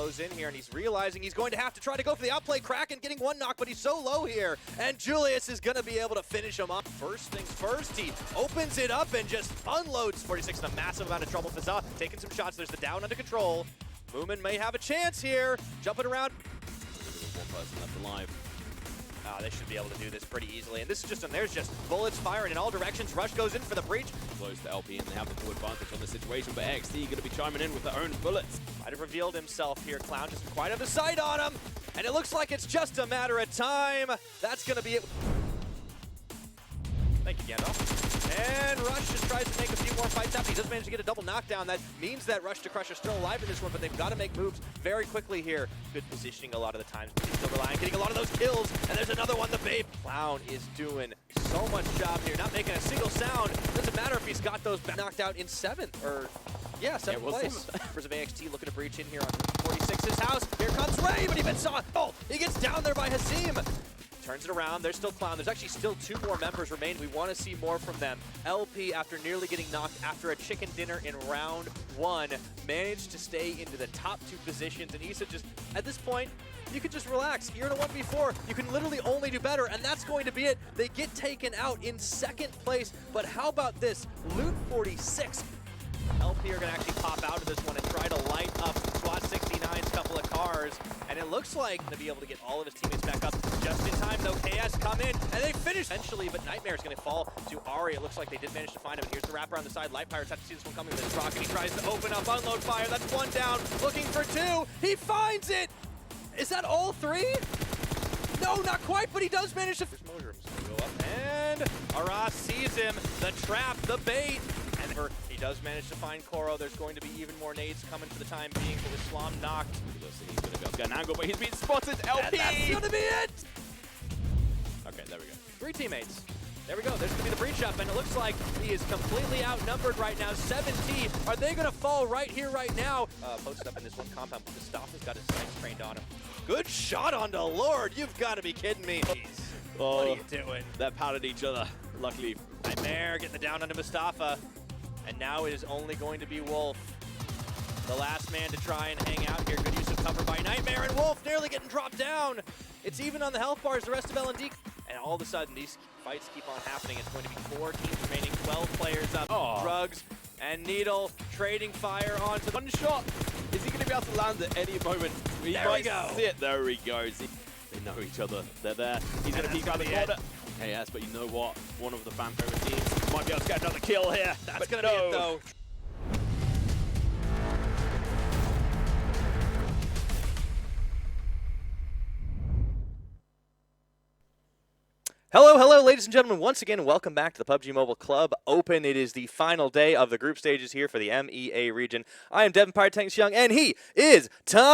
goes in here, and he's realizing he's going to have to try to go for the outplay. Kraken getting one knock, but he's so low here. And Julius is going to be able to finish him up. First things first, he opens it up and just unloads 46 in a massive amount of trouble. Fazza taking some shots. There's the down under control. Moomin may have a chance here. Jumping around. One person left alive. They should be able to do this pretty easily. And this is just, there's just bullets firing in all directions. Rush goes in for the breach. Close to LP, and they have the full advantage on the situation, but XT going to be chiming in with their own bullets. Might have revealed himself here. Clown just quite have the sight on him. And it looks like it's just a matter of time. That's going to be it. Thank you, Gandalf. And Rush just tries to make a few more fights happen. He does manage to get a double knockdown. That means that Rush to Crush are still alive in this one, but they've got to make moves very quickly here. Good positioning a lot of the times, but he's still relying, getting a lot of those kills. And there's another one, the Babe. Clown is doing so much job here, not making a single sound. Doesn't matter if he's got those knocked out in 7th, or yeah, 7th place. First of AXT looking to breach in here on 46's house. Here comes Ray, but he been saw. Oh, he gets down there by Hasim. Turns it around. There's still Clown. There's actually still 2 more members remain. We want to see more from them. LP, after nearly getting knocked after a chicken dinner in round 1, managed to stay into the top 2 positions. And Issa just, at this point, you can just relax. You're in a 1v4. You can literally only do better, and that's going to be it. They get taken out in 2nd place. But how about this? Loot 46. LP are going to actually pop out of this one and try to light up SWAT 69's couple of cars. And it looks like to be able to get all of his teammates back up just in time, though. KS come in, and they finish eventually, but Nightmare's going to fall to Ari. It looks like they did manage to find him, and here's the wrapper on the side. Light Pirates have to see this one coming with his rocket. He tries to open up, unload fire. That's 1 down, looking for 2. He finds it! Is that all 3? No, not quite, but he does manage to... Mushrooms go up, and Aras sees him. The trap, the bait. And he does manage to find Koro. There's going to be even more nades coming for the time being, but with Islam knocked. He's going to go get an angle, but he's being spotted. LP! And that's going to be it! Okay, there we go. 3 teammates. There we go. There's going to be the breach up, and it looks like he is completely outnumbered right now. 7T. Are they going to fall right here, right now? Posted up in this one compound, but Mustafa's got his sights trained on him. Good shot onto Lord. You've got to be kidding me. Oh, what are you doing? They're powdered each other. Luckily, Nightmare getting the down onto Mustafa. And now it is only going to be Wolf. The last man to try and hang out here. Good use of cover by Nightmare, and Wolf nearly getting dropped down. It's even on the health bars, the rest of L&D. And all of a sudden, these fights keep on happening. It's going to be 4 teams remaining, 12 players up. Oh. Drugs and Needle trading fire onto one shot. Is he going to be able to land at any moment? There we go. There he goes. They know each other. They're there. He's going to peek out the corner. Hey, yes, but you know what? One of the fan favorite teams might be able to get another kill here. That's going to be it, though. Hello, hello, ladies and gentlemen. Once again, welcome back to the PUBG Mobile Club Open. It is the final day of the group stages here for the MEA region. I am Devin Pirate Tanks Young, and he is Tom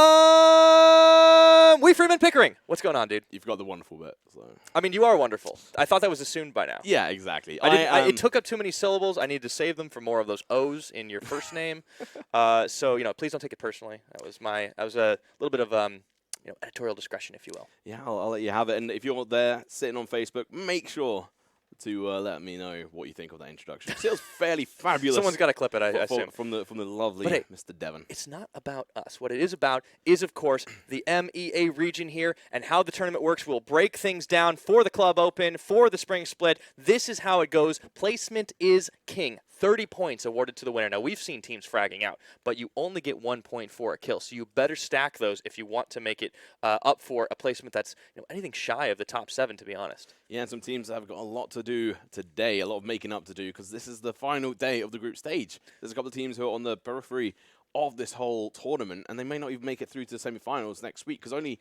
Freeman Pickering. What's going on, dude? You forgot the wonderful bit. So. I mean, you are wonderful. I thought that was assumed by now. Yeah, exactly. It took up too many syllables. I need to save them for more of those O's in your first name. So, please don't take it personally. That was a little bit of editorial discretion, if you will. Yeah, I'll let you have it. And if you're there sitting on Facebook, make sure to let me know what you think of that introduction. It feels fairly fabulous. Someone's got to clip it, I assume. From the lovely Mr. Devon. It's not about us. What it is about is, of course, the MEA region here and how the tournament works. We'll break things down for the Club Open, for the Spring Split. This is how it goes. Placement is king. 30 points awarded to the winner. Now, we've seen teams fragging out, but you only get 1 point for a kill, so you better stack those if you want to make it up for a placement that's anything shy of the top 7, to be honest. Yeah, and some teams have got a lot to do today, a lot of making up to do, because this is the final day of the group stage. There's a couple of teams who are on the periphery of this whole tournament, and they may not even make it through to the semifinals next week, because only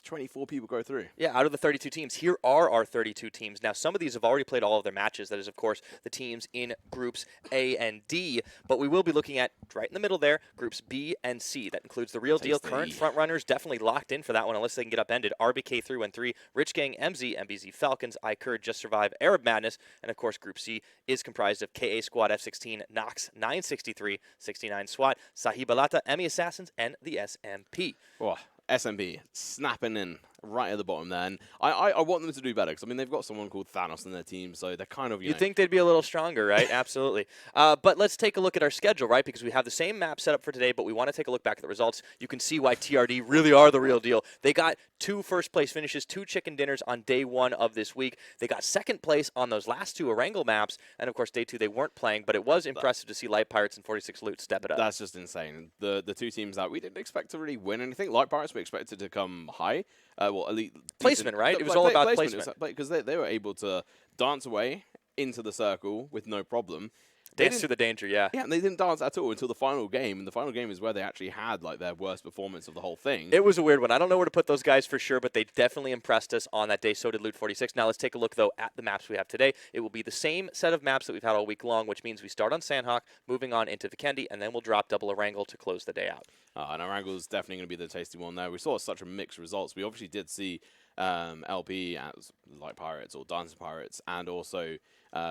24 people go through. Yeah, out of the 32 teams. Here are our 32 teams. Now, some of these have already played all of their matches. That is, of course, the teams in Groups A and D. But we will be looking at, right in the middle there, Groups B and C. That includes the real deal. Current frontrunners definitely locked in for that one, unless they can get upended. RBK 3-1-3, RICHGANG, MBZ Falcons, iKurdTeam, Just Survive, Arab Madness. And, of course, Group C is comprised of KA Squad, F16, Nox, 963, 69 SWAT, SahiBalata, Assassins, and the SMP. Oh, SMB snapping in right at the bottom there. And I want them to do better because, I mean, they've got someone called Thanos in their team, so they're kind of, You'd think they'd be a little stronger, right? Absolutely. But let's take a look at our schedule, right? Because we have the same map set up for today, but we want to take a look back at the results. You can see why TRD really are the real deal. They got 2 first-place finishes, 2 chicken dinners on day 1 of this week. They got 2nd place on those last 2 Erangel maps, and of course, day 2 they weren't playing, but it was impressive to see Light Pirates and 46 Loot step it up. That's just insane. The 2 teams that we didn't expect to really win anything. Light Pirates, we expected to come high. Well, elite placement, right? It was all about placement. Because they were able to dance away into the circle with no problem. Dance through the danger, yeah. Yeah, and they didn't dance at all until the final game. And the final game is where they actually had like their worst performance of the whole thing. It was a weird one. I don't know where to put those guys for sure, but they definitely impressed us on that day. So did Loot 46. Now let's take a look, though, at the maps we have today. It will be the same set of maps that we've had all week long, which means we start on Sanhok, moving on into Vikendi, and then we'll drop double Erangel to close the day out. And Erangel is definitely going to be the tasty one there. We saw such a mixed results. We obviously did see LP as Light Pirates or Dancing Pirates and also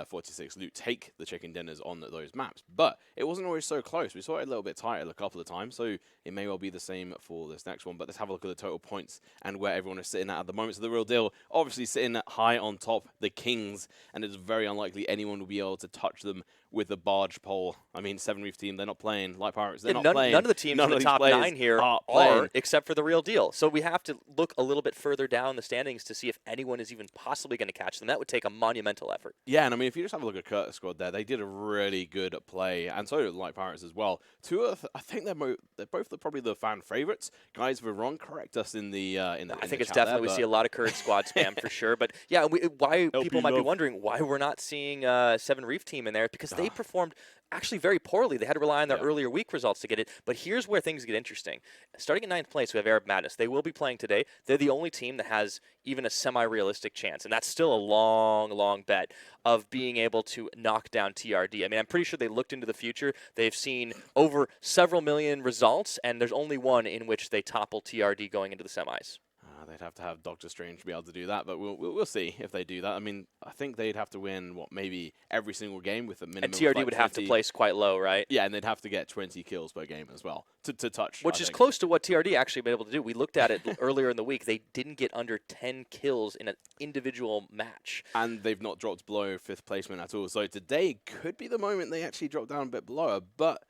46 Loot take the chicken dinners on those maps. But it wasn't always so close. We saw it a little bit tighter a couple of times, so it may well be the same for this next one. But let's have a look at the total points and where everyone is sitting at the moment. So the real deal, obviously sitting high on top, the Kings, and it's very unlikely anyone will be able to touch them with the barge pole. I mean, 7 Reef team, they're not playing. Light Pirates, they're not playing. None of the teams in the top 9 here are, except for the real deal. So we have to look a little bit further down the standings to see if anyone is even possibly going to catch them. That would take a monumental effort. Yeah, and I mean, if you just have a look at Kurd Squad there, they did a really good play, and so did Light Pirates as well. I think they're both probably the fan favorites. Guys, if we're wrong, correct us in the I think it's definitely, we see a lot of Kurd Squad spam for sure. But yeah, why people might be wondering why we're not seeing 7 Reef team in there, because they performed actually very poorly. They had to rely on their earlier week results to get it. But here's where things get interesting. Starting in 9th place, we have Arab Madness. They will be playing today. They're the only team that has even a semi-realistic chance, and that's still a long, long bet of being able to knock down TRD. I mean, I'm pretty sure they looked into the future. They've seen over several million results, and there's only one in which they topple TRD going into the semis. They'd have to have Doctor Strange to be able to do that, but we'll see if they do that. I mean, I think they'd have to win, maybe every single game with a minimum. And TRD would have to place quite low, right? Yeah, and they'd have to get 20 kills per game as well to touch. Which is close to what TRD actually been able to do. We looked at it earlier in the week. They didn't get under 10 kills in an individual match. And they've not dropped below 5th placement at all. So today could be the moment they actually drop down a bit below, but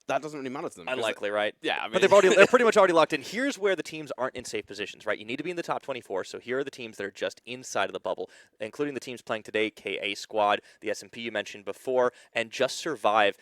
that doesn't really matter to them. Unlikely, right? Yeah, I mean, but they're pretty much already locked in. Here's where the teams aren't in safe positions, right? You need to be in the top 24. So here are the teams that are just inside of the bubble, including the teams playing today: KA Squad, the SMP you mentioned before, and Just Survive.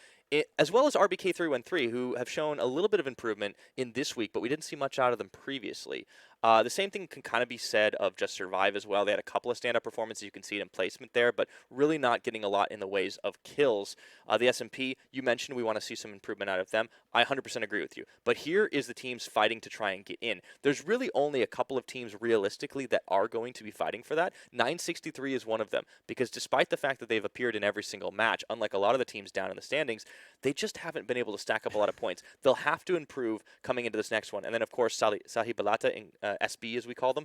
As well as RBK313, who have shown a little bit of improvement in this week, but we didn't see much out of them previously. The same thing can kind of be said of Just Survive as well. They had a couple of stand-up performances. You can see it in placement there, but really not getting a lot in the ways of kills. The SMP, you mentioned we want to see some improvement out of them. I 100% agree with you. But here is the teams fighting to try and get in. There's really only a couple of teams realistically that are going to be fighting for that. 963 is one of them, because despite the fact that they've appeared in every single match, unlike a lot of the teams down in the standings, they just haven't been able to stack up a lot of points. They'll have to improve coming into this next one. And then, of course, SahiBalata and SB, as we call them,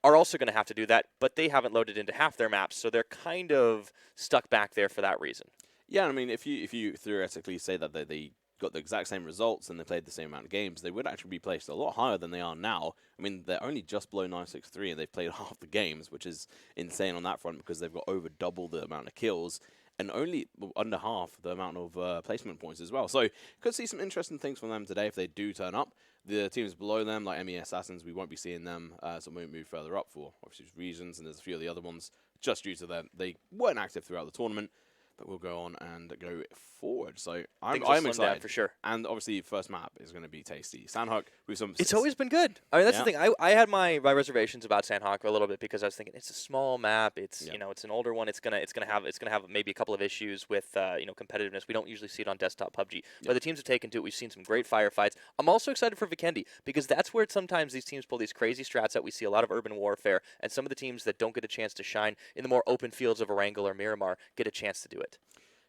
are also going to have to do that, but they haven't loaded into half their maps, so they're kind of stuck back there for that reason. Yeah, I mean, if you theoretically say that they got the exact same results and they played the same amount of games, they would actually be placed a lot higher than they are now. I mean, they're only just below 963, and they've played half the games, which is insane on that front because they've got over double the amount of kills and only under half the amount of placement points as well. So could see some interesting things from them today if they do turn up. The teams below them, like ME Assassins, we won't be seeing them, so we won't move further up for obviously reasons, and there's a few of the other ones just due to them. They weren't active throughout the tournament, but we'll go on and go forward. So I'm excited for sure. And obviously, first map is going to be tasty. Sanhok with some. It's always been good. I mean, that's the thing. I had my reservations about Sanhok a little bit because I was thinking it's a small map. It's it's an older one. It's gonna have maybe a couple of issues with competitiveness. We don't usually see it on desktop PUBG, but the teams have taken to it. We've seen some great firefights. I'm also excited for Vikendi because that's where sometimes these teams pull these crazy strats out. We see a lot of urban warfare, and some of the teams that don't get a chance to shine in the more open fields of Erangel or Miramar get a chance to do it.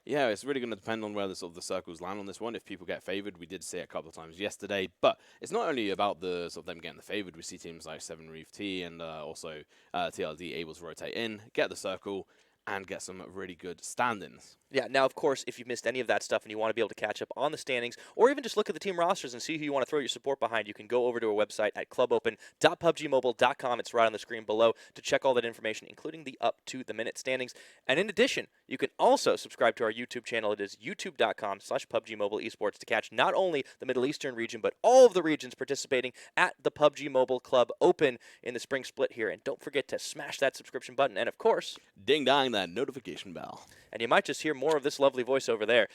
Yeah, it's really going to depend on where the circles land on this one. If people get favored, we did see it a couple of times yesterday. But it's not only about the them getting the favored. We see teams like 7 Reef T and also TLD able to rotate in, get the circle, and get some really good stand-ins. Yeah, now, of course, if you missed any of that stuff and you want to be able to catch up on the standings, or even just look at the team rosters and see who you want to throw your support behind, you can go over to our website at clubopen.pubgmobile.com. It's right on the screen below to check all that information, including the up-to-the-minute standings. And in addition, you can also subscribe to our YouTube channel. It is youtube.com/PUBGMobile Esports to catch not only the Middle Eastern region, but all of the regions participating at the PUBG Mobile Club Open in the spring split here. And don't forget to smash that subscription button. And, of course, ding-dong that notification bell. And you might just hear more of this lovely voice over there.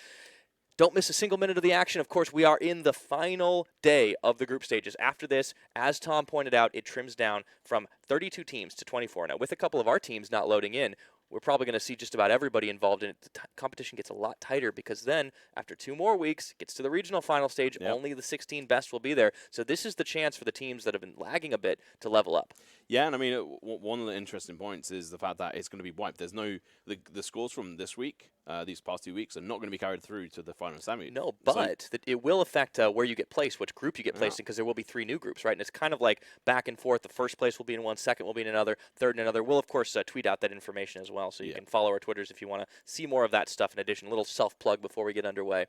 Don't miss a single minute of the action. Of course, we are in the final day of the group stages. After this, as Tom pointed out, it trims down from 32 teams to 24. Now, with a couple of our teams not loading in, we're probably going to see just about everybody involved in it. The competition gets a lot tighter because then, after 2 more weeks, it gets to the regional final stage. Yep. Only the 16 best will be there. So this is the chance for the teams that have been lagging a bit to level up. Yeah, and I mean, one of the interesting points is the fact that it's going to be wiped. There's no the scores from this week, these past 2 weeks, are not going to be carried through to the final semi. No, but it will affect where you get placed, which group you get placed in, because there will be 3 new groups, right? And it's kind of like back and forth. The first place will be in one, second will be in another, third in another. We'll, of course, tweet out that information as well, so you can follow our Twitters if you want to see more of that stuff. In addition, a little self-plug before we get underway.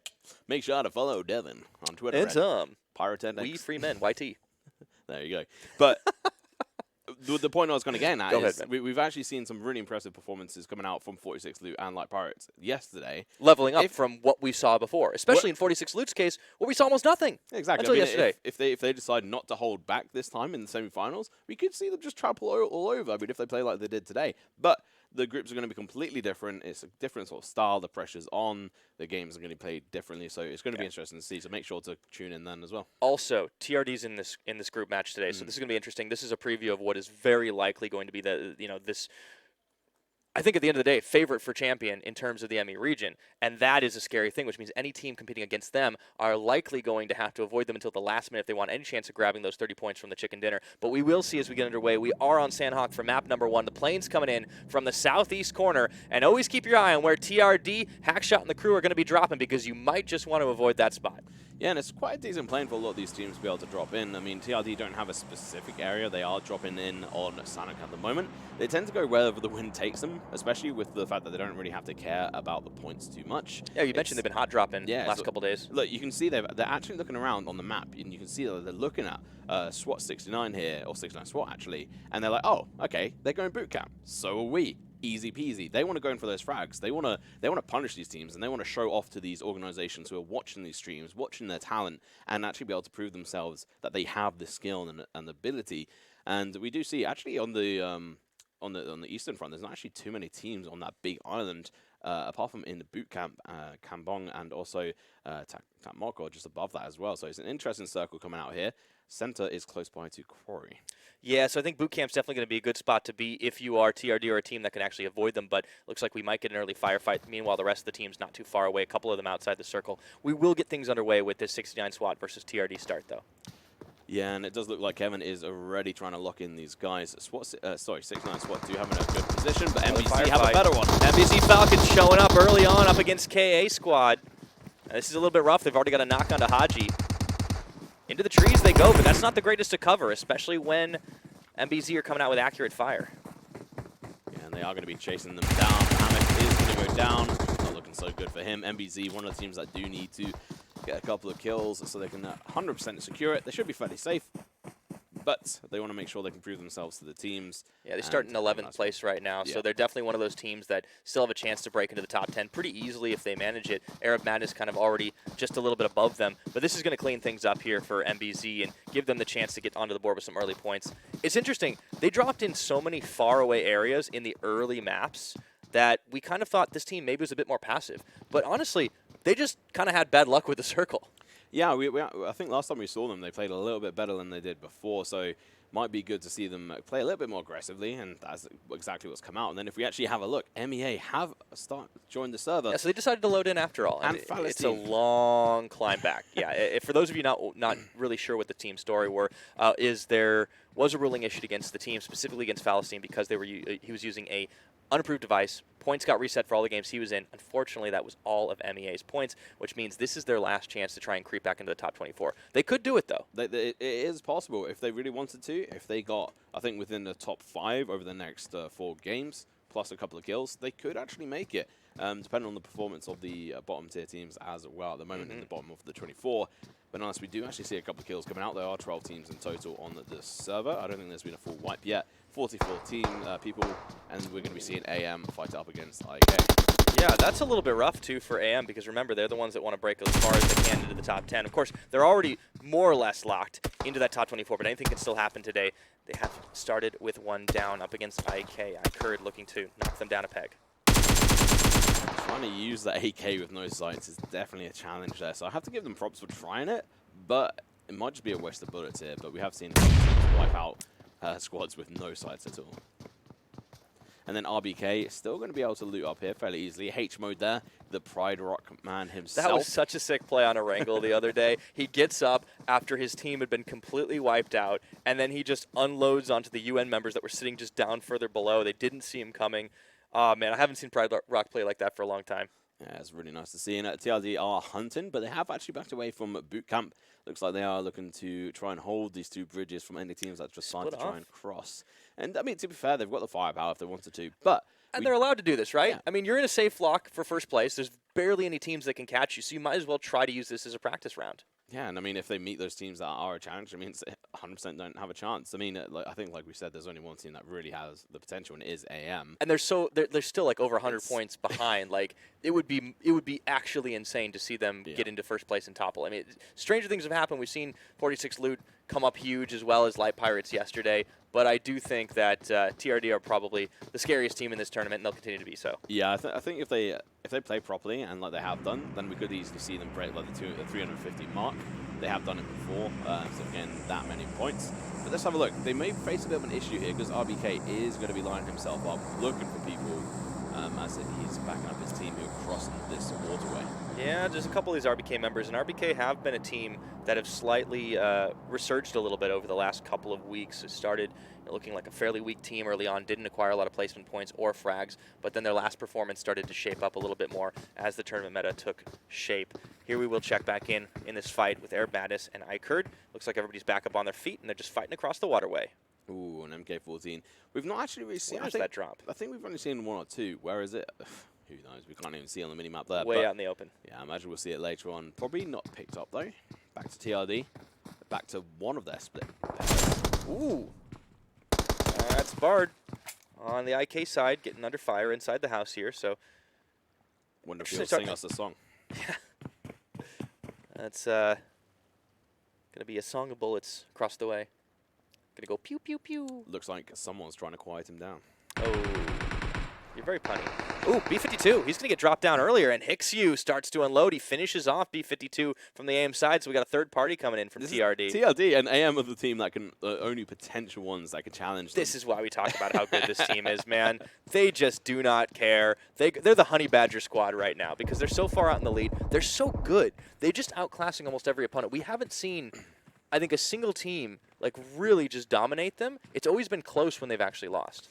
Make sure to follow Devin on Twitter. It's Pyrotechnics. We free men, YT. There you go. But the point I was going to get at is ahead, we've actually seen some really impressive performances coming out from 46 Loot and Like Pirates yesterday. Leveling up from what we saw before, especially in 46 Loot's case, where we saw almost nothing. Exactly. Until yesterday. If they decide not to hold back this time in the semi-finals, we could see them just trample all over. I mean, if they play like they did today. But the groups are going to be completely different. It's a different sort of style. The pressure's on. The games are going to be played differently. So it's going to be interesting to see. So make sure to tune in then as well. Also, TRD's in this group match today. So this is going to be interesting. This is a preview of what is very likely going to be this. I think at the end of the day, favorite for champion in terms of the ME region, and that is a scary thing, which means any team competing against them are likely going to have to avoid them until the last minute if they want any chance of grabbing those 30 points from the chicken dinner. But we will see as we get underway. We are on Sanhok for map number 1. The plane's coming in from the southeast corner, and always keep your eye on where TRD, Hackshot, and the crew are going to be dropping because you might just want to avoid that spot. Yeah, and it's quite a decent plane for a lot of these teams to be able to drop in. I mean, TRD don't have a specific area. They are dropping in on Sanhok at the moment. They tend to go wherever the wind takes them, especially with the fact that they don't really have to care about the points too much. Yeah, you mentioned they've been hot dropping the last couple days. Look, you can see they're actually looking around on the map, and you can see that they're looking at SWAT 69 here, or 69 SWAT actually, and they're like, oh, okay, they're going boot camp. So are we. Easy peasy. They want to go in for those frags. They want to punish these teams, and they want to show off to these organizations who are watching these streams, watching their talent, and actually be able to prove themselves that they have the skill and ability. And we do see actually on the eastern front, there's not actually too many teams on that big island, apart from in the boot camp, Kambong, and also Takmoko just above that as well. So it's an interesting circle coming out here. Center is close by to Quarry. Yeah, so I think boot camp's definitely going to be a good spot to be if you are TRD or a team that can actually avoid them, but looks like we might get an early firefight. Meanwhile, the rest of the team's not too far away, a couple of them outside the circle. We will get things underway with this 69 SWAT versus TRD start, though. Yeah, and it does look like Kevin is already trying to lock in these guys. 69 SWAT do have in a good position, but MBZ have a better one. MBZ Falcons showing up early on up against KA Squad. This is a little bit rough. They've already got a knock onto Haji. Into the trees they go, but that's not the greatest to cover, especially when MBZ are coming out with accurate fire. Yeah, and they are going to be chasing them down. Hammock is going to go down. Not looking so good for him. MBZ, one of the teams that do need to get a couple of kills so they can 100% secure it. They should be fairly safe, but they want to make sure they can prove themselves to the teams. Yeah, they start in 11th place right now, so they're definitely one of those teams that still have a chance to break into the top 10 pretty easily if they manage it. Arab Madness kind of already just a little bit above them, but this is going to clean things up here for MBZ and give them the chance to get onto the board with some early points. It's interesting. They dropped in so many faraway areas in the early maps that we kind of thought this team maybe was a bit more passive, but honestly, they just kind of had bad luck with the circle. Yeah, I think last time we saw them, they played a little bit better than they did before, so might be good to see them play a little bit more aggressively, and that's exactly what's come out. And then if we actually have a look, MEA have joined the server. Yeah, so they decided to load in after all. And it's a long climb back. Yeah, for those of you not really sure what the team story were, is there was a ruling issued against the team, specifically against Falcons, because he was using a unapproved device. Points got reset for all the games he was in. Unfortunately, that was all of MEA's points, which means this is their last chance to try and creep back into the top 24. They could do it, though. It is possible if they really wanted to. If they got, I think, within the top 5 over the next 4 games, plus a couple of kills, they could actually make it. depending on the performance of the bottom tier teams as well at the moment in the bottom of the 24. But unless we do actually see a couple of kills coming out, there are 12 teams in total on the server. I don't think there's been a full wipe yet. 44 people, and we're going to be seeing AM fight up against IK. Yeah, that's a little bit rough, too, for AM, because remember, they're the ones that want to break as far as they can into the top 10. Of course, they're already more or less locked into that top 24, but anything can still happen today. They have started with one down up against IK. iKurd looking to knock them down a peg. Trying to use that AK with no sights is definitely a challenge there, so I have to give them props for trying it, but it might just be a waste of bullets here, but we have seen teams wipe out squads with no sights at all. And then RBK still going to be able to loot up here fairly easily. H mode there, the Pride Rock man himself. That was such a sick play on Erangel the other day. He gets up after his team had been completely wiped out, and then he just unloads onto the UN members that were sitting just down further below. They didn't see him coming. Oh, man, I haven't seen Pride Rock play like that for a long time. Yeah, it's really nice to see. And TRD are hunting, but they have actually backed away from boot camp. Looks like they are looking to try and hold these two bridges from any teams that just decide to try and cross. And, I mean, to be fair, they've got the firepower if they wanted to, but... And they're allowed to do this, right? Yeah. I mean, you're in a safe lock for first place. There's barely any teams that can catch you, so you might as well try to use this as a practice round. Yeah, and I mean, if they meet those teams that are a challenge, I mean, 100% don't have a chance. I mean, I think, like we said, there's only one team that really has the potential, and it is AM. And they're still like over 100 points behind. Like it would be actually insane to see them get into first place and topple. I mean, stranger things have happened. We've seen 46 Loot come up huge as well as Light Pirates yesterday. But I do think that TRD are probably the scariest team in this tournament, and they'll continue to be so. Yeah, I think if they play properly and like they have done, then we could easily see them break like the 350 mark. They have done it before, so again, that many points. But let's have a look. They may face a bit of an issue here because RBK is going to be lining himself up, looking for people as he's backing up his team who are crossing this waterway. Yeah, there's a couple of these RBK members, and RBK have been a team that have slightly resurged a little bit over the last couple of weeks. It started looking like a fairly weak team early on, didn't acquire a lot of placement points or frags, but then their last performance started to shape up a little bit more as the tournament meta took shape. Here we will check back in this fight with Air Madness and iKurd. Looks like everybody's back up on their feet, and they're just fighting across the waterway. Ooh, an MK14. We've not actually really seen that drop. I think we've only seen one or two. Where is it? Who knows? We can't even see on the minimap there. Way out in the open. Yeah, I imagine we'll see it later on. Probably not picked up, though. Back to TRD. Back to one of their split pairs. Ooh. That's Bard on the IK side, getting under fire inside the house here. So, wonder if he'll sing us a song. Yeah. That's going to be a song of bullets across the way. Going to go pew, pew, pew. Looks like someone's trying to quiet him down. Oh. You're very punny. Ooh, B52. He's going to get dropped down earlier, and HicksU starts to unload. He finishes off B52 from the AM side, so we got a third party coming in from TRD. TRD and AM are the team that can, only potential ones that can challenge them. This is why we talk about how good this team is, man. They just do not care. They're the Honey Badger squad right now because they're so far out in the lead. They're so good. They're just outclassing almost every opponent. We haven't seen, I think, a single team like really just dominate them. It's always been close when they've actually lost.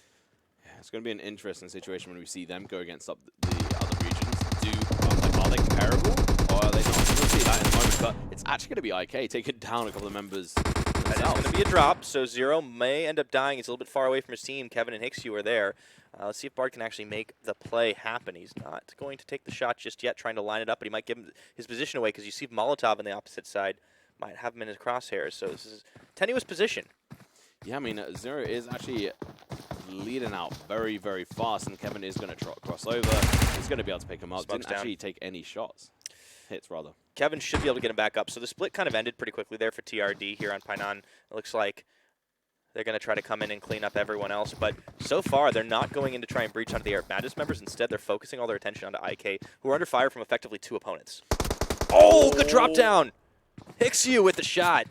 It's going to be an interesting situation when we see them go against the other regions. Are they comparable, or are they not? We'll see that in a moment, but it's actually going to be IK taking down a couple of members. That is going to be a drop, so Zero may end up dying. He's a little bit far away from his team. Kevin and HicksU are there. Let's see if Bard can actually make the play happen. He's not going to take the shot just yet, trying to line it up, but he might give him his position away because you see Molotov on the opposite side. Might have him in his crosshairs, so this is a tenuous position. Yeah, I mean, Zero is actually leading out very, very fast, and Kevin is going to cross over. He's going to be able to pick him up. Didn't actually take any shots. Hits, rather. Kevin should be able to get him back up. So the split kind of ended pretty quickly there for TRD here on Painan. It looks like they're going to try to come in and clean up everyone else, but so far they're not going in to try and breach onto the Air Madness members. Instead, they're focusing all their attention onto IK, who are under fire from effectively 2 opponents. Oh, good drop down! HicksU with the shot.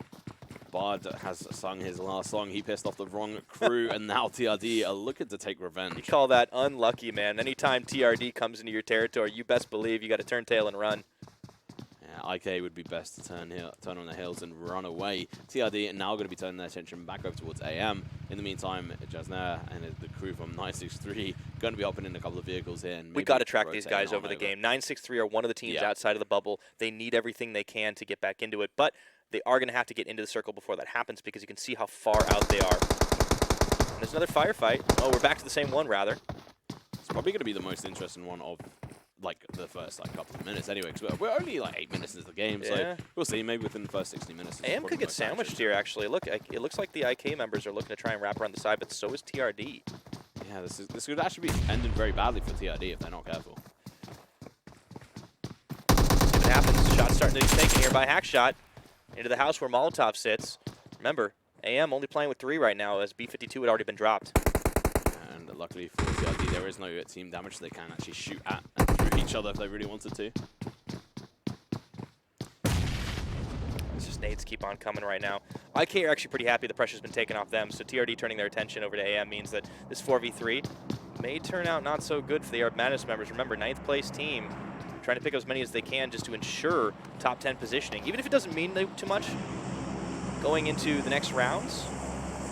Bard has sung his last song. He pissed off the wrong crew, and now TRD are looking to take revenge. You call that unlucky, man. Anytime TRD comes into your territory, you best believe you got to turn tail and run. Yeah, IK would be best to turn on the hills and run away. TRD now going to be turning their attention back over towards AM. In the meantime, Jasner and the crew from 963 going to be hopping in a couple of vehicles here. And we got to track these guys over the game. 963 are one of the teams outside of the bubble. They need everything they can to get back into it, but they are going to have to get into the circle before that happens because you can see how far out they are. And there's another firefight. Oh, we're back to the same one, rather. It's probably going to be the most interesting one of like the first couple of minutes anyway, because we're only like 8 minutes into the game, so we'll see. Maybe within the first 60 minutes. AM could get sandwiched here, actually. Look, it looks like the IK members are looking to try and wrap around the side, but so is TRD. Yeah, this could actually be ending very badly for TRD if they're not careful. If it happens, shot's starting to be taken here by Hackshot into the house where Molotov sits. Remember, AM only playing with 3 right now, as B52 had already been dropped. And luckily for TRD, there is no team damage. They can actually shoot at and through each other if they really wanted to. It's just nades keep on coming right now. IK are actually pretty happy the pressure's been taken off them, so TRD turning their attention over to AM means that this 4v3 may turn out not so good for the Arab Madness members. Remember, 9th place team trying to pick up as many as they can just to ensure top 10 positioning, even if it doesn't mean too much going into the next rounds,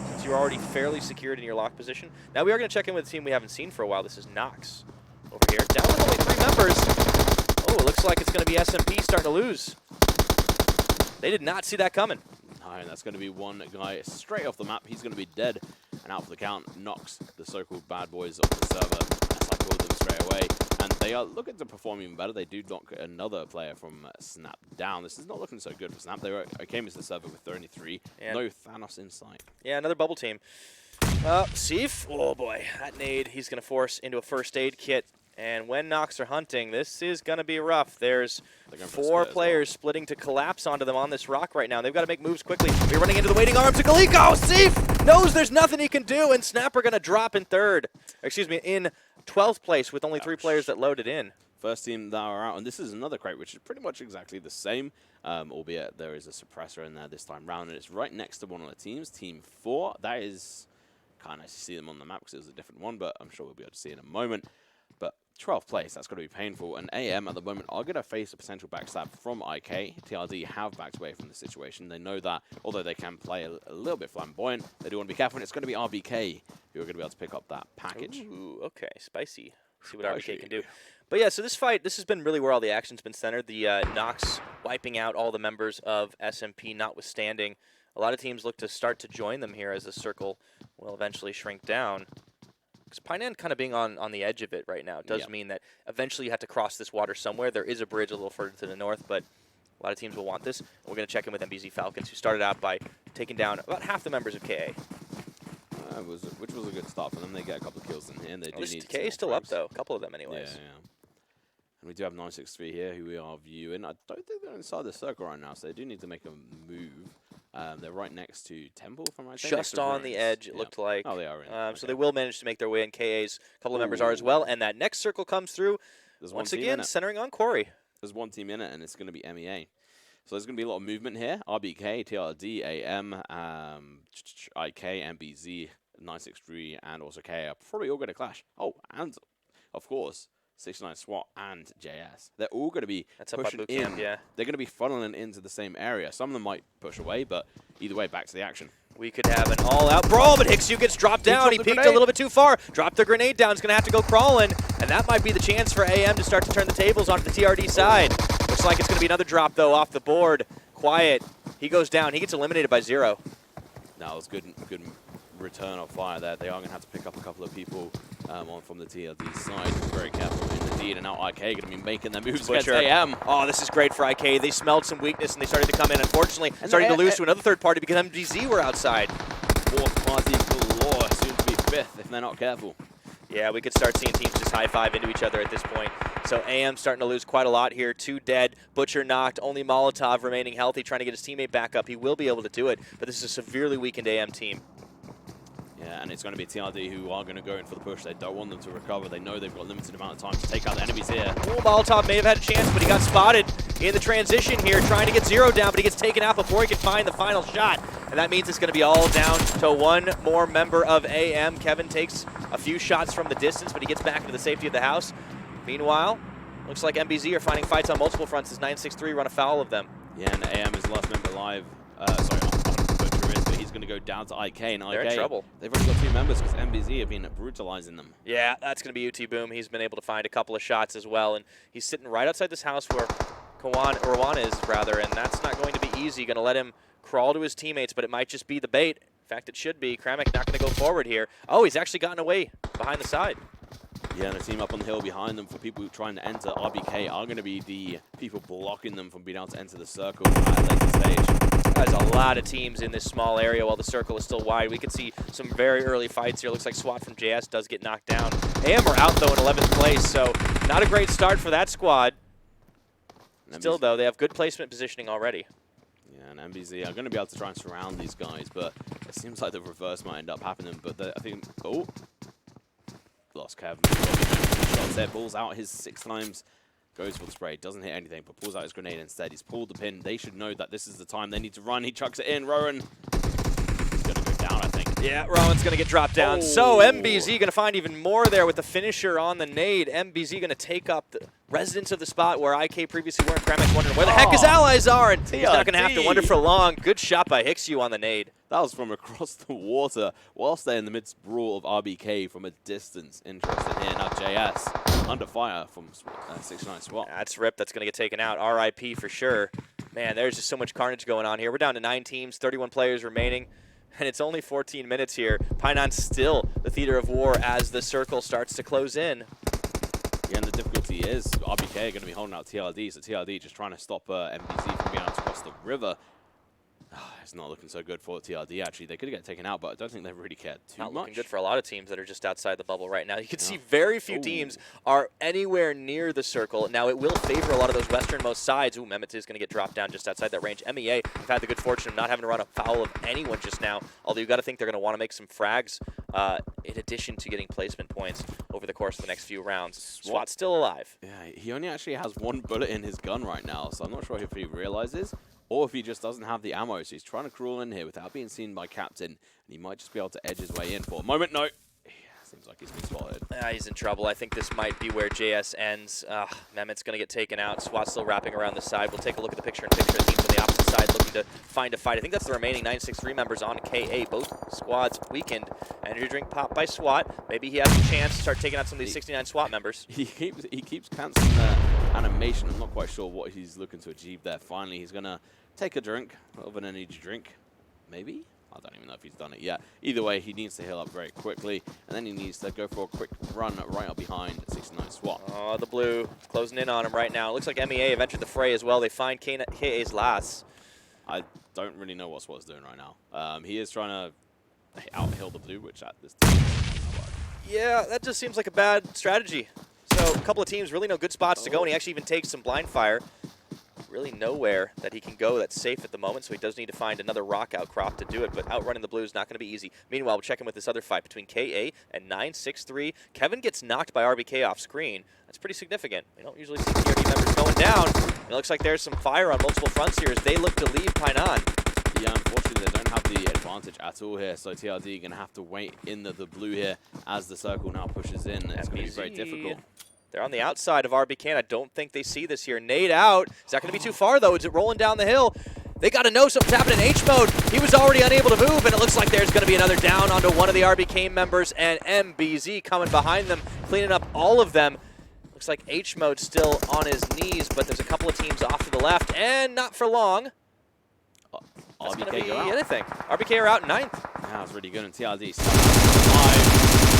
since you're already fairly secured in your lock position. Now we are going to check in with a team we haven't seen for a while. This is Nox over here, down with only 3 members. Oh, it looks like it's going to be SMP starting to lose. They did not see that coming. And that's going to be one guy straight off the map. He's going to be dead and out for the count. Knocks the so-called bad boys off the server. That's like all of them straight away. And they are looking to perform even better. They do knock another player from Snap down. This is not looking so good for Snap. They came into the server with 33. And no Thanos in sight. Yeah, another bubble team. Seif, oh boy, that nade he's going to force into a first aid kit. And when Nox are hunting, this is going to be rough. There's 4 players splitting to collapse onto them on this rock right now. They've got to make moves quickly. We're running into the waiting arms of Galiko. Seif knows there's nothing he can do, and Snap are going to drop in 3rd. Excuse me, in 12th place with only 3 players that loaded in. First team that are out, and this is another crate, which is pretty much exactly the same, albeit there is a suppressor in there this time round, and it's right next to one of the teams, Team 4. That is, can't actually see them on the map because it was a different one, but I'm sure we'll be able to see in a moment. But 12th place, that's going to be painful. And AM at the moment are going to face a potential backstab from IK. TRD have backed away from the situation. They know that, although they can play a little bit flamboyant, they do want to be careful. And it's going to be RBK who are going to be able to pick up that package. Ooh, okay, spicy. See what RBK can do. But yeah, so this fight, this has been really where all the action's been centered. The Nox wiping out all the members of SMP notwithstanding. A lot of teams look to start to join them here as the circle will eventually shrink down. Painan kind of being on the edge of it right now does mean that eventually you have to cross this water somewhere. There is a bridge a little further to the north, but a lot of teams will want this. And we're going to check in with MBZ Falcons, who started out by taking down about half the members of KA. Which was a good start for them. They get a couple of kills in here, and they do need KA still up, though. A couple of them anyways. Yeah. And we do have 963 here, who we are viewing. I don't think they're inside the circle right now, so they do need to make a move. They're right next to Temple, from right there. Just on the edge, it looked like. Oh, they are in. Okay. So they will manage to make their way in. KA's couple of members are as well. And that next circle comes through, once again, centering on Corey. There's 1 team in it, and it's going to be MEA. So there's going to be a lot of movement here. RBK, TRD, AM, IK, MBZ, 963, and also KA are probably all going to clash. Oh, and, of course, 69 SWAT and JS. They're all going to be pushing in. Camp, yeah. They're going to be funneling into the same area. Some of them might push away, but either way, back to the action. We could have an all-out brawl, but Hixu gets dropped down. He peeked a little bit too far. Dropped the grenade down. He's going to have to go crawling, and that might be the chance for AM to start to turn the tables onto the TRD side. Looks like it's going to be another drop, though, off the board. Quiet. He goes down. He gets eliminated by 0. That was good return of fire there. They are going to have to pick up a couple of people on from the TLD side. Very careful indeed. And now IK going to be making their moves against AM. Oh, this is great for IK. They smelled some weakness and they started to come in. Unfortunately, starting to lose to another third party because MBZ were outside. 4th party galore, soon to be 5th if they're not careful. Yeah, we could start seeing teams just high-five into each other at this point. So AM starting to lose quite a lot here. 2 dead, Butcher knocked, only Molotov remaining healthy, trying to get his teammate back up. He will be able to do it, but this is a severely weakened AM team. Yeah, and it's going to be TRD who are going to go in for the push. They don't want them to recover. They know they've got a limited amount of time to take out the enemies here. Oh, Molotov may have had a chance, but he got spotted in the transition here, trying to get 0 down, but he gets taken out before he can find the final shot. And that means it's going to be all down to 1 more member of AM. Kevin takes a few shots from the distance, but he gets back into the safety of the house. Meanwhile, looks like MBZ are finding fights on multiple fronts as 963 run afoul of them. Yeah, and AM is the last member alive. But he's going to go down to IK, and they're IK, in trouble. They've already got 2 members because MBZ have been brutalizing them. Yeah, that's going to be UT Boom. He's been able to find a couple of shots as well, and he's sitting right outside this house where Rowan is, rather, and that's not going to be easy. Going to let him crawl to his teammates, but it might just be the bait. In fact, it should be. Kramek not going to go forward here. Oh, he's actually gotten away behind the side. Yeah, and a team up on the hill behind them for people trying to enter RBK are going to be the people blocking them from being able to enter the circle at a later stage. There's a lot of teams in this small area while the circle is still wide. We could see some very early fights here. Looks like SWAT from JS does get knocked down. AM are out, though, in 11th place, so not a great start for that squad. Still, though, they have good placement positioning already. Yeah, and MBZ are going to be able to try and surround these guys, but it seems like the reverse might end up happening. But I think, oh, lost Kev. Shots there, pulls out his 6 times, goes for the spray, doesn't hit anything, but pulls out his grenade instead. He's pulled the pin. They should know that this is the time they need to run. He chucks it in. Rowan, he's going to go down, I think. Yeah, Rowan's going to get dropped down. So MBZ going to find even more there with the finisher on the nade. MBZ going to take up the residents of the spot where IK previously weren't. Kramak's wondering where the heck his allies are, and he's not going to have to wonder for long. Good shot by Hixu on the nade. That was from across the water, whilst they're in the midst brawl of RBK from a distance. Interesting here. Now JS under fire from 69 SWAT. That's RIP. That's going to get taken out. RIP for sure. Man, there's just so much carnage going on here. We're down to 9 teams, 31 players remaining, and it's only 14 minutes here. Painan's still the theater of war as the circle starts to close in. Yeah, and the difficulty is RBK are going to be holding out TRD, so TRD just trying to stop MBZ from being able to cross the river. It's not looking so good for TRD, actually. They could get taken out, but I don't think they really cared too much. Not looking good for a lot of teams that are just outside the bubble right now. You can see very few teams are anywhere near the circle. Now, it will favor a lot of those westernmost sides. Ooh, Mehmet is going to get dropped down just outside that range. MEA have had the good fortune of not having to run afoul of anyone just now, although you've got to think they're going to want to make some frags in addition to getting placement points over the course of the next few rounds. SWAT's still alive. Yeah, he only actually has 1 bullet in his gun right now, so I'm not sure if he realizes or if he just doesn't have the ammo. So he's trying to crawl in here without being seen by Captain, and he might just be able to edge his way in for a moment. No. Seems like he's been spotted. He's in trouble. I think this might be where JS ends. Mehmet's going to get taken out. SWAT still wrapping around the side. We'll take a look at the picture-in-picture of teams on the opposite side looking to find a fight. I think that's the remaining 963 members on KA. Both squads weakened. Energy drink popped by SWAT. Maybe he has a chance to start taking out some of these 69 SWAT members. He keeps cancelling the animation. I'm not quite sure what he's looking to achieve there. Finally, he's going to take a drink, of an energy drink, maybe? I don't even know if he's done it yet. Either way, he needs to heal up very quickly, and then he needs to go for a quick run right up behind 69 SWAT. Oh, the blue closing in on him right now. It looks like MEA have entered the fray as well. They find KA's last. I don't really know what SWAT's doing right now. He is trying to out-heal the blue, which at this time yeah, that just seems like a bad strategy. So a couple of teams really no good spots to go, and he actually even takes some blind fire. Really nowhere that he can go that's safe at the moment, so he does need to find another rock outcrop to do it, but outrunning the blue is not going to be easy. Meanwhile, we'll check in with this other fight between KA and 963. Kevin gets knocked by RBK off screen. That's pretty significant. We don't usually see TRD members going down. And it looks like there's some fire on multiple fronts here as they look to leave Painan. Yeah, unfortunately, they don't have the advantage at all here, so TRD are going to have to wait in the blue here as the circle now pushes in. It's going to be very difficult. They're on the outside of RBK. I don't think they see this here. Nade out. Is that going to be too far, though? Is it rolling down the hill? They got to know something's happening in H mode. He was already unable to move, and it looks like there's going to be another down onto one of the RBK members, and MBZ coming behind them, cleaning up all of them. Looks like H mode still on his knees, but there's a couple of teams off to the left, and not for long. That's going to be anything. RBK are out in 9th. Yeah, that was really good, and TRD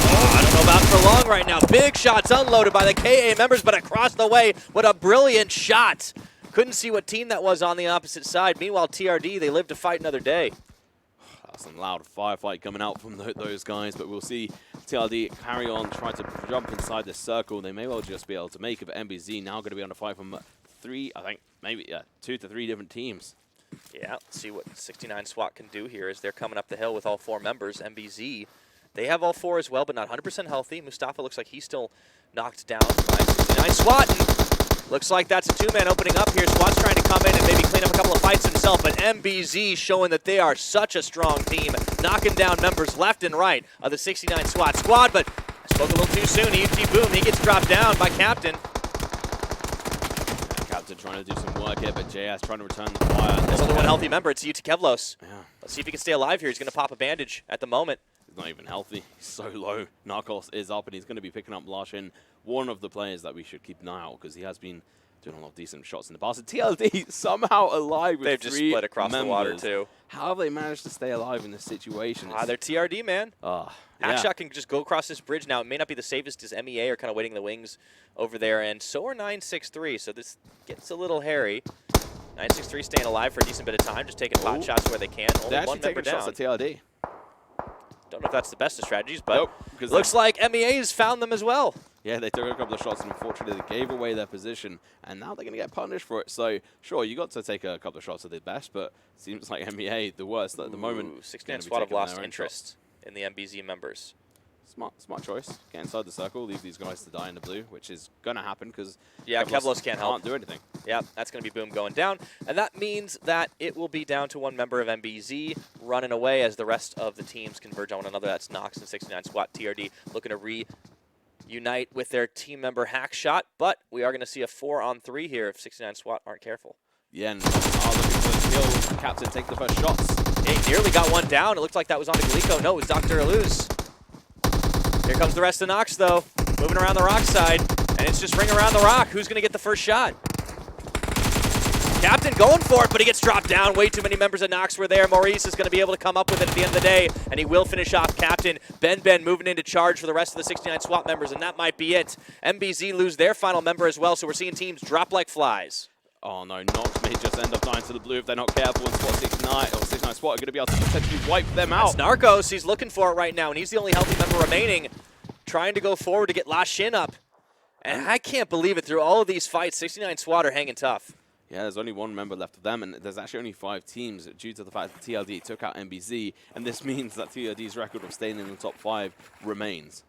I don't know about for long right now. Big shots unloaded by the KA members, but across the way, what a brilliant shot. Couldn't see what team that was on the opposite side. Meanwhile, TRD, they live to fight another day. Some loud firefight coming out from those guys, but we'll see TRD carry on, try to jump inside the circle. They may well just be able to make it, but MBZ now going to be on a fight from 2 to 3 different teams. Yeah, let's see what 69 SWAT can do here as they're coming up the hill with all 4 members. MBZ, they have all 4 as well, but not 100% healthy. Mustafa looks like he's still knocked down by 69 SWAT. And looks like that's a 2-man opening up here. SWAT's trying to come in and maybe clean up a couple of fights himself, but MBZ showing that they are such a strong team, knocking down members left and right of the 69 SWAT squad, but I spoke a little too soon. EFT Boom, he gets dropped down by Captain. Captain trying to do some work here, but JS trying to return the fire. There's only one healthy member. It's UT Kevlos. Yeah. Let's see if he can stay alive here. He's going to pop a bandage at the moment. He's not even healthy. He's so low. Narcos is up, and he's going to be picking up Lashin, one of the players that we should keep an eye out, because he has been doing a lot of decent shots in the past. And TLD somehow alive with They've just three split across the water, members. too. How have they managed to stay alive in this situation? They're TRD, man. Yeah. Hackshot can just go across this bridge now. It may not be the safest as MEA are kind of waiting in the wings over there, and so are 963, so this gets a little hairy. 963 staying alive for a decent bit of time, just taking pot shots where they can. Only They're one actually member taking down. shots at TLD. Don't know if that's the best of strategies, but Nope, looks like MEA's found them as well. Yeah, they took a couple of shots, and unfortunately they gave away their position, and now they're going to get punished for it. So, sure, you got to take a couple of shots at the best, but it seems like MEA, the worst at the moment. 69 Squad have lost interest in the MBZ members. Smart choice. Get inside the circle, leave these guys to die in the blue, which is going to happen because Kevlos can't help. Can't do anything. Yeah, that's going to be Boom going down. And that means that it will be down to one member of MBZ running away as the rest of the teams converge on one another. That's Nox and 69 Squad. TRD looking to reunite with their team member Hackshot, but we are going to see a 4-on-3 here if 69 SWAT aren't careful. Yeah, and looking for the kill. Captain take the first shots. He nearly got one down. It looked like that was on Glico. No, it was Dr. Aluz. Here comes the rest of Nox, though, moving around the rock side, and it's just ring around the rock. Who's going to get the first shot? Captain going for it, but he gets dropped down. Way too many members of Nox were there. Maurice is going to be able to come up with it at the end of the day, and he will finish off Captain. Ben moving into charge for the rest of the 69 SWAT members, and that might be it. MBZ lose their final member as well, so we're seeing teams drop like flies. Oh no, Nox may just end up dying to the blue if they're not careful, and Spot 69 or 69 SWAT are going to be able to potentially wipe them out. That's Narcos, he's looking for it right now, and he's the only healthy member remaining, trying to go forward to get La Shin up. And I can't believe it, through all of these fights, 69 SWAT are hanging tough. Yeah, there's only one member left of them, and there's actually only 5 teams due to the fact that TLD took out MBZ, and this means that TLD's record of staying in the top 5 remains.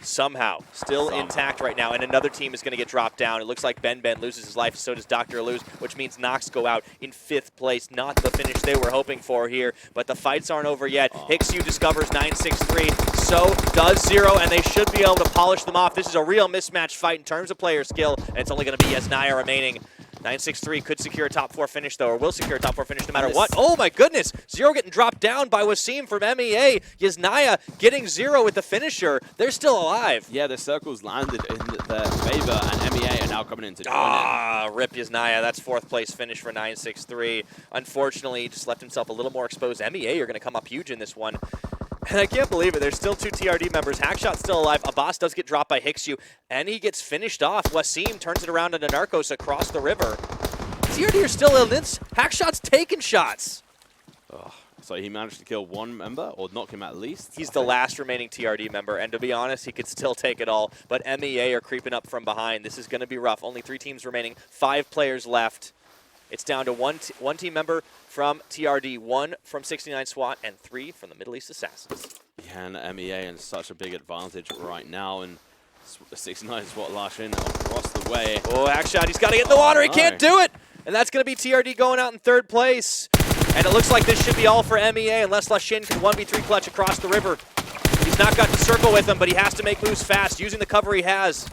Somehow. Still intact right now, and another team is going to get dropped down. It looks like Ben loses his life, so does Dr. Aluz, which means Nox go out in 5th place. Not the finish they were hoping for here, but the fights aren't over yet. Hicksu discovers 963, so does Zero, and they should be able to polish them off. This is a real mismatch fight in terms of player skill, and it's only going to be Yesnaya remaining. 963 could secure a top 4 finish, though, or will secure a top 4 finish no matter what. Oh, my goodness. Zero getting dropped down by Wasim from MEA. Yesnaya getting Zero with the finisher. They're still alive. Yeah, the circles landed in their favor, and MEA are now coming in to join in. Rip Yesnaya. That's 4th place finish for 963. Unfortunately, he just left himself a little more exposed. MEA are going to come up huge in this one. And I can't believe it. There's still 2 TRD members. Hackshot's still alive. Abbas does get dropped by Hicksu, and he gets finished off. Wasim turns it around into Narcos across the river. TRD are still in this. Hackshot's taking shots. So he managed to kill one member, or knock him at least. He's the last remaining TRD member, and to be honest, he could still take it all. But MEA are creeping up from behind. This is going to be rough. Only 3 teams remaining, 5 players left. It's down to one team member from TRD, 1 from 69 SWAT, and 3 from the Middle East Assassins. Yeah, and MEA in such a big advantage right now, and 69 SWAT lash in across the way. Oh, Hackshot, he's got to get in the water. He can't do it. And that's going to be TRD going out in 3rd place. And it looks like this should be all for MEA unless Lashin can 1v3 clutch across the river. He's not got the circle with him, but he has to make moves fast using the cover he has.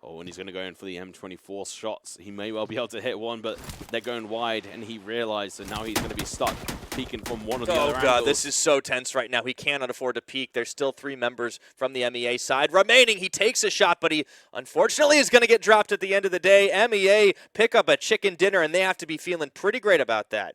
Oh, and he's going to go in for the M24 shots. He may well be able to hit one, but they're going wide, and he realized, so now he's going to be stuck peeking from one of the other angles. Oh, God, this is so tense right now. He cannot afford to peek. There's still 3 members from the MEA side remaining. He takes a shot, but he unfortunately is going to get dropped at the end of the day. MEA pick up a chicken dinner, and they have to be feeling pretty great about that.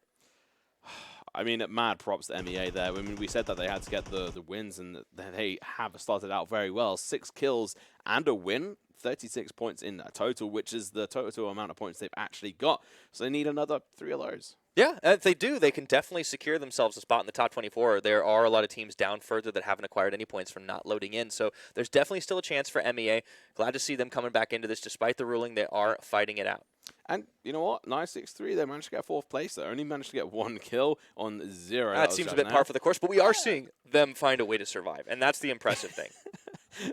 I mean, mad props to MEA there. I mean, we said that they had to get the wins, and they have started out very well. 6 kills and a win. 36 points in total, which is the total amount of points they've actually got. So they need another 3 of those. Yeah, if they do, they can definitely secure themselves a spot in the top 24. There are a lot of teams down further that haven't acquired any points from not loading in. So there's definitely still a chance for MEA. Glad to see them coming back into this. Despite the ruling, they are fighting it out. And you know what? 963, they managed to get 4th place. They only managed to get 1 kill on 0. That seems a bit par for the course, but we are seeing them find a way to survive, and that's the impressive thing.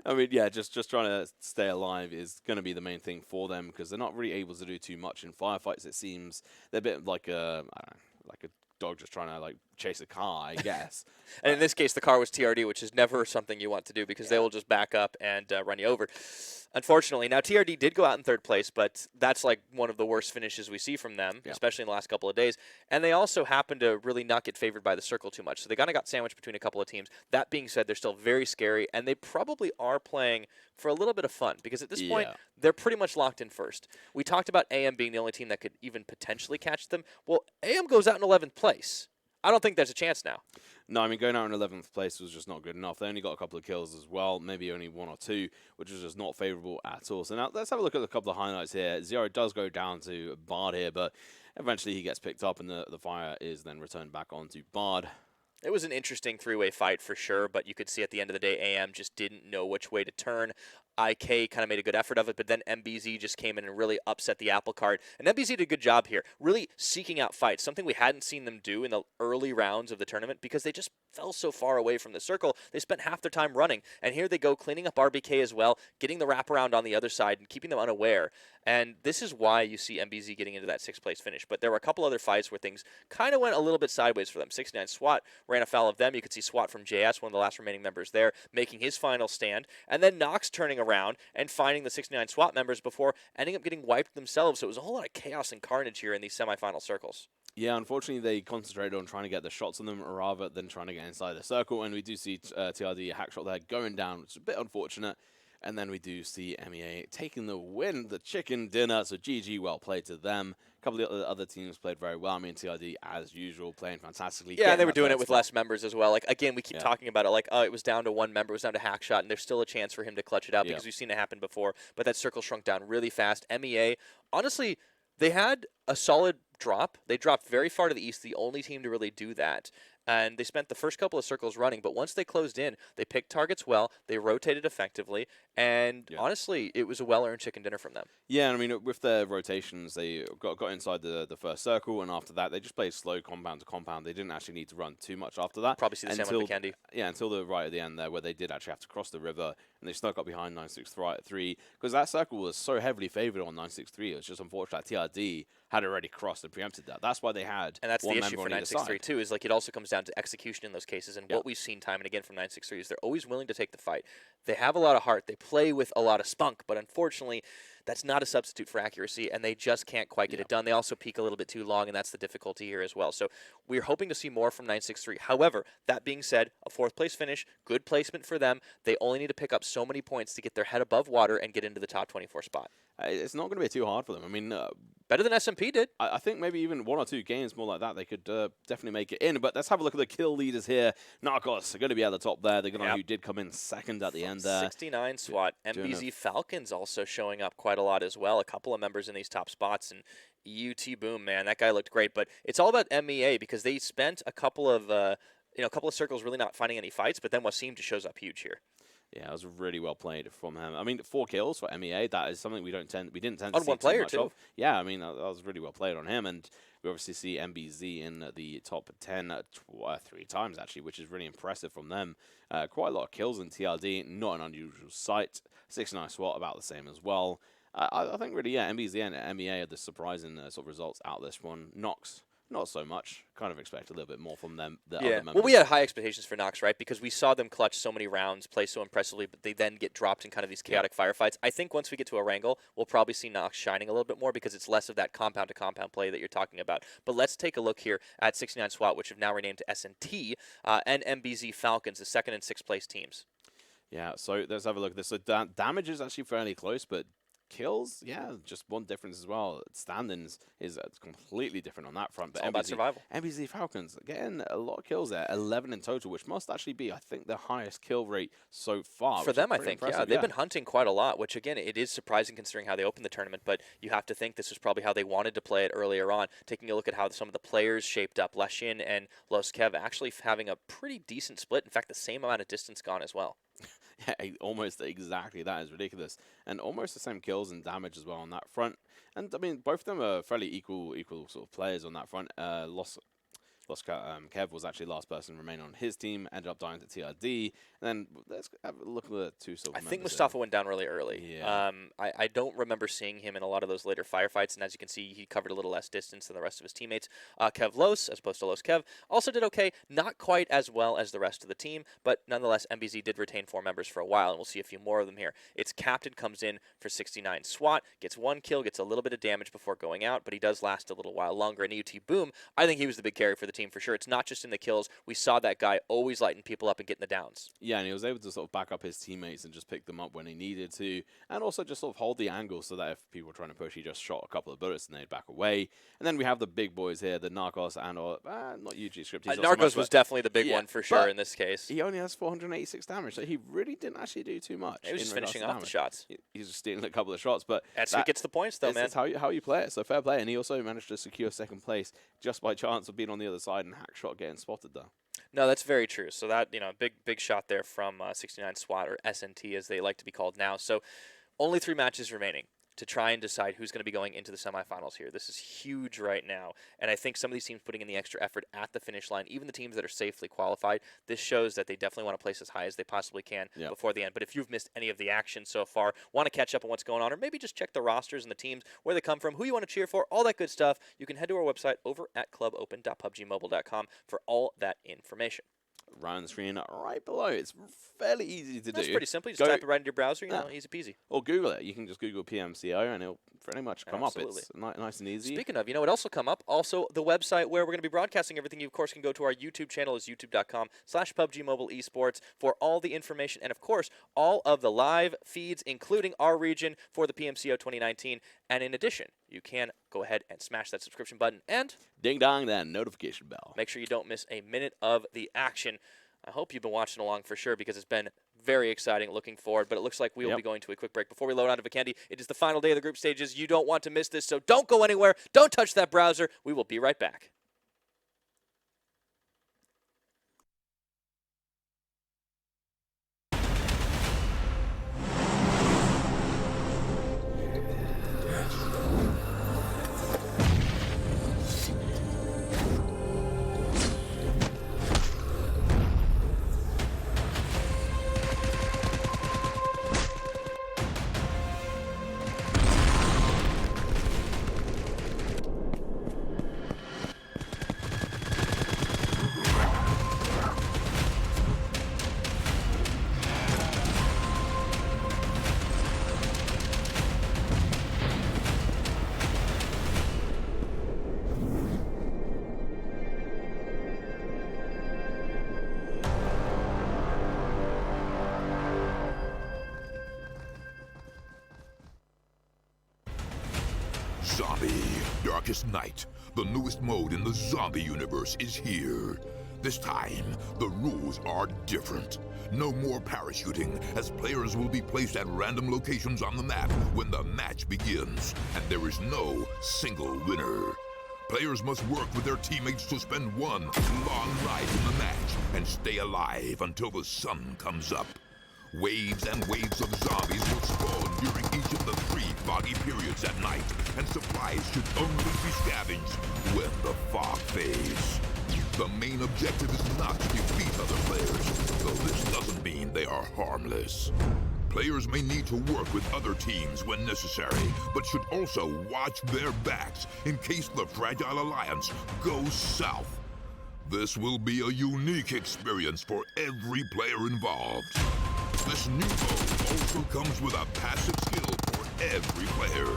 I mean, yeah, just trying to stay alive is going to be the main thing for them because they're not really able to do too much in firefights. It seems they're a bit like a, I don't know, like a dog just trying to like chase a car, I guess. And in this case, the car was TRD, which is never something you want to do because they will just back up and run you over. Unfortunately, now TRD did go out in 3rd place, but that's like one of the worst finishes we see from them, especially in the last couple of days. And they also happen to really not get favored by the circle too much. So they kind of got sandwiched between a couple of teams. That being said, they're still very scary, and they probably are playing for a little bit of fun because at this point, they're pretty much locked in first. We talked about AM being the only team that could even potentially catch them. Well, AM goes out in 11th place. I don't think there's a chance now. No, I mean, going out in 11th place was just not good enough. They only got a couple of kills as well, maybe only 1 or 2, which was just not favorable at all. So now let's have a look at a couple of highlights here. Zero does go down to Bard here, but eventually he gets picked up and the fire is then returned back onto Bard. It was an interesting 3-way fight for sure, but you could see at the end of the day, AM just didn't know which way to turn. IK kind of made a good effort of it, but then MBZ just came in and really upset the apple cart. And MBZ did a good job here, really seeking out fights, something we hadn't seen them do in the early rounds of the tournament because they just fell so far away from the circle. They spent half their time running, and here they go cleaning up RBK as well, getting the wraparound on the other side and keeping them unaware. And this is why you see MBZ getting into that 6th place finish. But there were a couple other fights where things kind of went a little bit sideways for them. 69 SWAT ran afoul of them. You could see SWAT from JS, one of the last remaining members there, making his final stand. And then Nox turning around and finding the 69 SWAT members before ending up getting wiped themselves. So it was a whole lot of chaos and carnage here in these semifinal circles. Yeah, unfortunately, they concentrated on trying to get the shots on them rather than trying to get inside the circle. And we do see TRD hackshot there going down, which is a bit unfortunate. And then we do see MEA taking the win, the chicken dinner. So GG, well played to them. A couple of the other teams played very well. I mean, TRD, as usual, playing fantastically. Yeah, and they were doing it with less members as well. Like, again, we keep talking about it like, oh, it was down to 1 member, it was down to Hackshot, and there's still a chance for him to clutch it out because we've seen it happen before. But that circle shrunk down really fast. MEA, honestly, they had a solid drop. They dropped very far to the east, the only team to really do that. And they spent the first couple of circles running, but once they closed in, they picked targets well, they rotated effectively, and honestly, it was a well-earned chicken dinner from them. Yeah, and I mean, with their rotations, they got inside the first circle, and after that, they just played slow compound to compound. They didn't actually need to run too much after that. Probably see the same with Vikendi. Yeah, until the right at the end there, where they did actually have to cross the river, and they snuck up behind 963, because that circle was so heavily favored on 963. It was just unfortunate that TRD had already crossed and preempted that. That's why they had. And that's the issue for 963 too. Is like it also comes down to execution in those cases. And what we've seen time and again from 963 is they're always willing to take the fight. They have a lot of heart. They play with a lot of spunk. But unfortunately, that's not a substitute for accuracy, and they just can't quite get it done. They also peak a little bit too long, and that's the difficulty here as well. So we're hoping to see more from 963. However, that being said, a 4th place finish, good placement for them. They only need to pick up so many points to get their head above water and get into the top 24 spot. It's not going to be too hard for them. I mean, better than SMP did. I think maybe even 1 or 2 games more like that, they could definitely make it in. But let's have a look at the kill leaders here. Narcos are going to be at the top there. They're going to who did come in second at the end there. 69 SWAT. MBZ Falcons also showing up quite a lot as well. A couple of members in these top spots. And UT Boom, man, that guy looked great. But it's all about MEA because they spent a couple of circles really not finding any fights. But then Wasim just shows up huge here. Yeah, it was really well played from him. I mean, 4 kills for MEA. That is something we didn't tend to on see one player too much of. Yeah, I mean that was really well played on him, and we obviously see MBZ in the top 10 3 times actually, which is really impressive from them. Quite a lot of kills in TRD, not an unusual sight. 69 SWAT about the same as well. I think really, MBZ and MEA are the surprising sort of results out of this one. Nox, not so much. Kind of expect a little bit more from them. The other members. Well, we had high expectations for Nox, right? Because we saw them clutch so many rounds, play so impressively, but they then get dropped in kind of these chaotic firefights. I think once we get to Erangel, we'll probably see Nox shining a little bit more because it's less of that compound-to-compound play that you're talking about. But let's take a look here at 69 SWAT, which have now renamed to S&T, and MBZ Falcons, the 2nd and 6th place teams. Yeah, so let's have a look at this. So damage is actually fairly close, but kills, just one difference as well. Standings is completely different on that front. But it's all about survival. MBZ Falcons, getting a lot of kills there, 11 in total, which must actually be, I think, the highest kill rate so far. For them, I think, they've been hunting quite a lot, which, again, it is surprising considering how they opened the tournament, but you have to think this was probably how they wanted to play it earlier on. Taking a look at how some of the players shaped up, Leshin and Loskev actually having a pretty decent split. In fact, the same amount of distance gone as well. Yeah, almost exactly. That is ridiculous. And almost the same kills and damage as well on that front. And, I mean, both of them are fairly equal sort of players on that front. Kev was actually the last person remaining on his team, ended up dying to TRD. And then let's have a look at the two silver I think members Mustafa went down really early. Yeah. I don't remember seeing him in a lot of those later firefights, and as you can see, he covered a little less distance than the rest of his teammates. Kev Los, as opposed to Los Kev, also did okay. Not quite as well as the rest of the team, but nonetheless, MBZ did retain 4 members for a while, and we'll see a few more of them here. Its captain comes in for 69 SWAT, gets 1 kill, gets a little bit of damage before going out, but he does last a little while longer. And EUT Boom, I think he was the big carry for the team for sure. It's not just in the kills. We saw that guy always lighting people up and getting the downs. Yeah, and he was able to sort of back up his teammates and just pick them up when he needed to, and also just sort of hold the angle so that if people were trying to push, he just shot a couple of bullets and they'd back away. And then we have the big boys here, the Narcos and not UG Script. Narcos was definitely the big one for sure in this case. He only has 486 damage, so he really didn't actually do too much. He was just finishing off the shots. He's just stealing a couple of shots, but that's who gets the points, though, man. That's how you play it. So fair play, and he also managed to secure 2nd place just by chance of being on the other side and hack shot getting spotted there. No, that's very true. So that, big shot there from 69 SWAT, or SNT as they like to be called now. So only 3 matches remaining to try and decide who's going to be going into the semifinals here. This is huge right now, and I think some of these teams putting in the extra effort at the finish line, even the teams that are safely qualified, this shows that they definitely want to place as high as they possibly can before the end. But if you've missed any of the action so far, want to catch up on what's going on, or maybe just check the rosters and the teams, where they come from, who you want to cheer for, all that good stuff, you can head to our website over at clubopen.pubgmobile.com for all that information. Right on the screen, right below. It's fairly easy to do. It's pretty simple. You just type it right into your browser, easy peasy. Or Google it. You can just Google PMCO and it'll pretty much come up. It's nice and easy. Speaking of, what else will come up? Also, the website where we're going to be broadcasting everything. You, of course, can go to our YouTube channel. Is youtube.com/PUBGMobile Esports for all the information. And, of course, all of the live feeds, including our region for the PMCO 2019. And in addition, you can go ahead and smash that subscription button and ding-dong that notification bell. Make sure you don't miss a minute of the action. I hope you've been watching along for sure, because it's been very exciting, looking forward. But it looks like we will be going to a quick break. Before we load on to Vikendi, it is the final day of the group stages. You don't want to miss this, so don't go anywhere. Don't touch that browser. We will be right back. Zombie Darkest Night, the newest mode in the zombie universe, is here. This time, the rules are different. No more parachuting, as players will be placed at random locations on the map when the match begins, and there is no single winner. Players must work with their teammates to spend one long ride in the match and stay alive until the sun comes up. Waves and waves of zombies will spawn during each of the 3 foggy periods at night, and supplies should only be scavenged when the fog fades. The main objective is not to defeat other players, though this doesn't mean they are harmless. Players may need to work with other teams when necessary, but should also watch their backs in case the Fragile Alliance goes south. This will be a unique experience for every player involved. This new mode also comes with a passive skill for every player.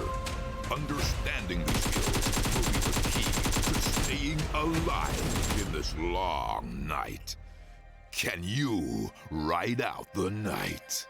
Understanding these skills will be the key to staying alive in this long night. Can you ride out the night?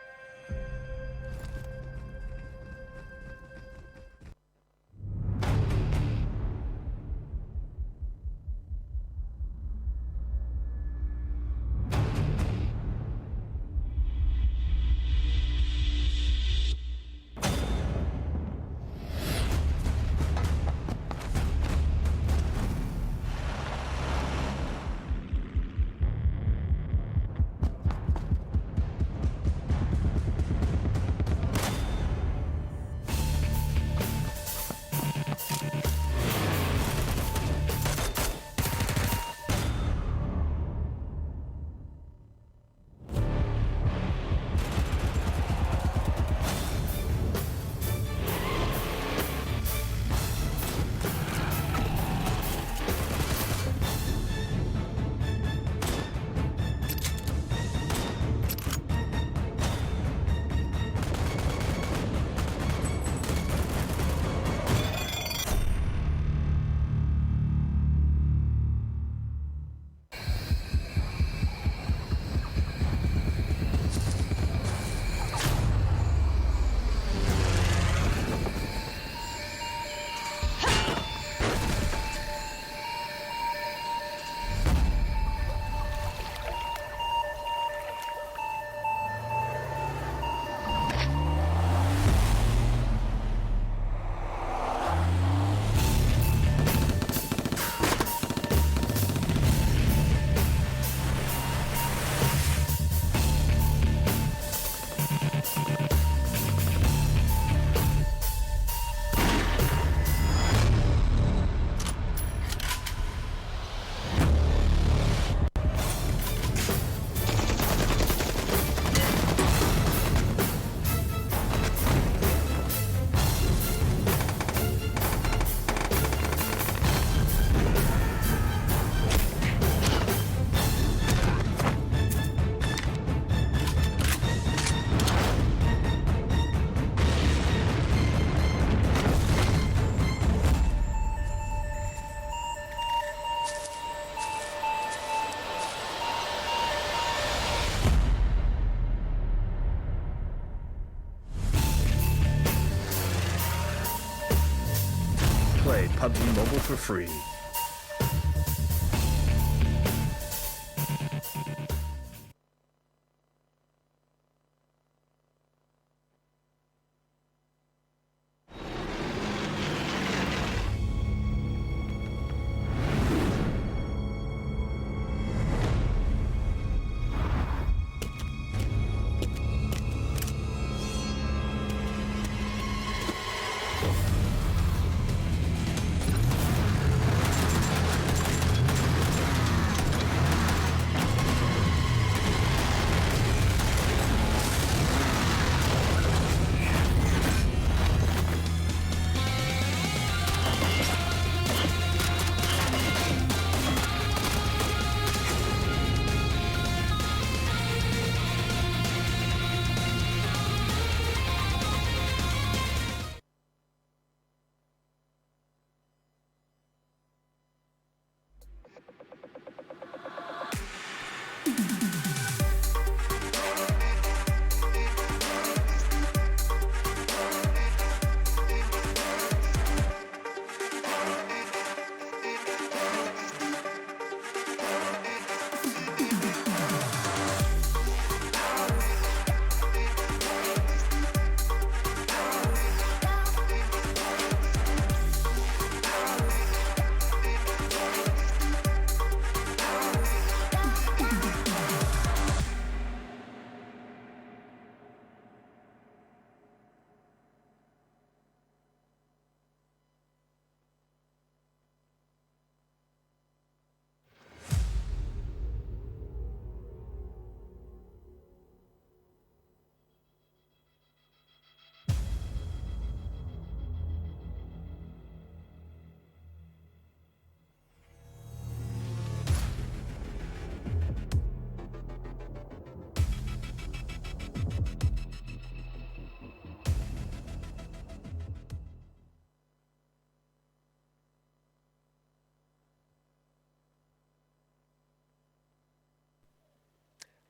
play PUBG Mobile for free.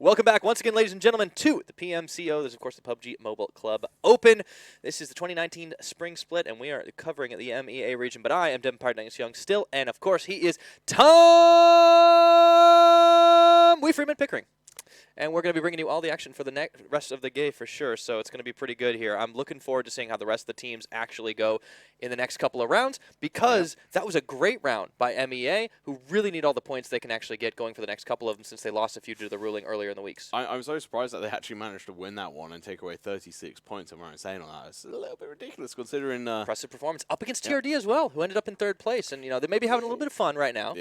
Welcome back once again, ladies and gentlemen, to the PMCO. This is, of course, the PUBG Mobile Club Open. This is the 2019 Spring Split, and we are covering the MEA region. But I am Devin Pardonis Young still, and, of course, he is Tom Freeman Pickering. And we're going to be bringing you all the action for the rest of the game for sure, so it's going to be pretty good here. I'm looking forward to seeing how the rest of the teams actually go in the next couple of rounds, because that was a great round by MEA, who really need all the points they can actually get going for the next couple of them, since they lost a few due to the ruling earlier in the weeks. I'm so surprised that they actually managed to win that one and take away 36 points. I'm saying on that. It's a little bit ridiculous considering... impressive performance. Up against TRD as well, who ended up in third place. And, you know, they may be having a little bit of fun right now.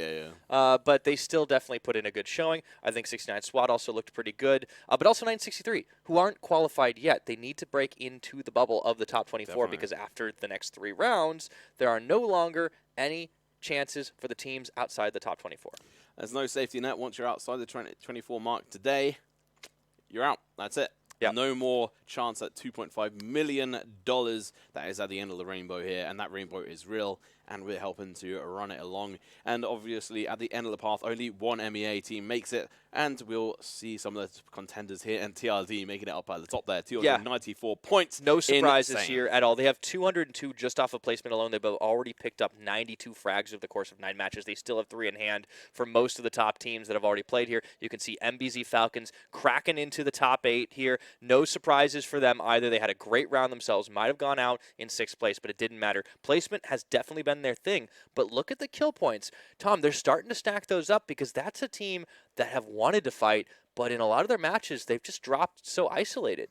But they still definitely put in a good showing. I think 69 SWAT also looked pretty good. But also 963, who aren't qualified yet. They need to break into the bubble of the top 24, because after the next 3 rounds, there are no longer any chances for the teams outside the top 24. There's no safety net. Once you're outside the 24 mark today, you're out. That's it. Yep. No more chance at $2.5 million. That is at the end of the rainbow here, and that rainbow is real, and we're helping to run it along. And obviously, at the end of the path, only one MEA team makes it, and we'll see some of the contenders here, and TRD making it up at the top there, 294 points. No surprises here at all. They have 202 just off of placement alone. They've already picked up 92 frags over the course of 9 matches. They still have 3 in hand for most of the top teams that have already played here. You can see MBZ Falcons cracking into the top 8 here. No surprises for them either. They had a great round themselves. Might have gone out in 6th place, but it didn't matter. Placement has definitely been their thing, but look at the kill points. Tom, they're starting to stack those up, because that's a team that have wanted to fight, but in a lot of their matches, they've just dropped so isolated.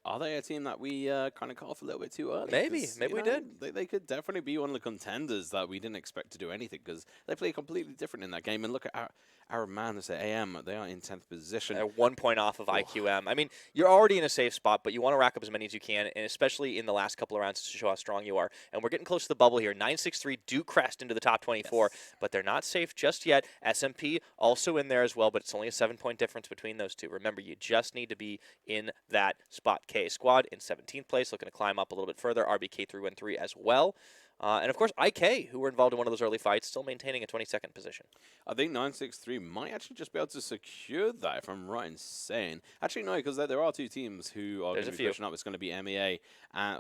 Are they a team that we kind of caught off a little bit too early? Maybe we did. They could definitely be one of the contenders that we didn't expect to do anything, because they play completely different in that game. And look at our man, let's say AM, they are in 10th position. They're 1 point off of IQM. I mean, you're already in a safe spot, but you want to rack up as many as you can, and especially in the last couple of rounds to show how strong you are. And we're getting close to the bubble here. 963 do crest into the top 24, but they're not safe just yet. SMP also in there as well, but it's only a 7-point difference between those two. Remember, you just need to be in that spot. K Squad in 17th place, looking to climb up a little bit further. RBK313 as well. And, of course, IK, who were involved in one of those early fights, still maintaining a 22nd position. I think 963 might actually just be able to secure that, if I'm right in saying. Actually, no, because there are two teams who are going to be pushing up. It's going to be MEA and,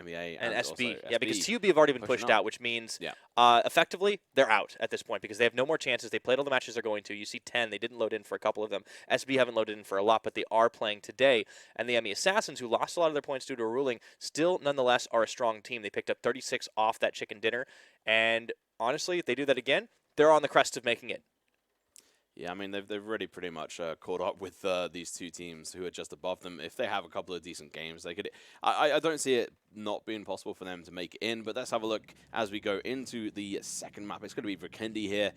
MEA and SB. Also Yeah, SB because TUB have already been pushed out, which means effectively they're out at this point because they have no more chances. They played all the matches they're going to. You see 10. They didn't load in for a couple of them. SB haven't loaded in for a lot, but they are playing today. And the Assassins, who lost a lot of their points due to a ruling, still nonetheless are a strong team. They picked up 36 off that chicken dinner. And honestly, if they do that again, they're on the crest of making it. Yeah, I mean, they've already pretty much caught up with these two teams who are just above them. If they have a couple of decent games, they could. I don't see it not being possible for them to make it in, but let's have a look as we go into the second map. It's going to be Vikendi here.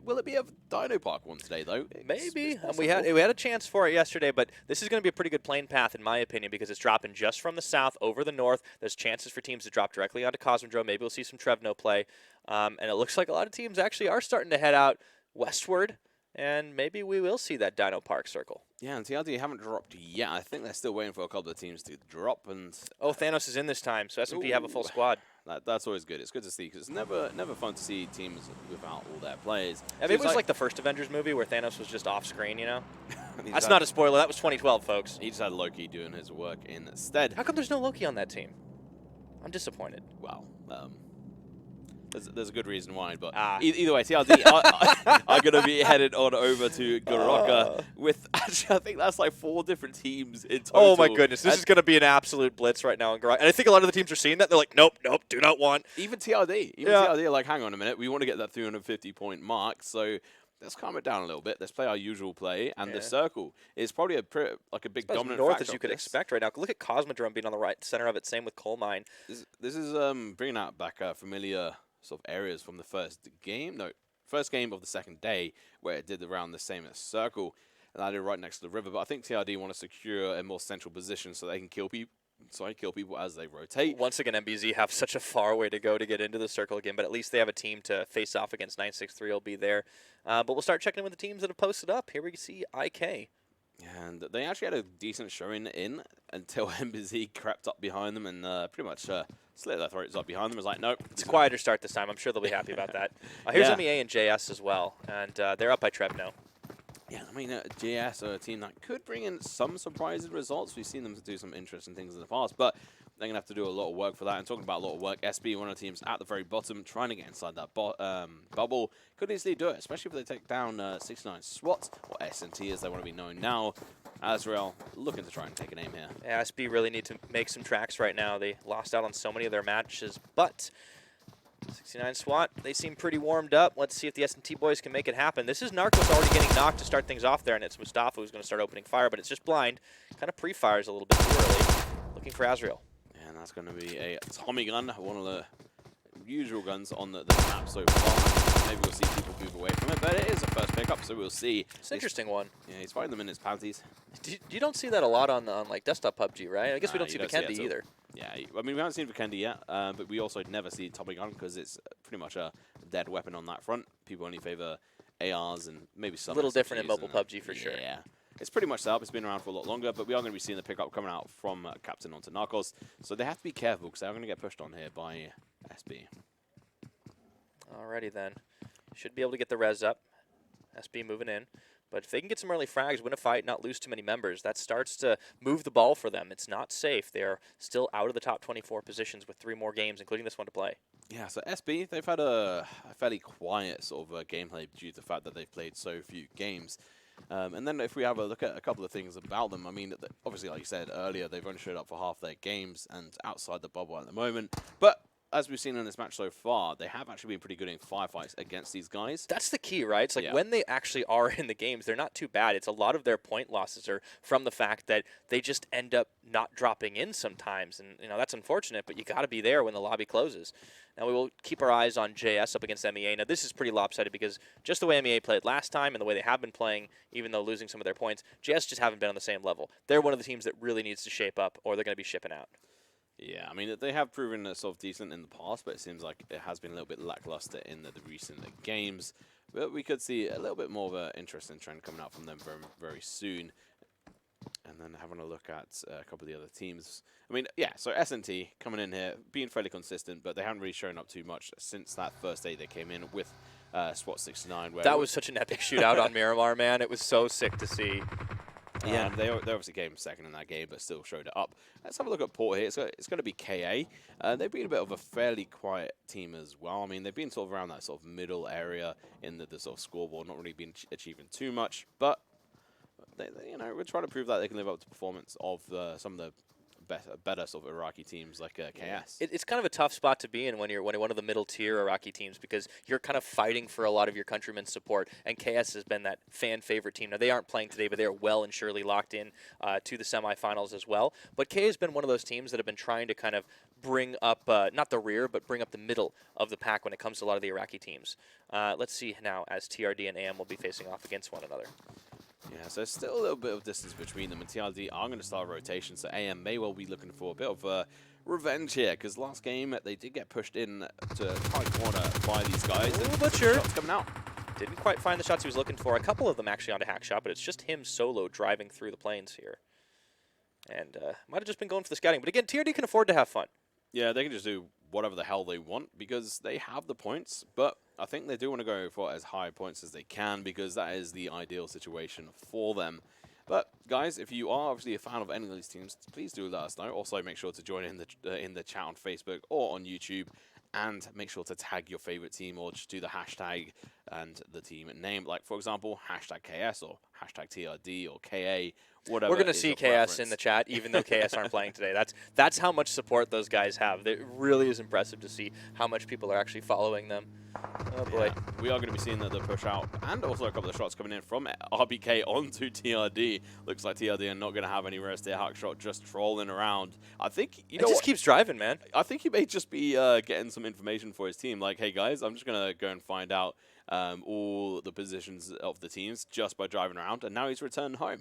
Will it be a Dino Park one today, though? Maybe. We had a chance for it yesterday, but this is going to be a pretty good plane path, in my opinion, because it's dropping just from the south over the north. There's chances for teams to drop directly onto Cosmodrome. Maybe we'll see some Trevno play. And it looks like a lot of teams actually are starting to head out westward. And maybe we will see that Dino Park circle. Yeah, and TRD haven't dropped yet. I think they're still waiting for a couple of teams to drop. And oh, Thanos is in this time, so SMP have a full squad. That's always good. It's good to see because it's never fun to see teams without all their players. I mean, it was like the first Avengers movie where Thanos was just off screen, you know? That's not a spoiler. That was 2012, folks. He just had Loki doing his work instead. How come there's no Loki on that team? I'm disappointed. Well, there's a good reason why, but either way, TRD are going to be headed on over to Goroka with, actually, I think that's like 4 different teams in total. Oh my goodness, this is going to be an absolute blitz right now in Goroka. And I think a lot of the teams are seeing that. They're like, nope, do not want. Even TRD are like, hang on a minute, we want to get that 350-point mark, so let's calm it down a little bit. Let's play our usual play, and the circle is probably a big dominant north factor as you could expect right now. Look at Cosmodrome being on the right center of it. Same with Coal Mine. This is bringing out back familiar sort of areas from the first game of the second day, where it did around the same as circle, and I did right next to the river. But I think TRD want to secure a more central position so they can kill people. Kill people as they rotate. Once again, MBZ have such a far way to go to get into the circle again, but at least they have a team to face off against. 963 will be there. But we'll start checking in with the teams that have posted up. Here we see IK. And they actually had a decent showing in until MBZ crept up behind them and pretty much slit their throats up behind them. It was like, nope. It's a quieter start this time. I'm sure they'll be happy about that. Here's MEA and JS as well, and they're up by Trevno. Yeah, I mean, JS are a team that could bring in some surprising results. We've seen them do some interesting things in the past, but they're going to have to do a lot of work for that. And talking about a lot of work, SB, one of the teams at the very bottom, trying to get inside that bubble, could easily do it, especially if they take down 69 SWAT, or SNT as they want to be known now. Azrael looking to try and take an aim here. Yeah, SB really need to make some tracks right now. They lost out on so many of their matches, but 69 SWAT, they seem pretty warmed up. Let's see if the S&T boys can make it happen. This is Narcos already getting knocked to start things off there, and it's Mustafa who's going to start opening fire, but it's just blind. Kind of pre-fires a little bit too early. Looking for Azrael. And that's going to be a Tommy gun, one of the usual guns on the map so far. Maybe we'll see people move away from it, but it is a first pickup, so we'll see. It's an interesting one. Yeah, he's fighting them in his panties. You don't see that a lot on like desktop PUBG, right? I guess we don't see Vikendi either. Yeah, I mean, we haven't seen Vikendi yet, but we also never see Tommy gun because it's pretty much a dead weapon on that front. People only favor ARs and maybe some. A little different in mobile PUBG for sure. Yeah. It's pretty much set up. It's been around for a lot longer, but we are going to be seeing the pickup coming out from Captain onto Narcos. So they have to be careful because they're going to get pushed on here by SB. Alrighty then. Should be able to get the res up. SB moving in. But if they can get some early frags, win a fight, not lose too many members, that starts to move the ball for them. It's not safe. They are still out of the top 24 positions with 3 more games, including this one to play. Yeah, so SB, they've had a fairly quiet sort of gameplay due to the fact that they've played so few games. And then if we have a look at a couple of things about them, I mean, obviously, like you said earlier, they've only showed up for half their games and outside the bubble at the moment. But as we've seen in this match so far, they have actually been pretty good in firefights against these guys. That's the key, right? It's like when they actually are in the games, they're not too bad. It's a lot of their point losses are from the fact that they just end up not dropping in sometimes. And, you know, that's unfortunate, but you got to be there when the lobby closes. Now we will keep our eyes on JS up against MEA. Now this is pretty lopsided because just the way MEA played last time and the way they have been playing, even though losing some of their points, JS just haven't been on the same level. They're one of the teams that really needs to shape up or they're going to be shipping out. Yeah, I mean, they have proven sort of decent in the past, but it seems like it has been a little bit lackluster in the recent games. But we could see a little bit more of an interesting trend coming out from them very, very soon. And then having a look at a couple of the other teams. I mean, yeah, so S&T coming in here, being fairly consistent, but they haven't really shown up too much since that first day they came in with SWAT 69. Where that was such an epic shootout on Miramar, man. It was so sick to see. Yeah, and they obviously came second in that game, but still showed it up. Let's have a look at Port here. It's going to be KA. They've been a bit of a fairly quiet team as well. I mean, they've been sort of around that sort of middle area in the sort of scoreboard, not really been achieving too much, but you know, we're trying to prove that they can live up to performance of some of the better sort of Iraqi teams like KS. It's kind of a tough spot to be in when you're one of the middle tier Iraqi teams, because you're kind of fighting for a lot of your countrymen's support, and KS has been that fan favorite team. Now they aren't playing today, but they are well and surely locked in to the semifinals as well. But K has been one of those teams that have been trying to kind of bring up not the rear, but bring up the middle of the pack when it comes to a lot of the Iraqi teams. Let's see now as TRD and AM will be facing off against one another. Yeah, so still a little bit of distance between them, and TRD are going to start rotation, so AM may well be looking for a bit of revenge here, because last game they did get pushed in to high corner by these guys. Ooh, but sure. Shots coming out. Didn't quite find the shots he was looking for. A couple of them actually onto Hackshot, but it's just him solo driving through the plains here. And might have just been going for the scouting. But again, TRD can afford to have fun. Yeah, they can just do whatever the hell they want because they have the points, but I think they do want to go for as high points as they can because that is the ideal situation for them. But guys, if you are obviously a fan of any of these teams, please do let us know. Also, make sure to join in the chat on Facebook or on YouTube, and make sure to tag your favorite team or just do the hashtag and the team name. Like, for example, hashtag KS or hashtag TRD or KA, whatever. We're going to see KS in the chat, even though KS aren't playing today. That's how much support those guys have. It really is impressive to see how much people are actually following them. Oh, boy. Yeah, we are going to be seeing the push out, and also a couple of shots coming in from RBK onto TRD. Looks like TRD are not going to have any rest there. Hackshot just trolling around. I think, you know, just keeps driving, man. I think he may just be getting some information for his team. Like, hey, guys, I'm just going to go and find out all the positions of the teams just by driving around, and now he's returned home.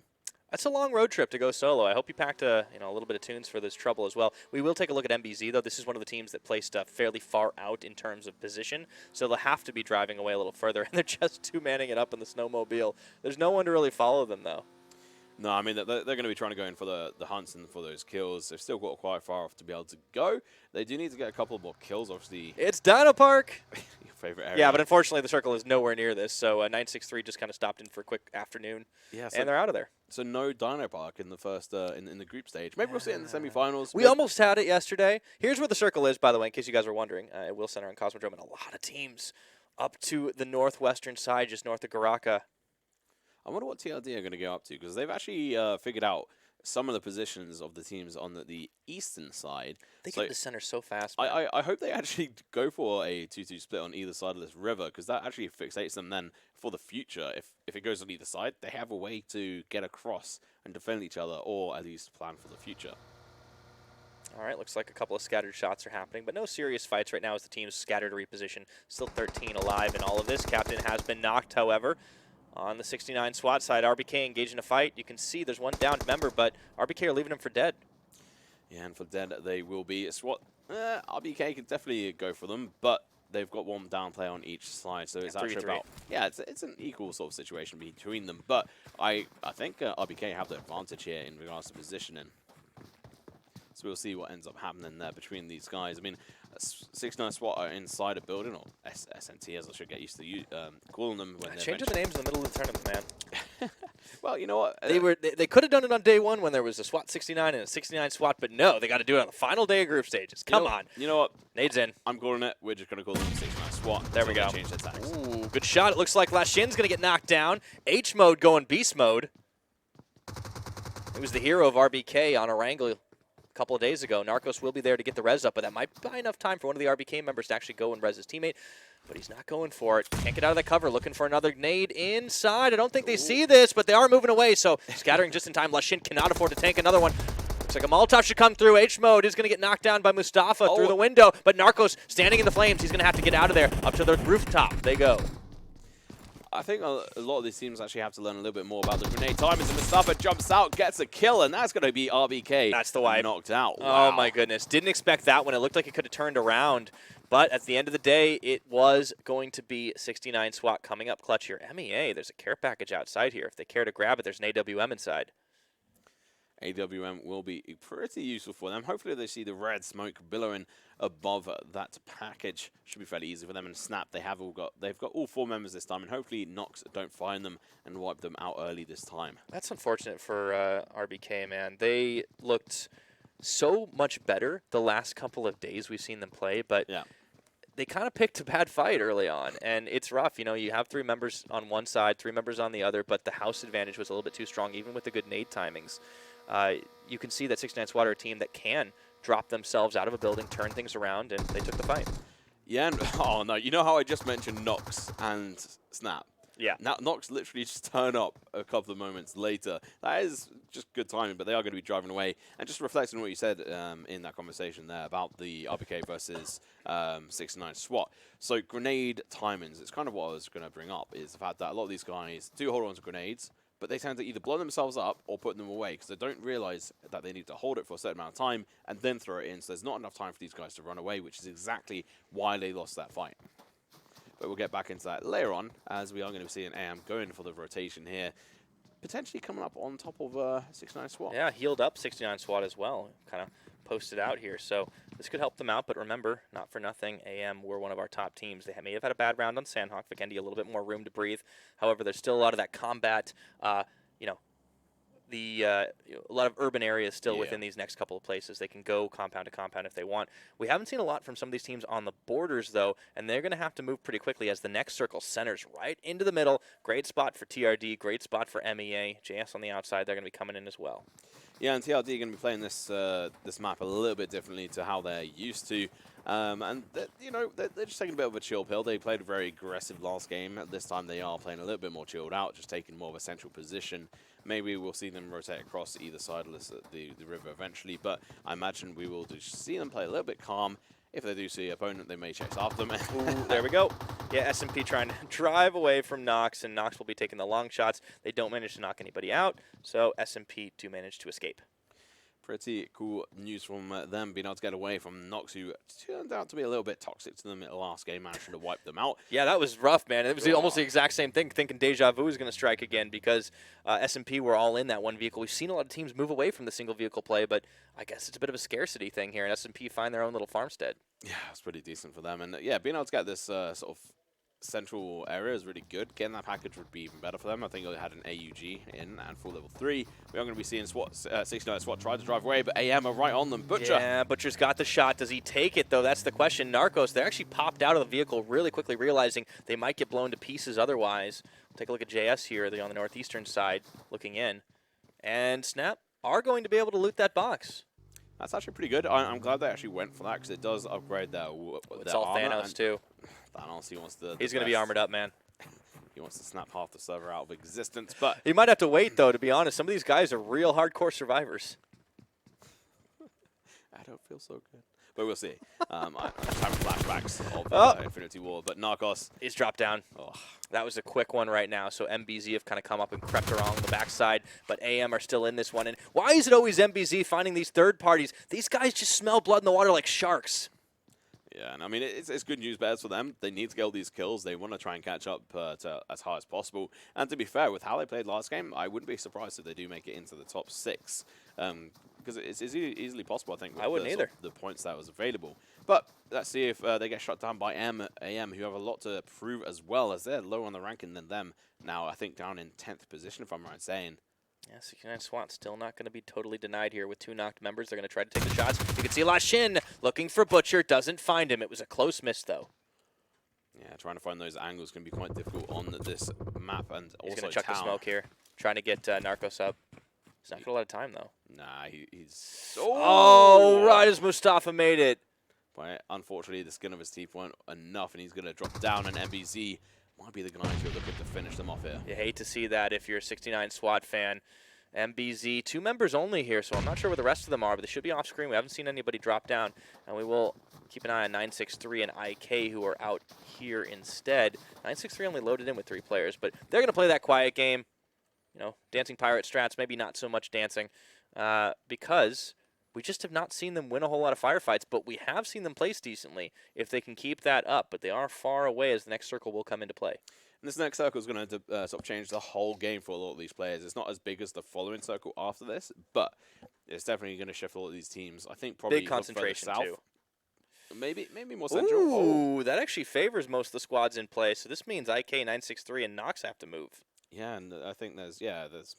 That's a long road trip to go solo. I hope you packed a little bit of tunes for this trouble as well. We will take a look at MBZ, though. This is one of the teams that placed fairly far out in terms of position, so they'll have to be driving away a little further, and they're just two-manning it up in the snowmobile. There's no one to really follow them, though. No, I mean, they're going to be trying to go in for the hunts and for those kills. They've still got quite far off to be able to go. They do need to get a couple more kills, obviously. It's Dino Park! Your favorite area. Yeah, but unfortunately the circle is nowhere near this, so 963 just kind of stopped in for a quick afternoon, and they're out of there. So no Dino Park in the first in the group stage. Maybe we'll see it in the semifinals. We almost had it yesterday. Here's where the circle is, by the way, in case you guys were wondering. It will center on Cosmodrome, and a lot of teams up to the northwestern side, just north of Garaka. I wonder what TRD are going to go up to, because they've actually figured out some of the positions of the teams on the eastern side. They get the center so fast. I hope they actually go for a 2-2 split on either side of this river, because that actually fixates them then for the future. If it goes on either side, they have a way to get across and defend each other, or at least plan for the future. All right, looks like a couple of scattered shots are happening, but no serious fights right now as the teams scatter to reposition. Still 13 alive in all of this. Captain has been knocked, however. On the 69 SWAT side, RBK engaged in a fight. You can see there's one downed member, but RBK are leaving him for dead. Yeah, and for dead they will be. SWAT, RBK can definitely go for them, but they've got one down player on each side, so it's actually about, it's an equal sort of situation between them. But I think RBK have the advantage here in regards to positioning. So we'll see what ends up happening there between these guys. I mean, 69 SWAT are inside a building, or SNT as I should get used to calling them. When Changing the names in the middle of the tournament, man. Well, you know what? They could have done it on day one when there was a SWAT 69 and a 69 SWAT, but no, they got to do it on the final day of group stages. Come on. You know what? Nades in. I'm calling it. We're just going to call them 69 SWAT. There we go. Change the tags. Ooh, good shot. It looks like Lashin's going to get knocked down. H mode going beast mode. He was the hero of RBK on Erangel a couple of days ago. Narcos will be there to get the res up, but that might buy enough time for one of the RBK members to actually go and res his teammate. But he's not going for it. Can't get out of that cover. Looking for another nade inside. I don't think they see this, but they are moving away. So scattering just in time. Lashin cannot afford to tank another one. Looks like a Molotov should come through. H-Mode is going to get knocked down by Mustafa through the window. But Narcos standing in the flames. He's going to have to get out of there. Up to the rooftop they go. I think a lot of these teams actually have to learn a little bit more about the grenade timings. And Mustafa jumps out, gets a kill, and that's going to be RBK. That's the wipe. Knocked out. Wow. Oh, my goodness. Didn't expect that one. It looked like it could have turned around. But at the end of the day, it was going to be 69 SWAT coming up clutch here. MEA, there's a care package outside here. If they care to grab it, there's an AWM inside. AWM will be pretty useful for them. Hopefully they see the red smoke billowing above that package. Should be fairly easy for them. And Snap, they've got all 4 members this time, and hopefully Nox don't find them and wipe them out early this time. That's unfortunate for RBK, man. They looked so much better the last couple of days we've seen them play, but yeah, they kind of picked a bad fight early on, and it's rough. You know, you have 3 members on one side, 3 members on the other, but the house advantage was a little bit too strong, even with the good nade timings. You can see that 69 Squad are a team that can drop themselves out of a building, turn things around, and they took the fight. Yeah, and, oh no, you know how I just mentioned Nox and Snap? Yeah. Now, Nox literally just turn up a couple of moments later. That is just good timing, but they are going to be driving away. And just reflecting on what you said in that conversation there about the RBK versus 69 SWAT. So grenade timings, it's kind of what I was going to bring up, is the fact that a lot of these guys do hold on to grenades, but they tend to either blow themselves up or put them away because they don't realize that they need to hold it for a certain amount of time and then throw it in. So there's not enough time for these guys to run away, which is exactly why they lost that fight. But we'll get back into that later on, as we are going to be seeing AM going for the rotation here, potentially coming up on top of 69 SWAT. Yeah, healed up 69 SWAT as well, kind of posted out here. So this could help them out, but remember, not for nothing, AM were one of our top teams. They may have had a bad round on Sanhok. Vikendi a little bit more room to breathe. However, there's still a lot of that combat, you know, a lot of urban areas still within these next couple of places. They can go compound to compound if they want. We haven't seen a lot from some of these teams on the borders, though, and they're going to have to move pretty quickly as the next circle centers right into the middle. Great spot for TRD, great spot for MEA. JS on the outside, they're going to be coming in as well. Yeah, and TRD are going to be playing this this map a little bit differently to how they're used to. And, you know, they're just taking a bit of a chill pill. They played a very aggressive last game. This time they are playing a little bit more chilled out, just taking more of a central position. Maybe we'll see them rotate across either side of the river eventually, but I imagine we will just see them play a little bit calm. If they do see an opponent, they may chase after them. Ooh, there we go. Yeah, SMP trying to drive away from Nox, and Nox will be taking the long shots. They don't manage to knock anybody out, so SMP do manage to escape. Pretty cool news from them being able to get away from Nox, who turned out to be a little bit toxic to them in the last game, managing to wipe them out. Yeah, that was rough, man. It was almost the exact same thing, thinking Deja Vu is going to strike again because SMP were all in that one vehicle. We've seen a lot of teams move away from the single vehicle play, but I guess it's a bit of a scarcity thing here, and SMP find their own little farmstead. Yeah, it's pretty decent for them. And yeah, being able to get this sort of central area is really good. Getting that package would be even better for them. I think they had an AUG in and full level 3. We are going to be seeing SWAT, 69 SWAT try to drive away, but AM are right on them. Butcher. Yeah, Butcher's got the shot. Does he take it, though? That's the question. Narcos, they actually popped out of the vehicle really quickly, realizing they might get blown to pieces otherwise. Take a look at JS here. They're on the northeastern side looking in. And Snap are going to be able to loot that box. That's actually pretty good. I'm glad they actually went for that because it does upgrade their It's all Thanos, too. Thanos, he wants to... He's going to be armored up, man. He wants to snap half the server out of existence, but... He might have to wait, though, to be honest. Some of these guys are real hardcore survivors. I don't feel so good. But we'll see. I'm just having flashbacks of Infinity War, but Narcos... He's dropped down. Oh, that was a quick one right now. So MBZ have kind of come up and crept around the backside, but AM are still in this one. And why is it always MBZ finding these third parties? These guys just smell blood in the water like sharks. Yeah, and I mean, it's good news bears for them. They need to get all these kills. They want to try and catch up to as high as possible. And to be fair, with how they played last game, I wouldn't be surprised if they do make it into the top 6. Because it's easily possible, I think, with I wouldn't either. The points that was available. But let's see if they get shut down by AM, who have a lot to prove as well, as they're lower on the ranking than them. Now, I think down in 10th position, if I'm right saying. Yeah, 69 SWAT still not going to be totally denied here with 2 knocked members. They're going to try to take the shots. You can see La Shin looking for Butcher. Doesn't find him. It was a close miss, though. Yeah, trying to find those angles can be quite difficult on this map. And He's also going to chuck the smoke here, trying to get Narcos up. He's not got a lot of time, though. Nah, he's... Oh, right as Mustafa made it. But unfortunately, the skin of his teeth weren't enough, and he's going to drop down, and MBZ might be the guys who are looking to finish them off here. You hate to see that if you're a 69 SWAT fan. MBZ, 2 members only here, so I'm not sure where the rest of them are, but they should be off screen. We haven't seen anybody drop down, and we will keep an eye on 963 and IK, who are out here instead. 963 only loaded in with 3 players, but they're going to play that quiet game. You know, dancing pirate strats, maybe not so much dancing, because we just have not seen them win a whole lot of firefights, but we have seen them place decently if they can keep that up, but they are far away as the next circle will come into play. And this next circle is going to sort of change the whole game for a lot of these players. It's not as big as the following circle after this, but it's definitely going to shift a lot of these teams. I think probably Big concentration south, too. Maybe more central. Ooh, that actually favors most of the squads in play. So this means IK963 and Nox have to move. Yeah, and I think there's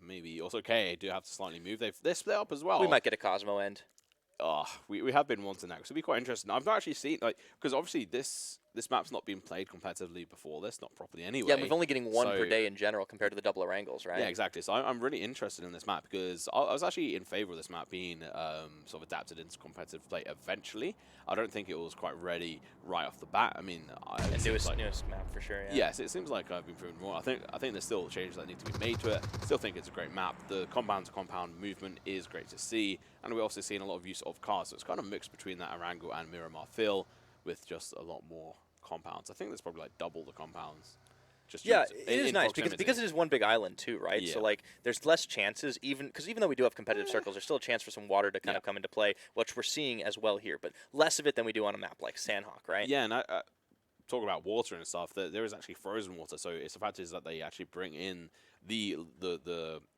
maybe also KA do have to slightly move. They're split up as well. We might get a Cosmo end. Oh, we have been wanting that, so it'll be quite interesting. I've not actually seen, like, because obviously this map's not been played competitively before this, not properly anyway. Yeah, we've only getting one per day in general compared to the double Erangels, right? Yeah, exactly. So I'm really interested in this map because I was actually in favor of this map being sort of adapted into competitive play eventually. I don't think it was quite ready right off the bat. I mean, newest map for sure. Yeah. Yes, it seems like I've been proven more. I think there's still changes that need to be made to it. Still think it's a great map. The compound to compound movement is great to see, and we're also seeing a lot of use of cars. So it's kind of mixed between that Erangel and Miramar feel with just a lot more compounds. I think there's probably like double the compounds. Just yeah, used it is in nice proximity. because it is one big island too, right? Yeah. So like there's less chances, even though we do have competitive circles, there's still a chance for some water to kind of come into play, which we're seeing as well here, but less of it than we do on a map like Sanhok, right? Yeah, and I talk about water and stuff. There is actually frozen water, so it's the fact is that they actually bring in the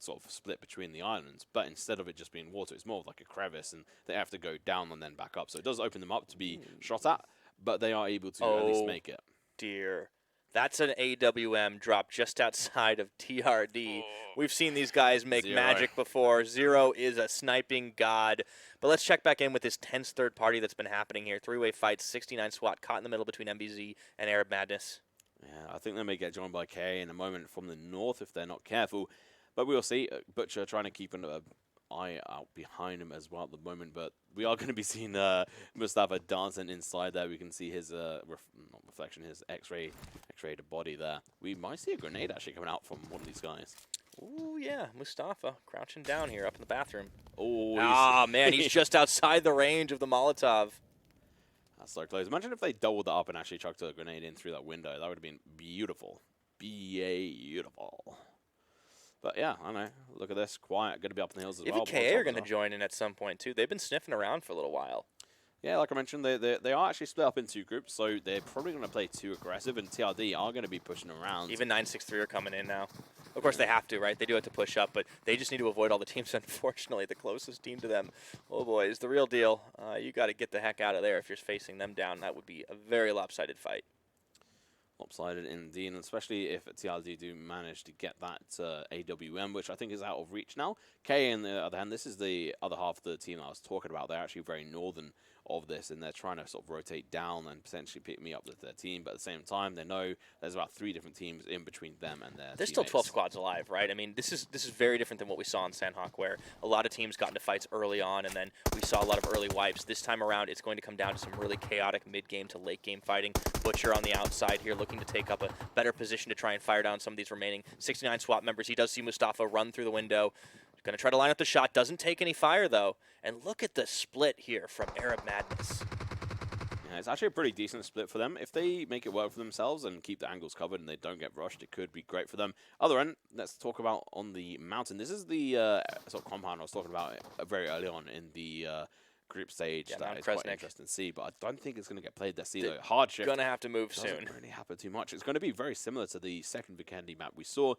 sort of split between the islands, but instead of it just being water, it's more of like a crevice, and they have to go down and then back up. So it does open them up to be shot at, but they are able to at least make it. Dear. That's an AWM drop just outside of TRD. We've seen these guys make magic before. Zero is a sniping god. But let's check back in with this tense third party that's been happening here. Three-way fight, 69 SWAT caught in the middle between MBZ and Arab Madness. Yeah, I think they may get joined by K in a moment from the north if they're not careful. But we'll see. Butcher trying to keep an eye out behind him as well at the moment, but we are going to be seeing Mustafa dancing inside there. We can see his not reflection, his X-rayed body there. We might see a grenade actually coming out from one of these guys. Ooh, yeah, Mustafa crouching down here up in the bathroom. Oh, man, he's just outside the range of the Molotov. That's so close. Imagine if they doubled that up and actually chucked a grenade in through that window. That would have been beautiful. Beautiful. But yeah, I know. Look at this. Quiet. Going to be up in the hills as well. Even KA are going to join in at some point, too. They've been sniffing around for a little while. Yeah, like I mentioned, they are actually split up in two groups, so they're probably going to play too aggressive, and TRD are going to be pushing around. Even 963 are coming in now. Of course, they have to, right? They do have to push up, but they just need to avoid all the teams. Unfortunately, the closest team to them, oh boy, is the real deal. You got to get the heck out of there if you're facing them down. That would be a very lopsided fight. Lopsided indeed, and especially if TRD do manage to get that AWM, which I think is out of reach now. K, on the other hand, this is the other half of the team I was talking about. They're actually very northern of this, and they're trying to sort of rotate down and potentially pick me up with their team, but at the same time, they know there's about 3 different teams in between them and their There's teammates. still 12 squads alive, right? I mean, this is very different than what we saw in Sanhok, where a lot of teams got into fights early on, and then we saw a lot of early wipes. This time around, it's going to come down to some really chaotic mid-game to late-game fighting. Butcher on the outside here, looking to take up a better position to try and fire down some of these remaining 69 SWAT members. He does see Mustafa run through the window. Going to try to line up the shot. Doesn't take any fire, though. And look at the split here from Arab Madness. Yeah, it's actually a pretty decent split for them. If they make it work for themselves and keep the angles covered and they don't get rushed, it could be great for them. Other end, let's talk about on the mountain. This is the sort of compound I was talking about very early on in the group stage. Yeah, that is quite interesting to see, but I don't think it's going to get played this either. Hardship going to have to move doesn't soon. really happen too much. It's going to be very similar to the second Vikendi map we saw.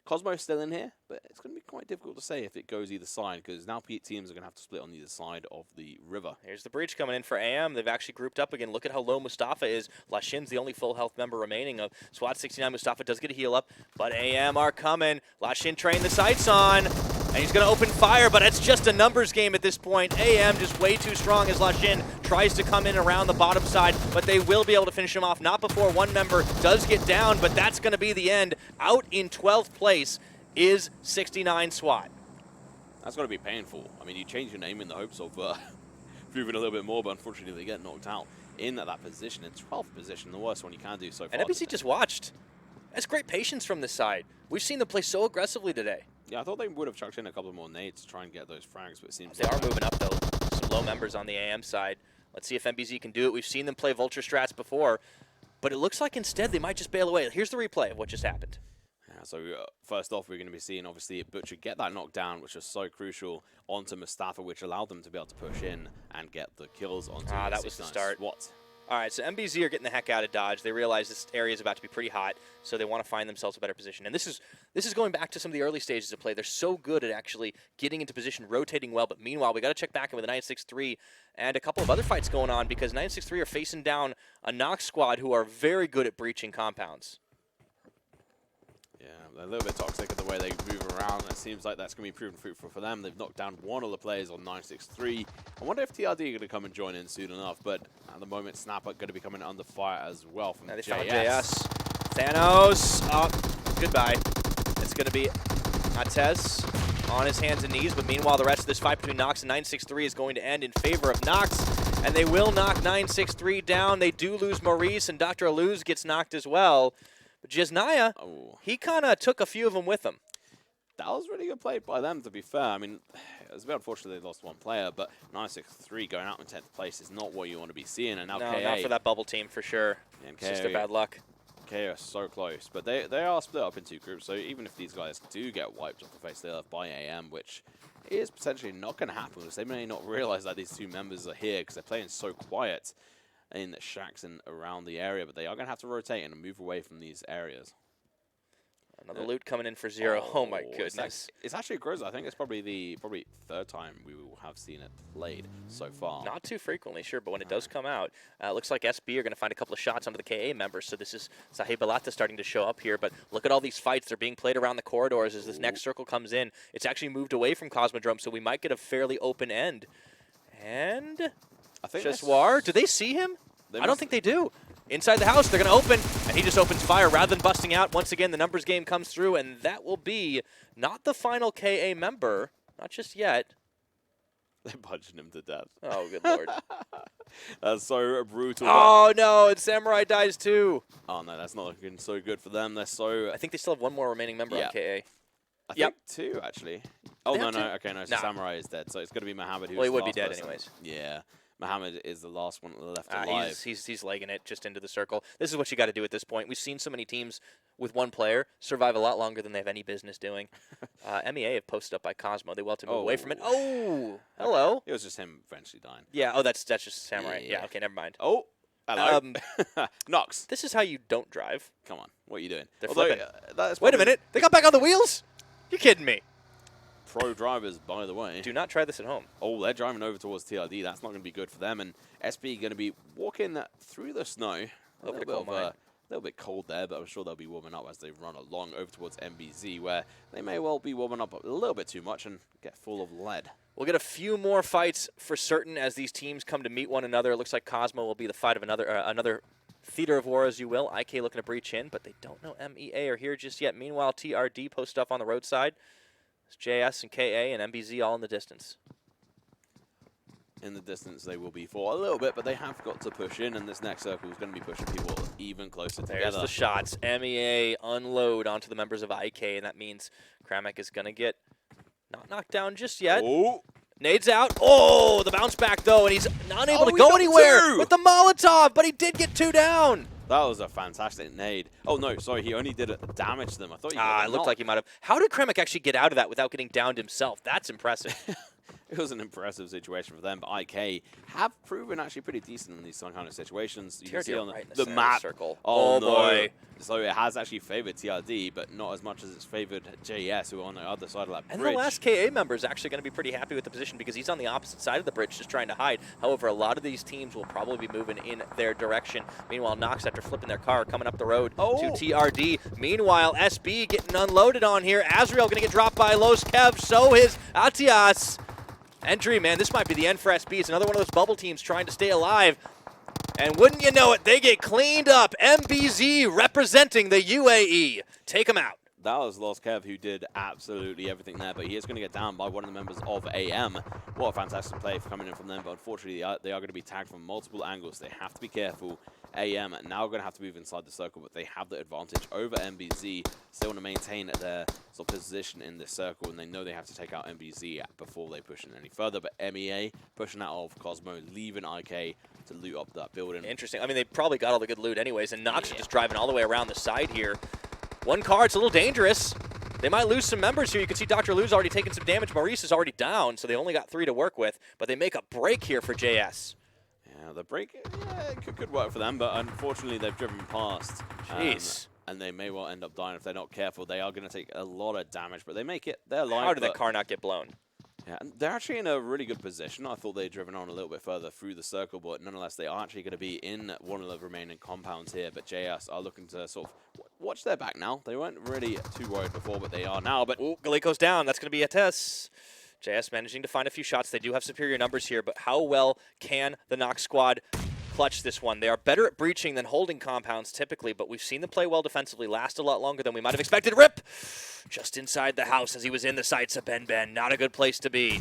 Cosmo's still in here, but it's going to be quite difficult to say if it goes either side, because now teams are going to have to split on either side of the river. Here's the breach coming in for AM. They've actually grouped up again. Look at how low Mustafa is. Lashin's the only full health member remaining of SWAT 69. Mustafa does get a heal up, but AM are coming. Lashin trained the sights on, and he's going to open fire, but it's just a numbers game at this point. AM just way too strong as Lashin tries to come in around the bottom side, but they will be able to finish him off. Not before one member does get down, but that's going to be the end. Out in 12th place is 69 SWAT. That's going to be painful. I mean, you change your name in the hopes of proving a little bit more, but unfortunately they get knocked out in that position, in 12th position, the worst one you can do so far. And MBZ just watched. That's great patience from this side. We've seen them play so aggressively today. Yeah, I thought they would have chucked in a couple more nades to try and get those frags, but it seems they are moving up, though. Some low members on the AM side. Let's see if MBZ can do it. We've seen them play Vulture strats before, but it looks like instead they might just bail away. Here's the replay of what just happened. So first off, we're going to be seeing, obviously, Butcher get that knockdown, which was so crucial, onto Mustafa, which allowed them to be able to push in and get the kills onto that was the start. What? All right, so MBZ are getting the heck out of Dodge. They realize this area is about to be pretty hot, so they want to find themselves a better position. And this is going back to some of the early stages of play. They're so good at actually getting into position, rotating well. But meanwhile, we got to check back in with a 963 and a couple of other fights going on because 963 are facing down a Nox squad who are very good at breaching compounds. Yeah, they're a little bit toxic in the way they move around. It seems like that's going to be proven fruitful for them. They've knocked down one of the players on 963. I wonder if TRD are going to come and join in soon enough, but at the moment, Snap are going to be coming under fire as well from Now they JS. found JS. Thanos. Oh, goodbye. It's going to be Atez on his hands and knees, but meanwhile, the rest of this fight between Nox and 963 is going to end in favor of Nox, and they will knock 963 down. They do lose Maurice, and Dr. Aluz gets knocked as well. But Jesnaya, he kind of took a few of them with him. That was really good play by them, to be fair. I mean, it was a bit unfortunate they lost one player, but 963 going out in 10th place is not what you want to be seeing. And now No, KA, not for that bubble team, for sure. and It's just their bad luck. KA are so close, but they are split up in two groups, so even if these guys do get wiped off the face of the earth by AM, which is potentially not going to happen, because they may not realize that these two members are here because they're playing so quiet in the shacks and around the area, but they are going to have to rotate and move away from these areas. Another loot coming in for Zero. Oh my goodness. It's actually grows. I think it's probably the third time we will have seen it played so far. Not too frequently, sure, but when it does come out, looks like SB are going to find a couple of shots onto the KA members, so this is SahiBalata starting to show up here, but look at all these fights. They're being played around the corridors as this next circle comes in. It's actually moved away from Cosmodrome, so we might get a fairly open end. And I think Chessoir, do they see him? I don't think they do. Inside the house, they're going to open, and he just opens fire rather than busting out. Once again, the numbers game comes through, and that will be not the final KA member, not just yet. They're punching him to death. Oh, good lord. That's so brutal. Oh, no, and Samurai dies too. Oh, no, that's not looking so good for them. They're so... I think they still have one more remaining member on KA. I think two, actually. Oh, They no, have no. two? Okay, no, so Nah. Samurai is dead, so it's going to be Mohammed who's Well, he the would be last dead person. anyways. Yeah. Mohammed is the last one left alive. He's legging it just into the circle. This is what you got to do at this point. We've seen so many teams with one player survive a lot longer than they have any business doing. MEA have posted up by Cosmo. They will to move away from it. Oh, hello. It was just him eventually dying. Yeah. Oh, that's just Samurai. Yeah. Yeah. Okay. Never mind. Oh, hello. Nox. This is how you don't drive. Come on, what are you doing? They're Although, flipping. that is Wait a probably minute. They got back on the wheels? You're kidding me. pro drivers, by the way. Do not try this at home. Oh, they're driving over towards TRD. That's not going to be good for them. And SB going to be walking through the snow. A little bit cold there, but I'm sure they'll be warming up as they run along over towards MBZ, where they may well be warming up a little bit too much and get full of lead. We'll get a few more fights for certain as these teams come to meet one another. It looks like Cosmo will be the fight of another theater of war, as you will. IK looking to breach in, but they don't know MEA are here just yet. Meanwhile, TRD post stuff on the roadside. It's JS and KA and MBZ all in the distance. In the distance, they will be for a little bit, but they have got to push in, and this next circle is going to be pushing people even closer together. There's the shots. MEA unload onto the members of IK, and that means Kramek is going to get not knocked down just yet. Oh! Nades out. Oh, the bounce back, though, and he's not able to he go got anywhere two! with the Molotov, but he did get two down. That was a fantastic nade. Oh, no, sorry, he only did damage to them. I thought he got It looked like he might have. How did Kramek actually get out of that without getting downed himself? That's impressive. It was an impressive situation for them, but IK have proven actually pretty decent in these kind of situations. You can see on right in the center map. circle. Oh, no. Boy. So it has actually favored TRD, but not as much as it's favored JS, who are on the other side of that And bridge. the last KA member is actually going to be pretty happy with the position because he's on the opposite side of the bridge just trying to hide. However, a lot of these teams will probably be moving in their direction. Meanwhile, Nox, after flipping their car, coming up the road to TRD. Meanwhile, SB getting unloaded on here. Azrael going to get dropped by Los Kev. So is Atias. Entry, man, this might be the end for SB. It's another one of those bubble teams trying to stay alive. And wouldn't you know it, they get cleaned up. MBZ representing the UAE. Take them out. That was Lost Kev, who did absolutely everything there, but he is going to get down by one of the members of AM. What a fantastic play for coming in from them, but unfortunately they are going to be tagged from multiple angles. They have to be careful. AM now going to have to move inside the circle, but they have the advantage over MBZ. Still want to maintain their sort of position in this circle, and they know they have to take out MBZ before they push in any further. But MEA pushing out of Cosmo, leaving IK to loot up that building. Interesting. I mean, they probably got all the good loot anyways, and Nox are just driving all the way around the side here. One car, it's a little dangerous. They might lose some members here. You can see Dr. Lou's already taken some damage. Maurice is already down, so they only got 3 to work with, but they make a break here for JS. Yeah, the break, yeah, it could work for them, but unfortunately they've driven past. Jeez. And they may well end up dying if they're not careful. They are going to take a lot of damage, but they make it. They're alive. How did that car not get blown? Yeah, and they're actually in a really good position. I thought they'd driven on a little bit further through the circle, but nonetheless, they are actually going to be in one of the remaining compounds here. But JS are looking to sort of watch their back now. They weren't really too worried before, but they are now. But Ooh, Galiko's down. That's going to be a test. JS managing to find a few shots. They do have superior numbers here, but how well can the Nox squad clutch this one? They are better at breaching than holding compounds typically, but we've seen them play well defensively, last a lot longer than we might have expected. Rip! Just inside the house as he was in the sights of Ben. Not a good place to be.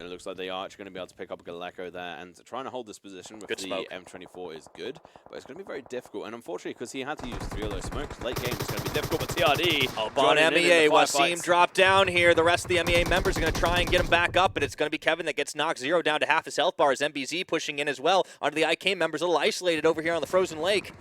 it looks like they are actually going to be able to pick up Galeko there, and trying to hold this position with Good the smoke. M24 is good, but it's going to be very difficult. And unfortunately, because he had to use 3 of those smokes, late game is going to be difficult. But TRD, On MEA, Wasim drop down here. The rest of the MEA members are going to try and get him back up, but it's going to be Kevin that gets knocked 0 down to half his health bars. MBZ pushing in as well. Onto the IK members, a little isolated over here on the frozen lake.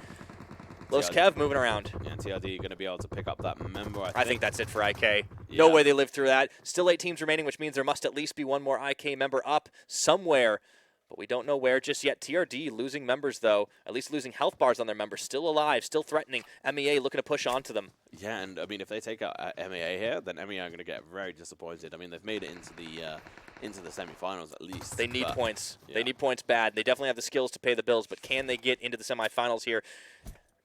Los Kev moving around. Yeah, TRD going to be able to pick up that member, I think that's it for IK. Yeah. No way they live through that. Still 8 teams remaining, which means there must at least be one more IK member up somewhere. But we don't know where just yet. TRD losing members, though. At least losing health bars on their members. Still alive, still threatening. MEA looking to push onto them. Yeah, and I mean, if they take out MEA here, then MEA are going to get very disappointed. I mean, they've made it into the semifinals at least. They need points. Yeah. They need points bad. They definitely have the skills to pay the bills, but can they get into the semifinals here?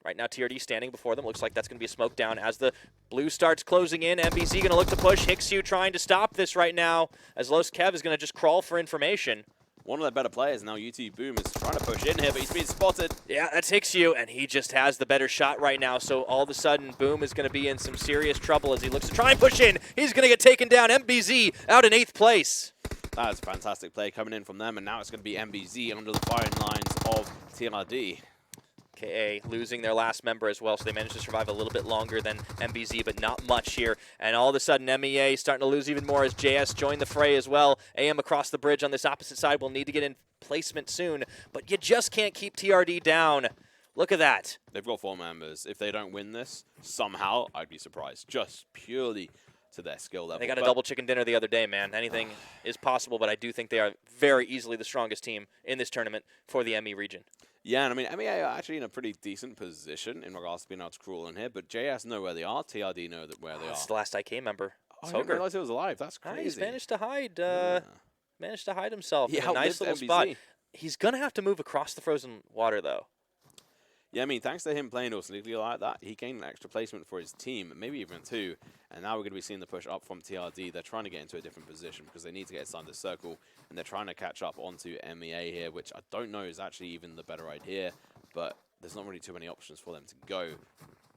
Right now, TRD standing before them. Looks like that's going to be a smoke down as the blue starts closing in. MBZ going to look to push. HiXu trying to stop this right now as Los Kev is going to just crawl for information. One of their better players now, UT Boom, is trying to push in here, but he's being spotted. Yeah, that's HiXu, and he just has the better shot right now. So all of a sudden, Boom is going to be in some serious trouble as he looks to try and push in. He's going to get taken down. MBZ out in 8th place. That's a fantastic play coming in from them, and now it's going to be MBZ under the firing lines of TRD. KA losing their last member as well, so they managed to survive a little bit longer than MBZ, but not much here. And all of a sudden, MEA starting to lose even more as JS joined the fray as well. AM across the bridge on this opposite side will need to get in placement soon, but you just can't keep TRD down. Look at that. They've got 4 members. If they don't win this, somehow, I'd be surprised. Just purely to their skill level. They got a double chicken dinner the other day, man. Anything is possible, but I do think they are very easily the strongest team in this tournament for the ME region. Yeah, and I mean, MEA are actually in a pretty decent position in regards to being able to crawl in here, but JS know where they are, TRD know where they are. That's the last IK member. Oh, I didn't realize he was alive. That's crazy. He's managed to hide. Yeah. Managed to hide himself He in a nice little outlived spot. MBZ. He's gonna have to move across the frozen water, though. Yeah, I mean, thanks to him playing all sneakily like that, he gained an extra placement for his team, maybe even 2. And now we're going to be seeing the push up from TRD. They're trying to get into a different position because they need to get inside the circle, and they're trying to catch up onto MEA here, which I don't know is actually even the better idea, but there's not really too many options for them to go.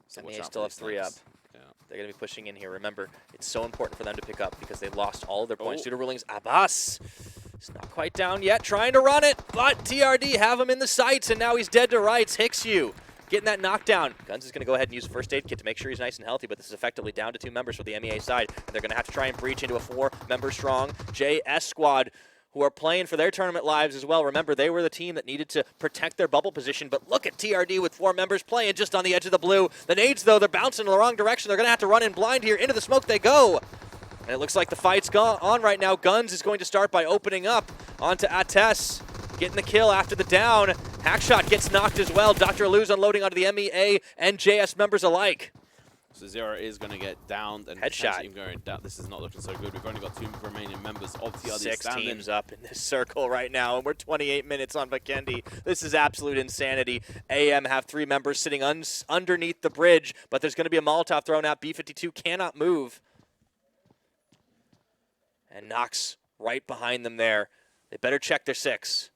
So MEA still have 3 up. Yeah. They're going to be pushing in here. Remember, it's so important for them to pick up because they lost all of their points due to rulings. Abbas is not quite down yet, trying to run it, but TRD have him in the sights, and now he's dead to rights. HiXu getting that knockdown. Guns is going to go ahead and use a first aid kit to make sure he's nice and healthy, but this is effectively down to 2 members for the MEA side, and they're going to have to try and breach into a 4-member strong JS squad who are playing for their tournament lives as well. Remember, they were the team that needed to protect their bubble position, but look at TRD with 4 members playing just on the edge of the blue. The nades, though, they're bouncing in the wrong direction. They're going to have to run in blind here. Into the smoke they go. And it looks like the fight's on right now. Guns is going to start by opening up onto Ates, getting the kill after the down. Hackshot gets knocked as well. Dr. Lou's unloading onto the MEA and JS members alike. So Zero is going to get downed and Headshot. even going down. This is not looking so good. We've only got 2 remaining members of TRD 6 standing. teams up in this circle right now, and we're 28 minutes on Vikendi. This is absolute insanity. AM have 3 members sitting underneath the bridge, but there's going to be a Molotov thrown out. B-52 cannot move. And Nox right behind them there. They better check their 6.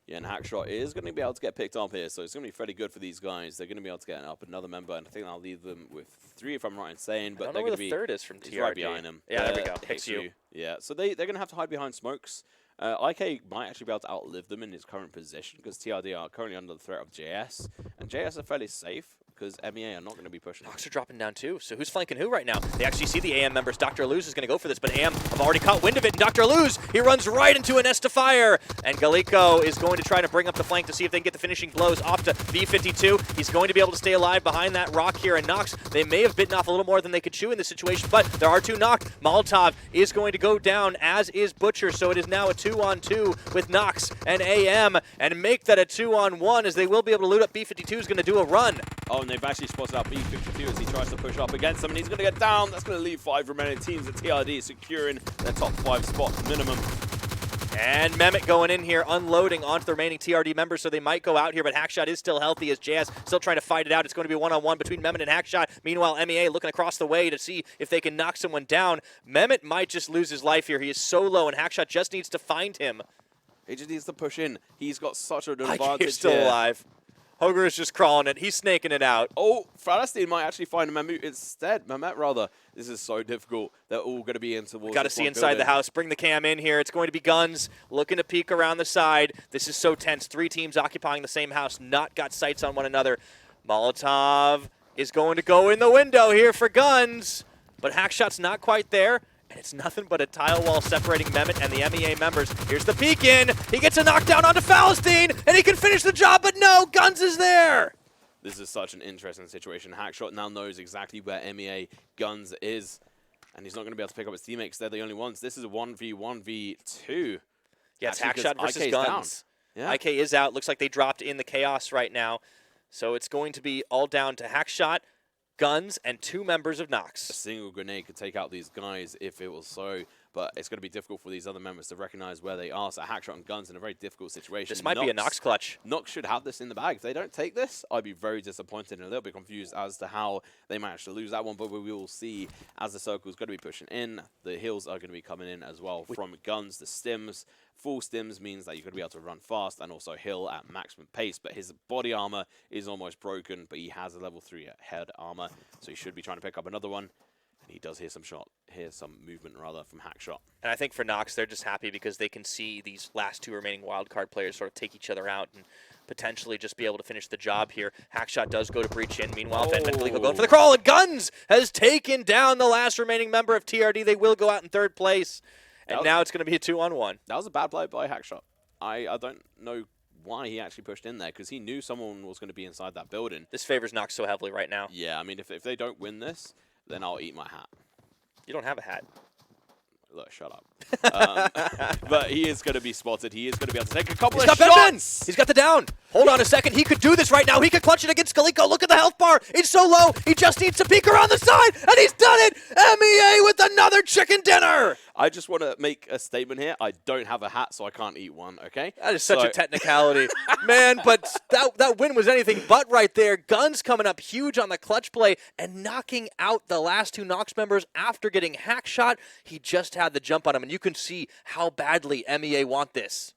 Yeah, and Hackshot is going to be able to get picked up here, so it's going to be fairly good for these guys. They're going to be able to get up another member, and I think I'll leave them with 3 if I'm right in saying. But I don't they're know where going the to be 3rd is from TRD. right behind him. Yeah, there we go. HiXu. Yeah, so they're going to have to hide behind smokes. IK might actually be able to outlive them in his current position because TRD are currently under the threat of JS, and JS are fairly safe because MEA are not going to be pushing. Nox are dropping down too. So who's flanking who right now? They actually see the AM members. Dr. Luz is going to go for this, but AM have already caught wind of it. And Dr. Luz, he runs right into a nest of fire. And Galiko is going to try to bring up the flank to see if they can get the finishing blows off to B52. He's going to be able to stay alive behind that rock here. And Nox, they may have bitten off a little more than they could chew in this situation, but there are 2 knocked. Molotov is going to go down, as is Butcher. So it is now a 2-on-2 with Nox and AM, and make that a 2-on-1 as they will be able to loot up. B52 is going to do a run. Oh, and they've actually spotted out B52 as he tries to push up against them, and he's going to get down. That's going to leave 5 remaining teams at TRD securing their top 5 spot minimum. And Mehmet going in here, unloading onto the remaining TRD members, so they might go out here, but Hackshot is still healthy as JS still trying to fight it out. It's going to be a 1-on-1 between Mehmet and Hackshot. Meanwhile, MEA looking across the way to see if they can knock someone down. Mehmet might just lose his life here. He is so low, and Hackshot just needs to find him. He just needs to push in. He's got such an advantage IK is still alive. Hoger is just crawling it. He's snaking it out. Oh, Falastine might actually find Mehmet instead. Mehmet, rather. This is so difficult. They're all going to be in towards Got to see inside the house. Bring the cam in here. It's going to be Guns looking to peek around the side. This is so tense. 3 teams occupying the same house, not got sights on one another. Molotov is going to go in the window here for Guns, but Hackshot's not quite there. And it's nothing but a tile wall separating Mehmet and the MEA members. Here's the peek in. He gets a knockdown onto Falastine, and he can finish the job, but no, Guns is there. This is such an interesting situation. Hackshot now knows exactly where MEA Guns is, and he's not going to be able to pick up his teammates. They're the only ones. This is a 1v1v2. Yeah, it's Hackshot versus Guns. Yeah. IK is out. Looks like they dropped in the chaos right now. So it's going to be all down to Hackshot, Guns, and 2 members of Nox. A single grenade could take out these guys if it was so, but it's going to be difficult for these other members to recognize where they are. So Hackshot and Guns in a very difficult situation. This might be a Nox clutch. Nox should have this in the bag. If they don't take this, I'd be very disappointed and a little bit confused as to how they managed to lose that one, but we will see as the circle is going to be pushing in. The heals are going to be coming in as well from Guns. The stims. Full stims means that you're going to be able to run fast and also heal at maximum pace, but his body armor is almost broken, but he has a level 3 head armor, so he should be trying to pick up another one. And he does hear some movement rather from Hackshot. And I think for Nox, they're just happy because they can see these last 2 remaining wildcard players sort of take each other out and potentially just be able to finish the job here. Hackshot does go to breach in. Meanwhile, Galiko going for the crawl, and Guns has taken down the last remaining member of TRD. They will go out in 3rd place. And now it's going to be a 2-on-1. That was a bad play by Hackshot. I don't know why he actually pushed in there, because he knew someone was going to be inside that building. This favors Nox so heavily right now. Yeah, I mean, if they don't win this, then I'll eat my hat. You don't have a hat. Look, shut up. But he is going to be spotted. He is going to be able to take a couple of shots. He's got the down. Hold on a second. He could do this right now. He could clutch it against Galiko. Look at the health bar. It's so low. He just needs to peek around the side, and he's done it. MEA with another chicken dinner. I just want to make a statement here. I don't have a hat, so I can't eat one, okay? That is such a technicality. Man, but that win was anything but right there. Guns coming up huge on the clutch play and knocking out the last 2 Nox members after getting Hackshot. He just had the jump on him, and you can see how badly MEA want this.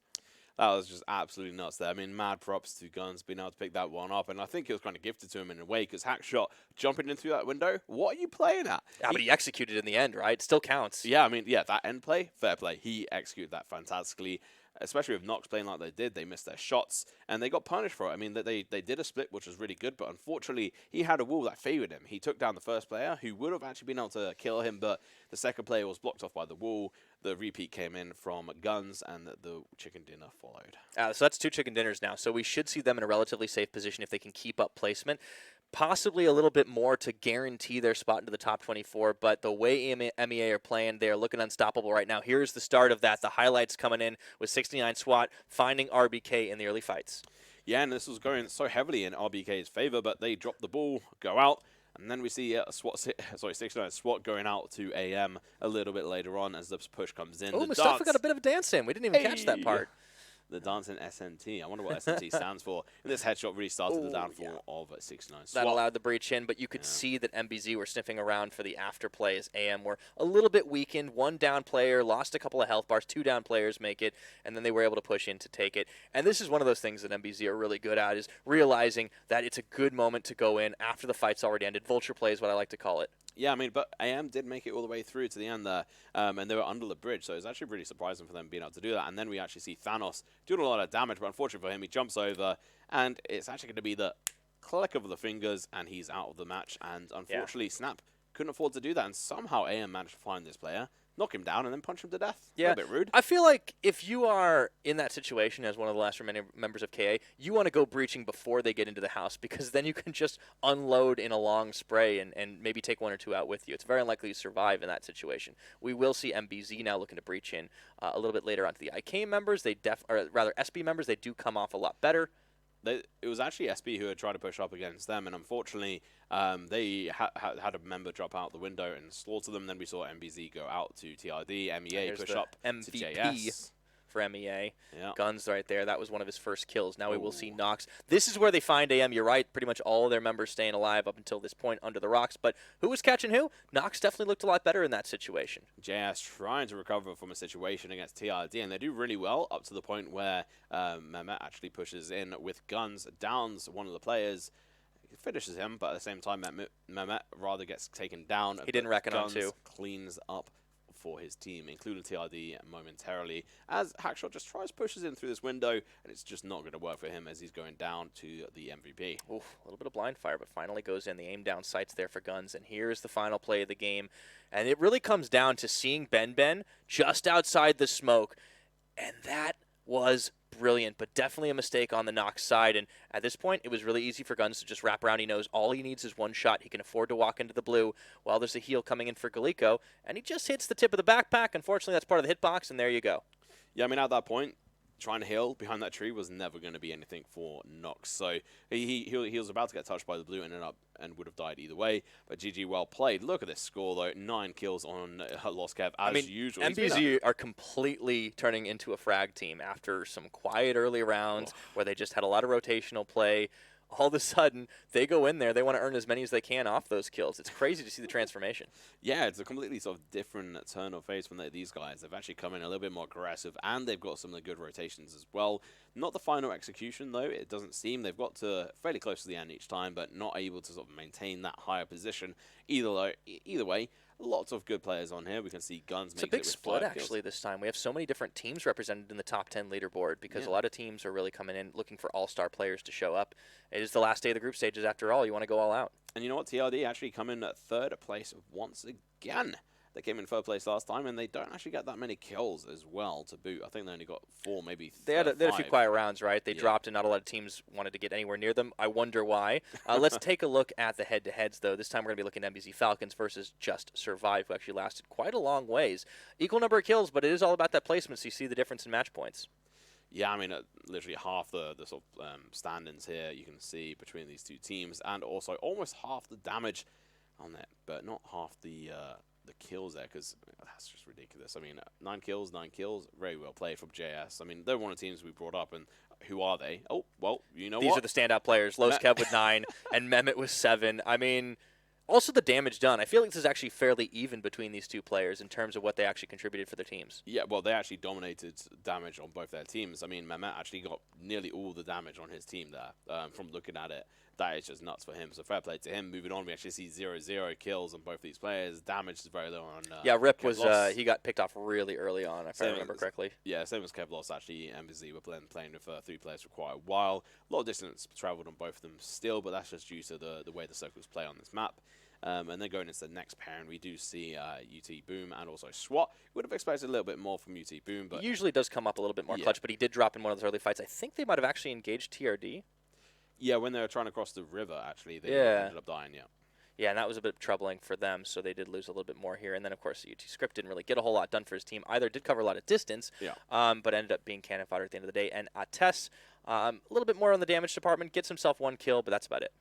That was just absolutely nuts there. I mean, mad props to Guns being able to pick that one up, and I think it was kind of gifted to him in a way, because Hackshot jumping into that window, what are you playing at? Yeah, but he executed in the end, right? Still counts. Yeah, I mean, yeah, that end play, fair play. He executed that fantastically, especially with Nox playing like they did. They missed their shots, and they got punished for it. I mean, they did a split, which was really good, but unfortunately, he had a wall that favored him. He took down the first player, who would have actually been able to kill him, but the second player was blocked off by the wall. The repeat came in from Guns, and the chicken dinner followed. So that's 2 chicken dinners now. So we should see them in a relatively safe position if they can keep up placement. Possibly a little bit more to guarantee their spot into the top 24, but the way MEA are playing, they're looking unstoppable right now. Here's the start of that. The highlights coming in with 69 SWAT, finding RBK in the early fights. Yeah, and this was going so heavily in RBK's favor, but they drop the ball, go out. And then we see 69 SWAT going out to AM a little bit later on as the push comes in. Oh, Mustafa got a bit of a dance in. We didn't even catch that part. The dancing SNT. I wonder what SNT stands for. And this headshot really started the downfall of 69 SWAT. That allowed the breach in, but you could see that MBZ were sniffing around for the after plays. AM were a little bit weakened. 1 down player, lost a couple of health bars. 2 down players make it, and then they were able to push in to take it. And this is one of those things that MBZ are really good at, is realizing that it's a good moment to go in after the fight's already ended. Vulture play is what I like to call it. Yeah, I mean, but AM did make it all the way through to the end there, and they were under the bridge, so it's actually really surprising for them being able to do that. And then we actually see Thanos doing a lot of damage, but unfortunately for him, he jumps over, and it's actually going to be the click of the fingers, and he's out of the match. And unfortunately, Snap couldn't afford to do that, and somehow AM managed to find this player, knock him down, and then punch him to death. Yeah, a bit rude. I feel like if you are in that situation as one of the last remaining members of KA, you want to go breaching before they get into the house, because then you can just unload in a long spray and maybe take 1 or 2 out with you. It's very unlikely you survive in that situation. We will see MBZ now looking to breach in a little bit later on to the IK members. Or rather SB members, they do come off a lot better. It was actually SB who had tried to push up against them, and unfortunately, they had a member drop out the window and slaughter them. Then we saw MBZ go out to TRD, MEA push up MVP to JS. For MEA. Yeah. Guns right there. That was one of his first kills. Now we will see Nox. This is where they find AM. You're right. Pretty much all of their members staying alive up until this point under the rocks. But who was catching who? Nox definitely looked a lot better in that situation. JS trying to recover from a situation against TRD, and they do really well up to the point where Mehmet actually pushes in with guns, downs one of the players, finishes him, but at the same time, Mehmet rather gets taken down. He didn't reckon on too. Cleans up for his team, including TRD momentarily, as Hackshot just pushes in through this window, and it's just not going to work for him as he's going down to the MVP. Oof, a little bit of blind fire, but finally goes in. The aim down sights there for Guns, and here's the final play of the game. And it really comes down to seeing Ben just outside the smoke, and that was brilliant, but definitely a mistake on the Nox side. And at this point, it was really easy for Guns to just wrap around. He knows all he needs is one shot. He can afford to walk into the blue while there's a heal coming in for Galiko, and he just hits the tip of the backpack. Unfortunately, that's part of the hitbox, and there you go. Yeah, I mean, at that point, trying to heal behind that tree was never going to be anything for Nox. So he was about to get touched by the blue and would have died either way. But GG, well played. Look at this score, though. 9 kills on Lost Kev, as usual. MBZ are completely turning into a frag team after some quiet early rounds where they just had a lot of rotational play. All of a sudden, they go in there. They want to earn as many as they can off those kills. It's crazy to see the transformation. Yeah, it's a completely sort of different turn of face from these guys. They've actually come in a little bit more aggressive, and they've got some of the good rotations as well. Not the final execution, though. It doesn't seem. They've got to fairly close to the end each time, but not able to sort of maintain that higher position. Either way, lots of good players on here. We can see Guns It's a big split, actually, this time. We have so many different teams represented in the top 10 leaderboard because a lot of teams are really coming in looking for all-star players to show up. It is the last day of the group stages after all. You want to go all out. And you know what? TRD actually come in at 3rd place once again. They came in 3rd place last time, and they don't actually get that many kills as well to boot. I think they only got 4, maybe 5. They had a few quiet rounds, right? They dropped, and not a lot of teams wanted to get anywhere near them. I wonder why. Let's take a look at the head-to-heads, though. This time we're going to be looking at MBZ Falcons versus Just Survive, who actually lasted quite a long ways. Equal number of kills, but it is all about that placement, so you see the difference in match points. Yeah, I mean, literally half the sort of stand-ins here you can see between these two teams, and also almost half the damage on there, but not half the kills there, because that's just ridiculous. I mean, 9 kills, very well played from JS. I mean, they're one of the teams we brought up, and who are they? Oh, well, you know These are the standout players. Los Kev with 9, and Mehmet with 7. I mean, also the damage done. I feel like this is actually fairly even between these two players in terms of what they actually contributed for their teams. Yeah, well, they actually dominated damage on both their teams. I mean, Mehmet actually got nearly all the damage on his team there. From looking at it, that is just nuts for him. So fair play to him. Moving on, we actually see 0-0 kills on both these players. Damage is very low on yeah, Rip was he got picked off really early on, if I remember correctly. Yeah, same as Kevlos, actually. MBZ were playing with 3 players for quite a while. A lot of distance traveled on both of them still, but that's just due to the way the circles play on this map. And then going into the next pairing, we do see UT Boom and also SWAT. Would have expected a little bit more from UT Boom, but he usually does come up a little bit more clutch, but he did drop in one of those early fights. I think they might have actually engaged TRD. Yeah, when they were trying to cross the river, actually, they ended up dying, Yeah, and that was a bit troubling for them, so they did lose a little bit more here. And then, of course, UT Script didn't really get a whole lot done for his team either. Did cover a lot of distance, but ended up being cannon fodder at the end of the day. And Ates, a little bit more on the damage department, gets himself 1 kill, but that's about it.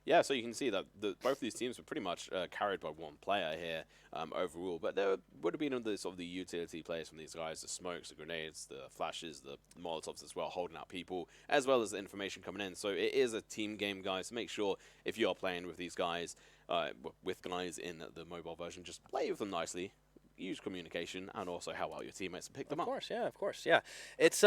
Yeah, so you can see that both of these teams were pretty much carried by one player here overall, but there would have been sort of the utility plays from these guys, the smokes, the grenades, the flashes, the molotovs as well, holding out people, as well as the information coming in. So it is a team game, guys, so make sure if you are playing with these guys, with guys in the mobile version, just play with them nicely. use communication and also help out your teammates and pick them Of up. course, yeah, of course, yeah. It's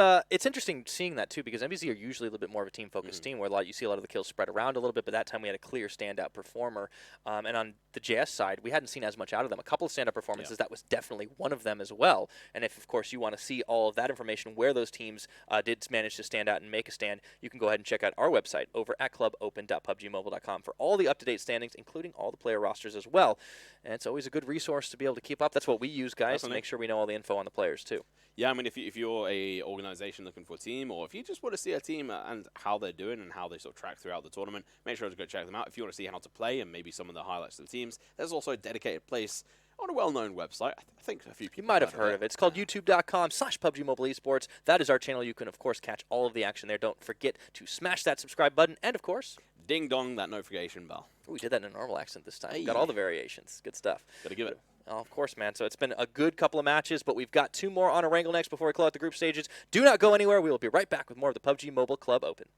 interesting seeing that too, because MBZ are usually a little bit more of a team-focused team, where you see a lot of the kills spread around a little bit, but that time we had a clear standout performer. And on the JS side, we hadn't seen as much out of them. A couple of standout performances, that was definitely one of them as well. And if, of course, you want to see all of that information, where those teams did manage to stand out and make a stand, you can go ahead and check out our website over at clubopen.pubgmobile.com for all the up-to-date standings, including all the player rosters as well. And it's always a good resource to be able to keep up. That's what we use, guys, to make sure we know all the info on the players, too. Yeah, I mean, if you're a organization looking for a team, or if you just want to see a team and how they're doing and how they sort of track throughout the tournament, make sure to go check them out. If you want to see how to play and maybe some of the highlights of the teams, there's also a dedicated place on a well-known website. I think a few people You might have heard of it. It's called youtube.com/PUBGMobile Esports. That is our channel. You can, of course, catch all of the action there. Don't forget to smash that subscribe button. And, of course, ding dong that notification bell. we did that in a normal accent this time. Hey. Got all the variations. Good stuff. Gotta give it. Oh, of course, man. So it's been a good couple of matches, but we've got 2 more on Erangel next before we close out the group stages. Do not go anywhere. We will be right back with more of the PUBG Mobile Club Open.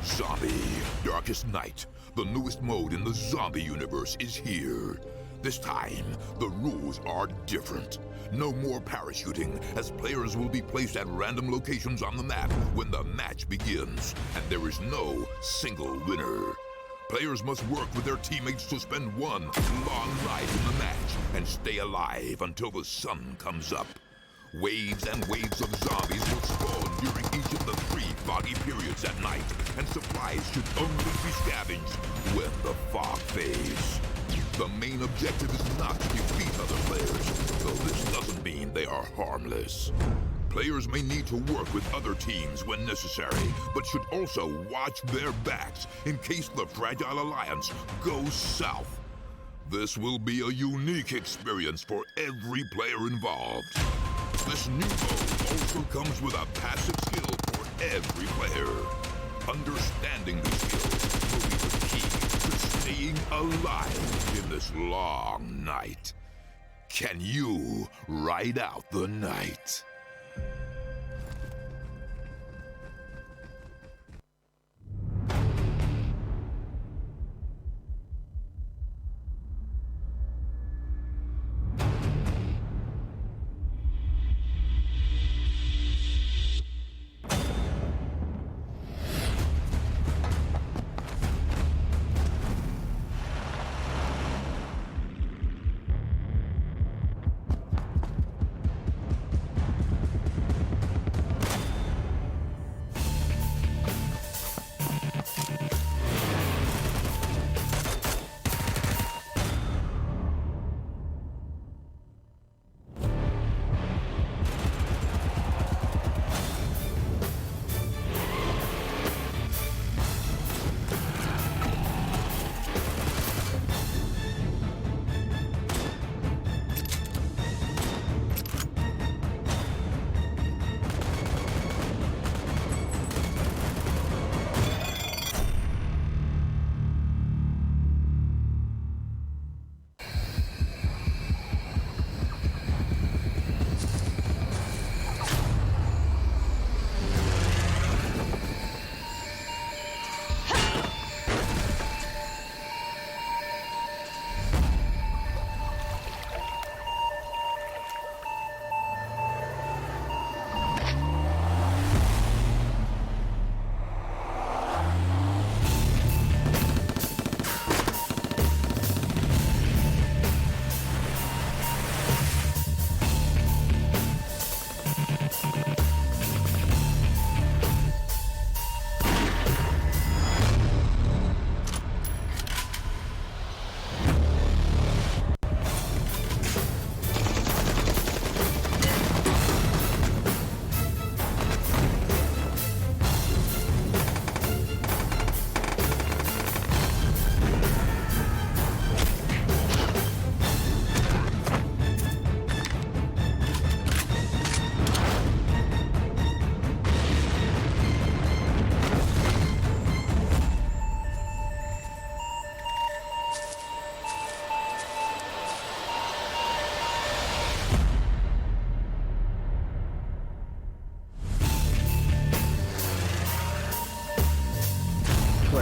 Zombie, Darkest Night, the newest mode in the zombie universe, is here. This time, the rules are different. No more parachuting, as players will be placed at random locations on the map when the match begins, and there is no single winner. Players must work with their teammates to spend one long night in the match and stay alive until the sun comes up. Waves and waves of zombies will spawn during each of the 3 foggy periods at night, and supplies should only be scavenged when the fog fades. The main objective is not to defeat other players, though this doesn't mean they are harmless. Players may need to work with other teams when necessary, but should also watch their backs in case the Fragile Alliance goes south. This will be a unique experience for every player involved. This new mode also comes with a passive skill for every player. Understanding these skills will be the key to staying alive in this long night. Can you ride out the night?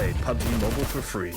play PUBG Mobile for free.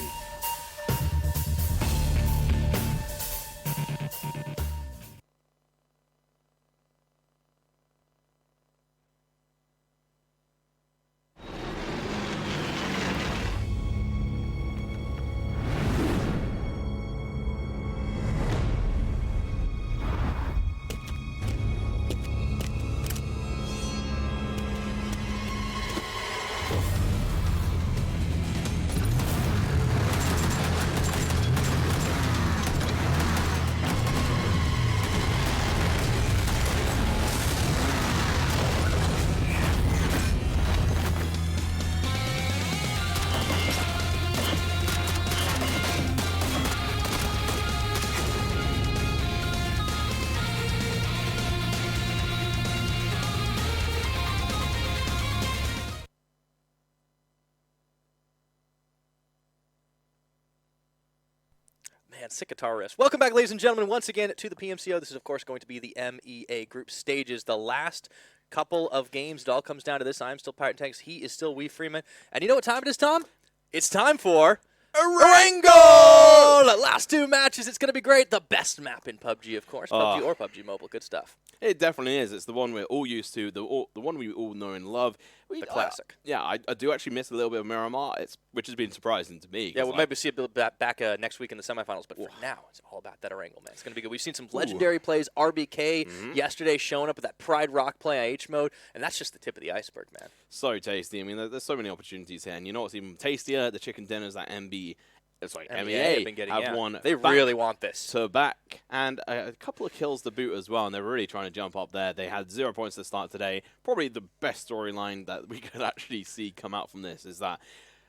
Man, sick guitar riffs. Welcome back, ladies and gentlemen, once again to the PMCO. This is, of course, going to be the MEA group stages. The last couple of games, it all comes down to this. I'm still Pirate Tanks. He is still Wee Freeman. And you know what time it is, Tom? It's time for Erangel! Last two matches. It's going to be great. The best map in PUBG, of course. PUBG or PUBG Mobile. Good stuff. It definitely is. It's the one we're all used to, the one we all know and love. The classic. Yeah, I do actually miss a little bit of Miramar, which has been surprising to me. Yeah, we'll maybe see a bit back next week in the semifinals, but for now, it's all about that Erangel, man. It's going to be good. We've seen some legendary plays. RBK yesterday showing up with that Pride Rock play IH mode, and that's just the tip of the iceberg, man. So tasty. I mean, there's so many opportunities here, and you know what's even tastier? The chicken dinners that MEA have been getting, have won. They really want this. To back, and a couple of kills to boot as well, and they're really trying to jump up there. They had 0 points to start today. Probably the best storyline that we could actually see come out from this is that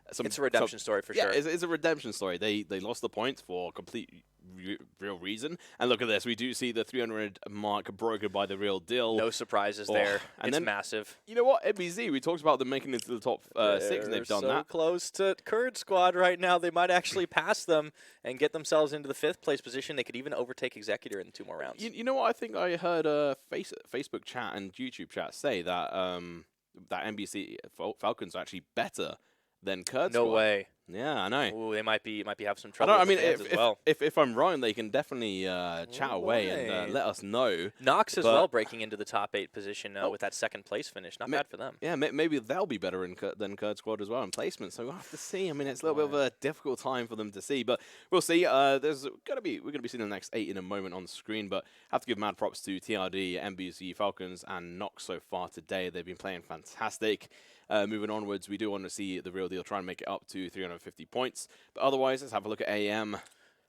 it's a redemption story for sure. Yeah, it's a redemption story. They lost the points for complete real reason. And look at this. We do see the 300 mark broken by the real deal. No surprises there. And it's then, massive. You know what? MBZ, we talked about them making it to the top 6, and they've done so that. Close to Kurd Squad right now. They might actually pass them and get themselves into the 5th place position. They could even overtake Executor in 2 more rounds. You know what? I think I heard Facebook chat and YouTube chat say that that MBZ Falcons are actually better than Kurd Squad. No way. Yeah, I know. Ooh, they might have some trouble. If I'm wrong, they can definitely chat away and let us know. Nox as well breaking into the top 8 position with that 2nd place finish. Not bad for them. Yeah, maybe they'll be better than Kurd Squad as well in placement. So we'll have to see. I mean, it's a little bit of a difficult time for them to see, but we'll see. We're gonna be seeing the next 8 in a moment on the screen, but have to give mad props to TRD, MBZ Falcons, and Nox so far today. They've been playing fantastic. Moving onwards, we do want to see the real deal try and make it up to 350 points. But otherwise, let's have a look at AM.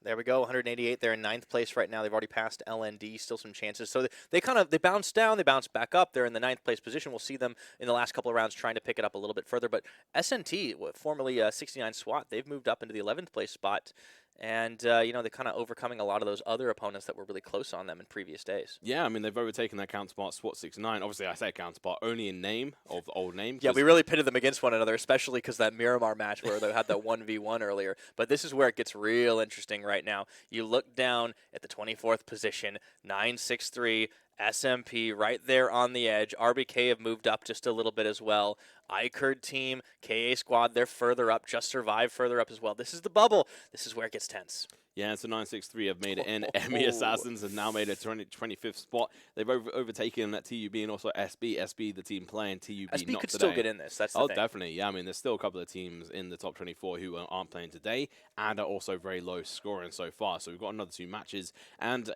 There we go, 188. They're in 9th place right now. They've already passed LND, still some chances. So they bounce down, they bounce back up. They're in the 9th place position. We'll see them in the last couple of rounds trying to pick it up a little bit further. But SNT, formerly 69 SWAT, they've moved up into the 11th place spot. And, you know, they're kind of overcoming a lot of those other opponents that were really close on them in previous days. Yeah, I mean, they've overtaken their counterpart, SWAT 69. Obviously, I say counterpart only in name, of the old name. Yeah, we really pitted them against one another, especially because that Miramar match where they had that 1v1 earlier. But this is where it gets real interesting right now. You look down at the 24th position, 963, SMP right there on the edge. RBK have moved up just a little bit as well. iKurdTeam, KA Squad, they're further up, just survived further up as well. This is the bubble. This is where it gets tense. Yeah, so 963 have made it in. ME Assassins have now made it 25th spot. They've overtaken that TUB and also SB. SB, the team playing, TUB SB not could today. still get in this. That's the thing. Definitely. Yeah, I mean, there's still a couple of teams in the top 24 who aren't playing today and are also very low scoring so far. So we've got another 2 matches, and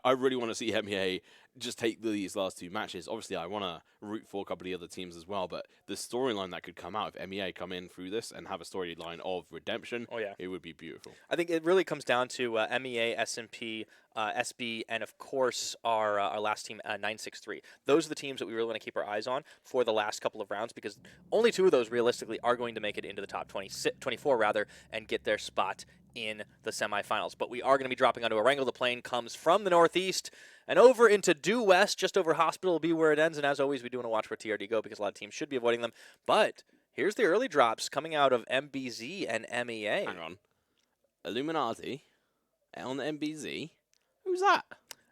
I really want to see MEA just take these last 2 matches. Obviously, I want to root for a couple of the other teams as well, but the storyline that could come out if MEA come in through this and have a storyline of redemption, it would be beautiful. I think it really comes down to MEA, SMP, SB, and of course our last team, 963. Those are the teams that we really want to keep our eyes on for the last couple of rounds, because only 2 of those realistically are going to make it into the top 24 rather, and get their spot in the semifinals. But we are going to be dropping onto Erangel. The plane comes from the northeast and over into due west, just over Hospital will be where it ends. And as always, we do want to watch where TRD go because a lot of teams should be avoiding them. But here's the early drops coming out of MBZ and MEA. Hang on. Illuminati on the MBZ. Who's that?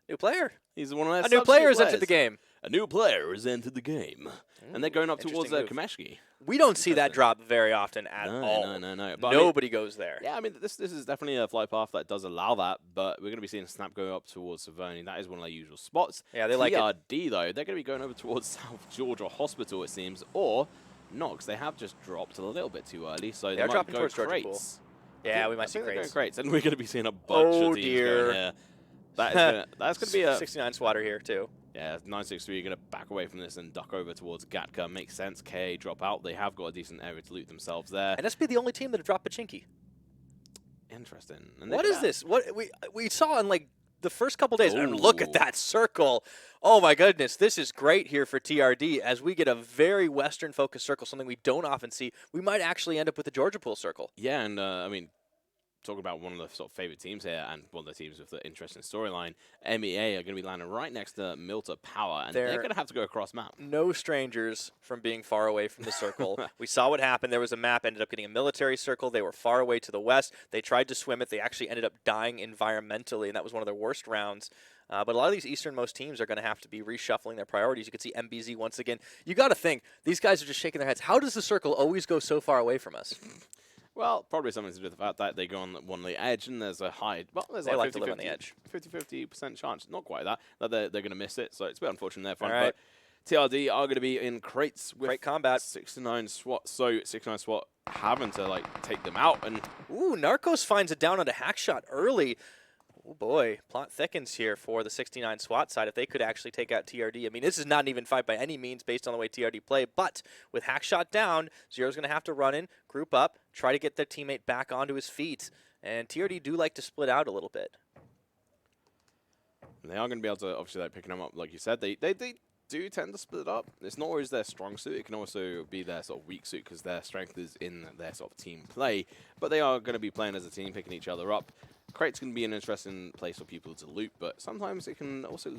New player. He's one of their A new player has entered the game. A new player has entered the game. And they're going up towards interesting move. Kameshki. We don't see that drop very often at all. No. But Nobody goes there. Yeah, I mean, this is definitely a flight path that does allow that, but we're going to be seeing Snap go up towards Savoni. That is one of their usual spots. Yeah, they like it. TRD, though, they're going to be going over towards South Georgia Hospital, it seems, or Knox. They have just dropped a little bit too early, so they are might dropping go towards Georgia Pool. crates. Yeah, we might see I think they're going crates. crates, and we're going to be seeing a bunch of teams going here. That's going to be a 69 swatter here too. Yeah, 963 going to back away from this and duck over towards Gatka. Makes sense. KA drop out. They have got a decent area to loot themselves there. And that's be the only team that have dropped Pachinki. Interesting. And What is this? What we saw in like the first couple days. And look at that circle. Oh my goodness, this is great here for TRD as we get a very Western focused circle, something we don't often see. We might actually end up with the Georgia Pool circle. Yeah, and I mean, talk about one of the sort of favorite teams here and one of the teams with the interesting storyline. MEA are going to be landing right next to Milta Power, and they're going to have to go across map. No strangers from being far away from the circle. We saw what happened. There was a map, ended up getting a military circle. They were far away to the west. They tried to swim it. They actually ended up dying environmentally, and that was one of their worst rounds. But a lot of these easternmost teams are going to have to be reshuffling their priorities. You can see MBZ once again. You got to think, these guys are just shaking their heads. How does the circle always go so far away from us? Well, probably something to do with the fact that they go on one on the edge and there's a high. Well, there's They like like to live on the edge. 50% chance. Not quite that they're going to miss it. So it's a bit unfortunate there. All right. But TRD are going to be in crates with Crate combat. 69 SWAT. So 69 SWAT having to like take them out. And Ooh, Narcos finds it down on a hack shot early. Oh boy, plot thickens here for the 69 SWAT side. If they could actually take out TRD, I mean, this is not an even fight by any means based on the way TRD play, but with hack shot down, Zero's going to have to run in, group up, try to get their teammate back onto his feet. And TRD do like to split out a little bit. they are going to be able to, obviously, like, picking them up, like you said. They do tend to split up. It's not always their strong suit. It can also be their sort of weak suit because their strength is in their sort of team play. But they are going to be playing as a team, picking each other up. Crate's going to be an interesting place for people to loot, but sometimes it can also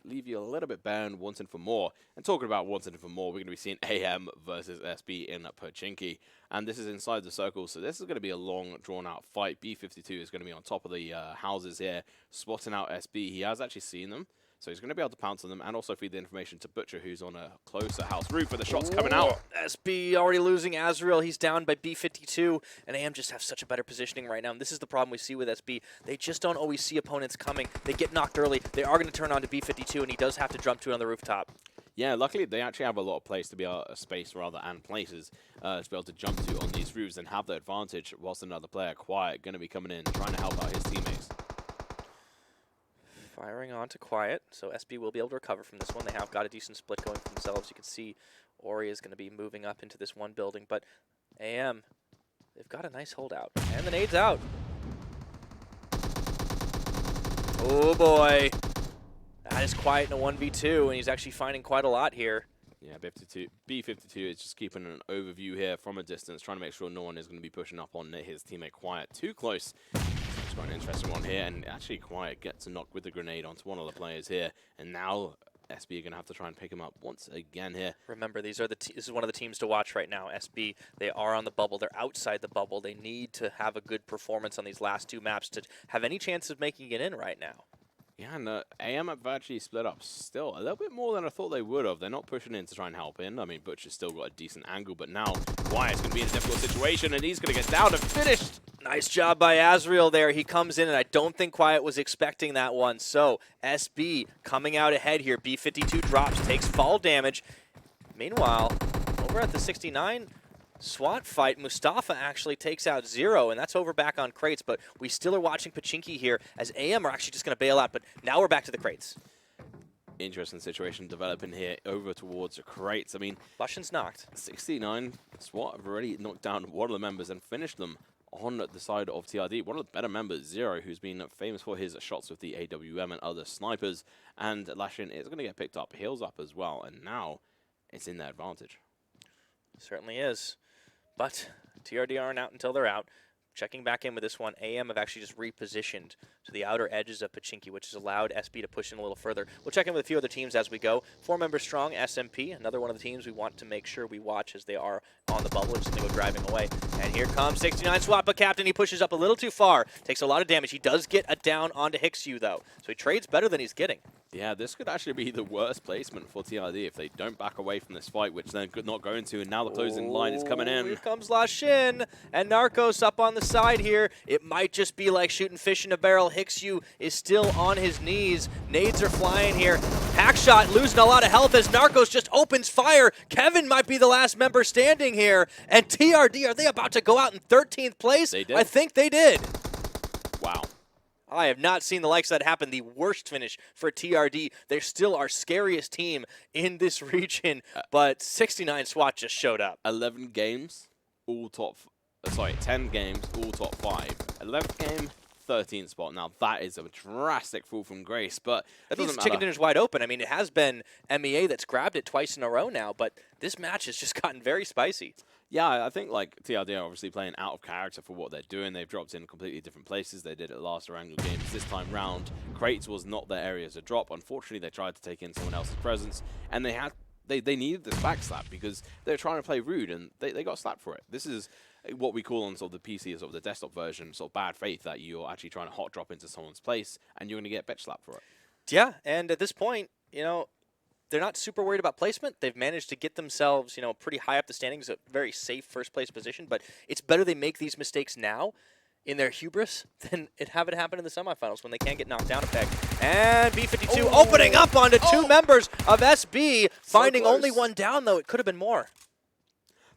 leave you a little bit bare and wanting for more. And talking about wanting for more, we're going to be seeing AM versus SB in Pachinki. And this is inside the circle, so this is going to be a long, drawn-out fight. B52 is going to be on top of the houses here, spotting out SB. He has actually seen them, so he's going to be able to pounce on them and also feed the information to Butcher, who's on a closer house roof with the shots coming out. SB already losing Azrael. He's down by B52, and AM just have such a better positioning right now. And this is the problem we see with SB. They just don't always see opponents coming. They get knocked early. They are going to turn on to B52, and he does have to jump to it on the rooftop. Yeah, luckily they actually have a lot of place to be space rather and places to be able to jump to on these roofs and have the advantage, whilst another player, Quiet, going to be coming in, trying to help out his teammates. Firing on to Quiet, so SB will be able to recover from this one. They have got a decent split going for themselves. You can see Ori is going to be moving up into this one building, but AM, they've got a nice holdout. And the nade's out. Oh boy. That is Quiet in a 1v2, and he's actually finding quite a lot here. Yeah, B52 is just keeping an overview here from a distance, trying to make sure no one is going to be pushing up on his teammate Quiet too close. It's quite an interesting one here, and actually Quiet gets a knock with the grenade onto one of the players here, and now SB are going to have to try and pick him up once again here. Remember, these are this is one of the teams to watch right now. SB, they are on the bubble. They're outside the bubble. They need to have a good performance on these last two maps to have any chance of making it in right now. Yeah, and AM have actually split up still a little bit more than I thought they would have. They're not pushing in to try and help in. I mean, Butcher's still got a decent angle, but now Quiet's going to be in a difficult situation, and he's going to get down and finished. Nice job by Azrael there. He comes in, and I don't think Quiet was expecting that one. So, SB coming out ahead here. B52 drops, takes fall damage. Meanwhile, over at the 69 SWAT fight, Mustafa actually takes out Zero, and that's over back on crates, but we still are watching Pachinki here as AM are actually just going to bail out, but now we're back to the crates. Interesting situation developing here over towards the crates. I mean, Lushan's knocked. 69 SWAT have already knocked down one of the members and finished them on the side of TRD. One of the better members, Zero, who's been famous for his shots with the AWM and other snipers, and Lashin is going to get picked up, heals up as well, and now it's in their advantage. Certainly is. But TRD aren't out until they're out. Checking back in with this one, AM have actually just repositioned to the outer edges of Pachinki, which has allowed SB to push in a little further. We'll check in with a few other teams as we go. 4 members strong, SMP, another one of the teams we want to make sure we watch as they are on the bubble. Just going to go driving away. And here comes 69 SWAT, but Captain, he pushes up a little too far. Takes a lot of damage. He does get a down onto Hixu, though. So he trades better than he's getting. Yeah, this could actually be the worst placement for TRD if they don't back away from this fight, which they're not going to, and now the closing line is coming in. Here comes La Shin, and Narcos up on the side here. It might just be like shooting fish in a barrel. Hixu is still on his knees. Nades are flying here. Hackshot losing a lot of health as Narcos just opens fire. Kevin might be the last member standing here, and TRD, are they about to go out in 13th place? They did. I think they did. Wow. I have not seen the likes of that happen. The worst finish for TRD. They're still our scariest team in this region, but 69 SWAT just showed up. 11 games, all top, 10 games, all top 5. 11th game, 13th spot. Now that is a drastic fall from grace, but it doesn't matter. Chicken dinner's wide open. I mean, it has been MEA that's grabbed it twice in a row now, but this match has just gotten very spicy. Yeah, I think like TRD are obviously playing out of character for what they're doing. They've dropped in completely different places. They did it last Erangel games. This time round, crates was not their area to drop. Unfortunately, they tried to take in someone else's presence, and they needed this backslap because they were trying to play rude, and they got slapped for it. This is what we call on sort of the PC, sort of the desktop version, sort of bad faith, that you're actually trying to hot drop into someone's place, and you're going to get bitch slapped for it. Yeah, and at this point, you know, they're not super worried about placement. They've managed to get themselves, you know, pretty high up the standings, a very safe first-place position. But it's better they make these mistakes now in their hubris than have it happen in the semifinals when they can't get knocked down a peg. And B52 opening up onto two members of SB, finding only one down, though. It could have been more.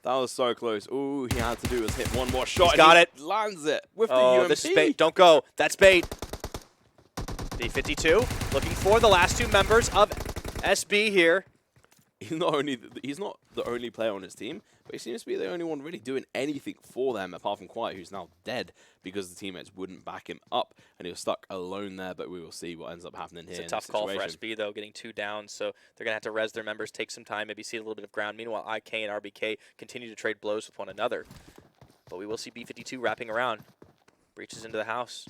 That was so close. All he had to do was hit one more shot. He's got it. Lands it with the Oh, UMP. this is bait. Don't go. That's bait. B52 looking for the last two members of SB here. He's not the only player on his team, but he seems to be the only one really doing anything for them apart from Quiet, who's now dead because the teammates wouldn't back him up, and he was stuck alone there. But we will see what ends up happening here. It's a tough call for SB, though, getting two down, so they're going to have to res their members, take some time, maybe see a little bit of ground. Meanwhile, IK and RBK continue to trade blows with one another. But we will see B52 wrapping around. Breaches into the house.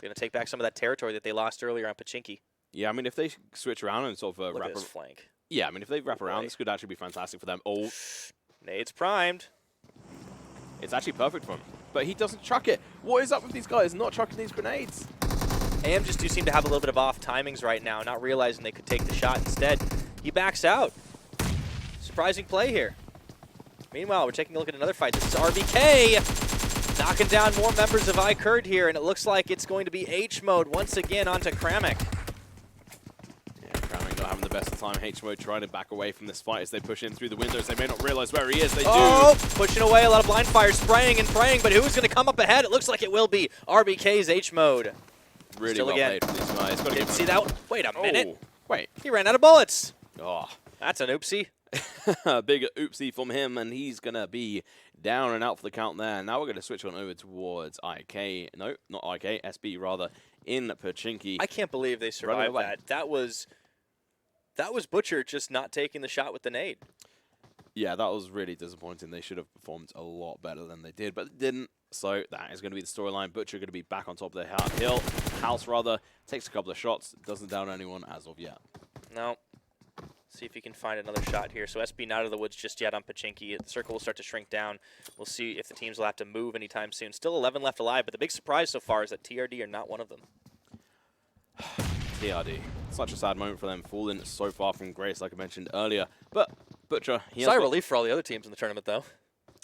Going to take back some of that territory that they lost earlier on Pachinki. Yeah, I mean, if they switch around and sort of Look wrap at his flank. Yeah, I mean, if they wrap around, this could actually be fantastic for them. Oh, Nade's primed. It's actually perfect for him. But he doesn't chuck it. What is up with these guys not chucking these grenades? AM just do seem to have a little bit of off timings right now, not realizing they could take the shot instead. He backs out. Surprising play here. Meanwhile, we're taking a look at another fight. This is RBK knocking down more members of iKurd here, and it looks like it's going to be H mode once again onto Kramik. Not having the best of time. H-Mode trying to back away from this fight as they push in through the windows. They may not realize where he is. They do. Pushing away. A lot of blind fire spraying and praying, but who's going to come up ahead? It looks like it will be RBK's H-Mode. Really Still well again. played from these guys. Didn't see that one. Wait a minute. Wait. He ran out of bullets. Oh. That's an oopsie. Big oopsie from him, and he's going to be down and out for the count there. Now we're going to switch on over towards IK. No, not IK. SB, rather, in Pachinki. I can't believe they survived that. That was Butcher just not taking the shot with the nade. Yeah, that was really disappointing. They should have performed a lot better than they did, but they didn't. So that is going to be the storyline. Butcher going to be back on top of the house, takes a couple of shots, doesn't down anyone as of yet. No. See if he can find another shot here. So SB not out of the woods just yet on Pachinki. The circle will start to shrink down. We'll see if the teams will have to move anytime soon. Still 11 left alive, but the big surprise so far is that TRD are not one of them. TRD. Such a sad moment for them, falling so far from grace, like I mentioned earlier. But Butcher, sigh of relief for all the other teams in the tournament, though.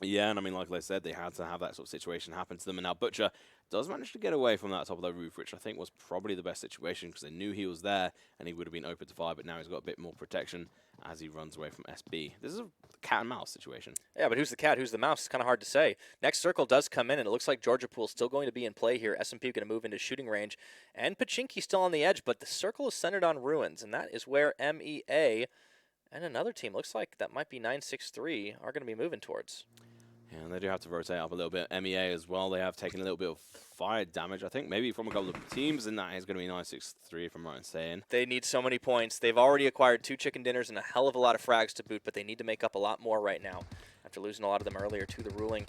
Yeah, and I mean, like I said, they had to have that sort of situation happen to them, and now Butcher does manage to get away from that top of the roof, which I think was probably the best situation because they knew he was there and he would have been open to fire, but now he's got a bit more protection as he runs away from SB. This is a cat and mouse situation. Yeah, but who's the cat, who's the mouse? It's kind of hard to say. Next circle does come in, and it looks like Georgia Pool's still going to be in play here. SMP going to move into shooting range, and Pachinki still on the edge, but the circle is centered on Ruins, and that is where MEA and another team, looks like that might be 963, are going to be moving towards. Yeah, and they do have to rotate up a little bit. MEA as well, they have taken a little bit of fire damage, I think, maybe from a couple of teams, and that is going to be 963, if I'm right in saying. They need so many points. They've already acquired 2 chicken dinners and a hell of a lot of frags to boot, but they need to make up a lot more right now after losing a lot of them earlier to the ruling.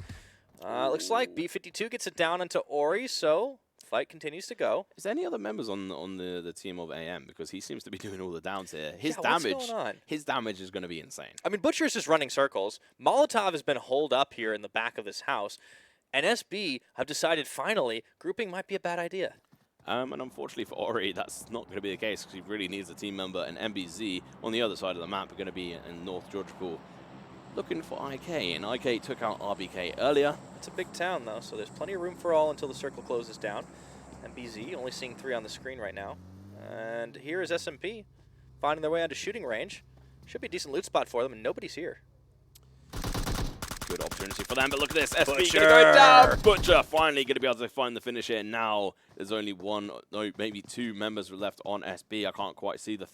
Looks like B52 gets it down into Ori, so fight continues to go. Is there any other members on the team of AM? Because he seems to be doing all the downs here. What's going on? His damage is going to be insane. I mean, Butcher's just running circles. Molotov has been holed up here in the back of this house. And SB have decided finally grouping might be a bad idea. And unfortunately for Ori, that's not going to be the case because he really needs a team member. And MBZ on the other side of the map are going to be in North Georgia Pool looking for IK. And IK took out RBK earlier. It's a big town, though, so there's plenty of room for all until the circle closes down. MBZ only seeing 3 on the screen right now. And here is SMP finding their way onto shooting range. Should be a decent loot spot for them, and nobody's here. Good opportunity for them, but look at this. SB Butcher. going to go down. Butcher finally going to be able to find the finish here. Now there's only one, no, maybe 2 members left on SB. I can't quite see the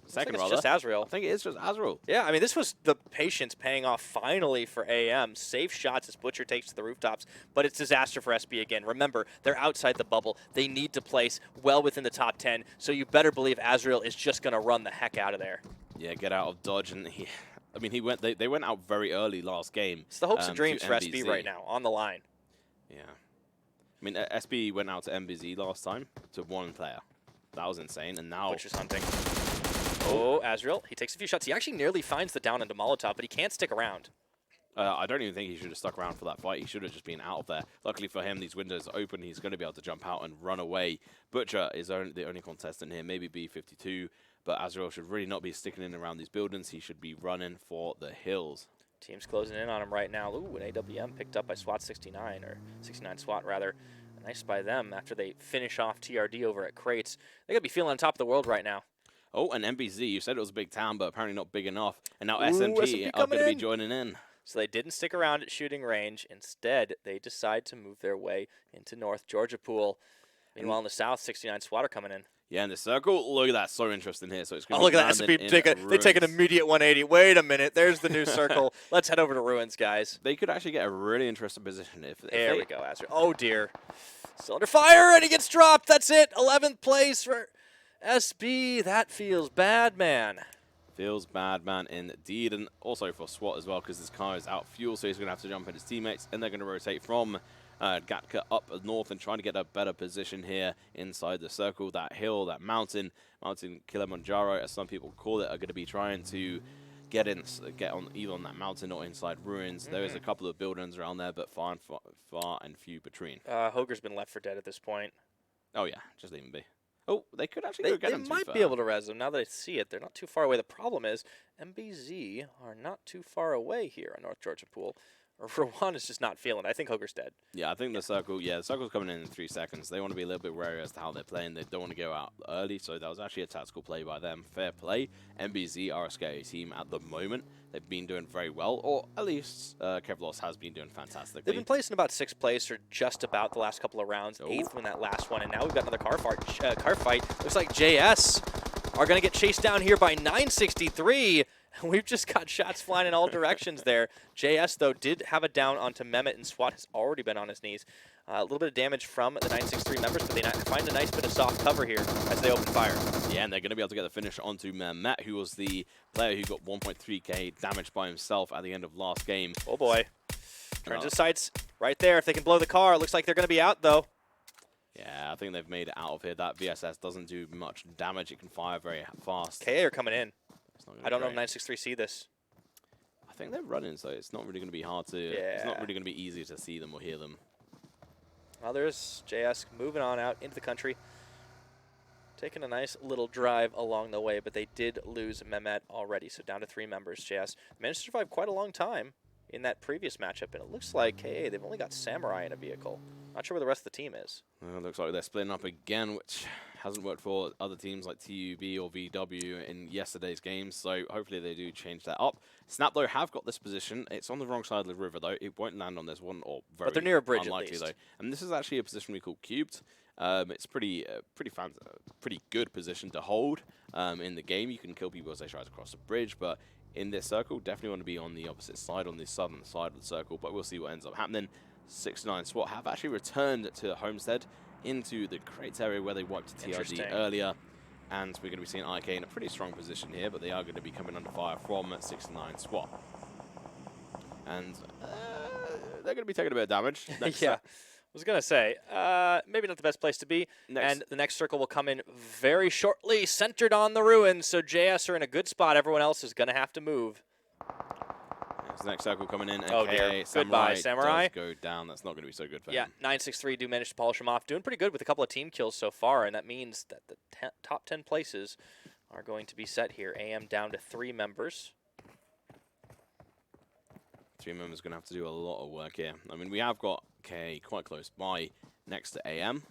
second rather. It's just Azrael. I think it is just Azrael. Yeah, I mean, this was the patience paying off finally for AM. Safe shots as Butcher takes to the rooftops, but it's disaster for SB again. Remember, they're outside the bubble. They need to place well within the top 10, so you better believe Azrael is just going to run the heck out of there. Yeah, get out of dodge. And they went out very early last game. It's the hopes and dreams to for MBZ. SB right now, on the line. Yeah. I mean, SB went out to MBZ last time to 1 player. That was insane, and now... Butcher's hunting. Oh, Azrael. He takes a few shots. He actually nearly finds the down into Molotov, but he can't stick around. I don't even think he should have stuck around for that fight. He should have just been out of there. Luckily for him, these windows are open. He's going to be able to jump out and run away. Butcher is the only contestant here, maybe B52, but Azrael should really not be sticking in around these buildings. He should be running for the hills. Team's closing in on him right now. Ooh, an AWM picked up by SWAT 69, or 69 SWAT, rather. Nice by them after they finish off TRD over at Crates. They got to be feeling on top of the world right now. Oh, and MBZ, you said it was a big town, but apparently not big enough. And now Ooh, SMP are going to be in. joining in. So they didn't stick around at shooting range. Instead, they decide to move their way into North Georgia Pool. Meanwhile, in the south, 69 SWAT are coming in. Yeah, in the circle, look at that, so interesting here. So it's going Oh, to look at that. SP they take an immediate 180. Wait a minute. There's the new circle. Let's head over to Ruins, guys. They could actually get a really interesting position if There we go, Azrael. Oh, dear. Still under fire, and he gets dropped. That's it. 11th place for SB. That feels bad, man. Feels bad, man, indeed. And also for SWAT as well, because this car is out of fuel, so he's going to have to jump in his teammates, and they're going to rotate from Gatka up north and trying to get a better position here inside the circle. That hill, that mountain Kilimanjaro, as some people call it, are going to be trying to get on either on that mountain or inside ruins. There is a couple of buildings around there, but far and few between. Hoger's been left for dead at this point. Oh yeah, just leave him be. Oh, they could actually go get him. They might be able to res him now that I see it. They're not too far away. The problem is MBZ are not too far away here on North Georgia Pool. Rowan is just not feeling it. I think Hoger's dead. Yeah, I think the circle's coming in 3 seconds. They want to be a little bit wary as to how they're playing. They don't want to go out early, so that was actually a tactical play by them. Fair play. MBZ are a scary team at the moment. They've been doing very well, or at least Kevlos has been doing fantastically. They've been placing about 6th place or just about the last couple of rounds. 8th in that last one, and now we've got another car fight. Looks like JS are going to get chased down here by 963. We've just got shots flying in all directions there. JS, though, did have a down onto Mehmet, and SWAT has already been on his knees. A little bit of damage from the 963 members, but they find a nice bit of soft cover here as they open fire. Yeah, and they're going to be able to get the finish onto Mehmet, who was the player who got 1.3k damage by himself at the end of last game. Oh, boy. Turns his sights right there. If they can blow the car, it looks like they're going to be out, though. Yeah, I think they've made it out of here. That VSS doesn't do much damage. It can fire very fast. KA are coming in. I don't know if great. 963 see this. I think they're running, so it's not really going to be hard to... Yeah. It's not really going to be easy to see them or hear them. Well, there's JS moving on out into the country. Taking a nice little drive along the way, but they did lose Mehmet already, so down to 3 members. JS managed to survive quite a long time in that previous matchup, and it looks like KA, they've only got Samurai in a vehicle. Not sure where the rest of the team is. Well, it looks like they're splitting up again, which hasn't worked for other teams like TUB or VW in yesterday's games, so hopefully they do change that up. Snap, though, have got this position. It's on the wrong side of the river, though. It won't land on this one, or very but they're near a bridge, unlikely, at least. though. And this is actually a position we call Cubed. It's pretty good position to hold in the game. You can kill people as they try to cross the bridge, but in this circle, definitely want to be on the opposite side, on the southern side of the circle, but we'll see what ends up happening. 69 SWAT have actually returned to Homestead into the crates area where they wiped TRD earlier, and we're going to be seeing IK in a pretty strong position here, but they are going to be coming under fire from 69 SWAT. And they're going to be taking a bit of damage. Yeah. I was going to say, maybe not the best place to be. And the next circle will come in very shortly, centered on the ruins. So JS are in a good spot. Everyone else is going to have to move. This next circle coming in. Oh, AKA dear. Samurai Goodbye, Samurai. does go down. That's not going to be so good for Yeah, him. 963 do manage to polish him off. Doing pretty good with a couple of team kills so far, and that means that the top 10 places are going to be set here. AM down to 3 members. 3 members going to have to do a lot of work here. I mean, we have got KA quite close by next to AM.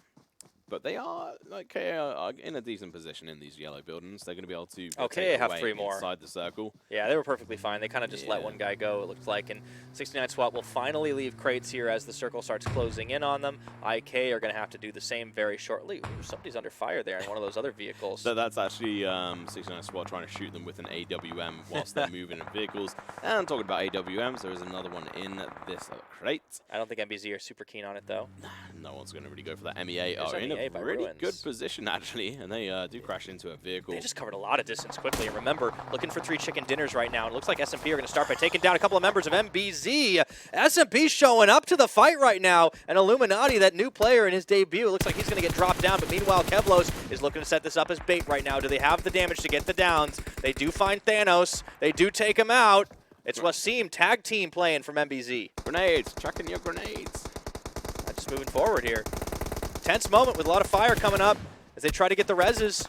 But they are, like, KA are in a decent position in these yellow buildings. They're going to be able to KA have away 3 more inside the circle. Yeah, they were perfectly fine. They kind of just let Yeah. one guy go, it looked like. And 69 SWAT will finally leave crates here as the circle starts closing in on them. IK are going to have to do the same very shortly. Ooh, somebody's under fire there in one of those other vehicles. So that's actually 69 SWAT trying to shoot them with an AWM whilst they're moving in vehicles. And talking about AWMs, there is another one in this crate. I don't think MBZ are super keen on it, though. No one's going to really go for that. MEA There's are in MEA a by really Ruins. good position, actually, and they do crash into a vehicle. They just covered a lot of distance quickly. And remember, looking for 3 chicken dinners right now. It looks like SMP are going to start by taking down a couple of members of MBZ. SMP showing up to the fight right now. And Illuminati, that new player in his debut, it looks like he's going to get dropped down. But meanwhile, Kevlos is looking to set this up as bait right now. Do they have the damage to get the downs? They do find Thanos. They do take him out. It's Wasim tag team playing from MBZ. Grenades, chucking your grenades. Just moving forward here. Tense moment with a lot of fire coming up as they try to get the reses.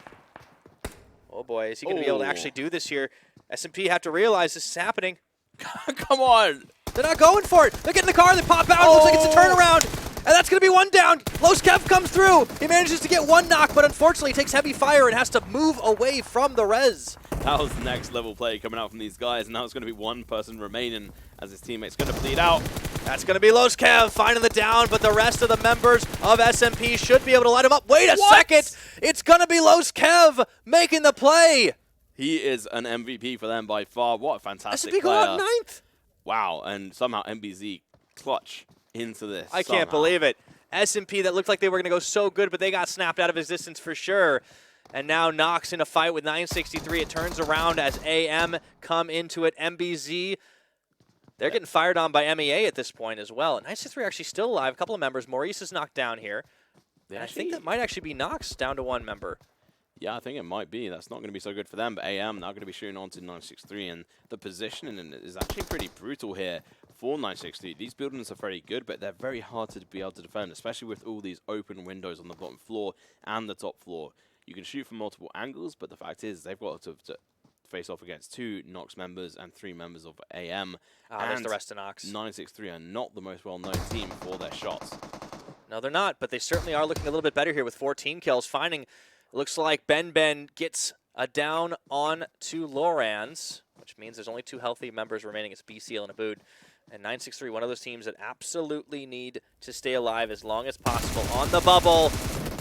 Oh boy, is he going to be able to actually do this here? SMP have to realize this is happening. Come on. They're not going for it. They're getting the car, they pop out. Looks like it's a turnaround. And that's going to be 1 down. Los Kev comes through. He manages to get 1 knock, but unfortunately takes heavy fire and has to move away from the res. That was next level play coming out from these guys, and now it's going to be 1 person remaining as his teammate's going to bleed out. That's going to be Los Kev finding the down, but the rest of the members of SMP should be able to light him up. Wait a second! It's going to be Los Kev making the play! He is an MVP for them by far. What a fantastic SMP go player. out 9th! Wow, and somehow MBZ clutch into this. I can't believe it. SMP that looked like they were going to go so good, but they got snapped out of existence for sure. And now Nox in a fight with 963. It turns around as AM come into it. MBZ, they're getting fired on by MEA at this point as well. 963 actually still alive. A couple of members. Maurice is knocked down here. And I think that might actually be Nox down to 1 member. Yeah, I think it might be. That's not going to be so good for them, but AM now going to be shooting on to 963, and the positioning is actually pretty brutal here for 963. These buildings are very good, but they're very hard to be able to defend, especially with all these open windows on the bottom floor and the top floor. You can shoot from multiple angles, but the fact is they've got to face off against 2 Nox members and 3 members of AM. There's the rest of Nox. 963 are not the most well-known team for their shots. No, they're not, but they certainly are looking a little bit better here with 14 kills. Looks like Ben gets a down on to Lorans, which means there's only 2 healthy members remaining. It's BCL and Abood. And 963, one of those teams that absolutely need to stay alive as long as possible. On the bubble,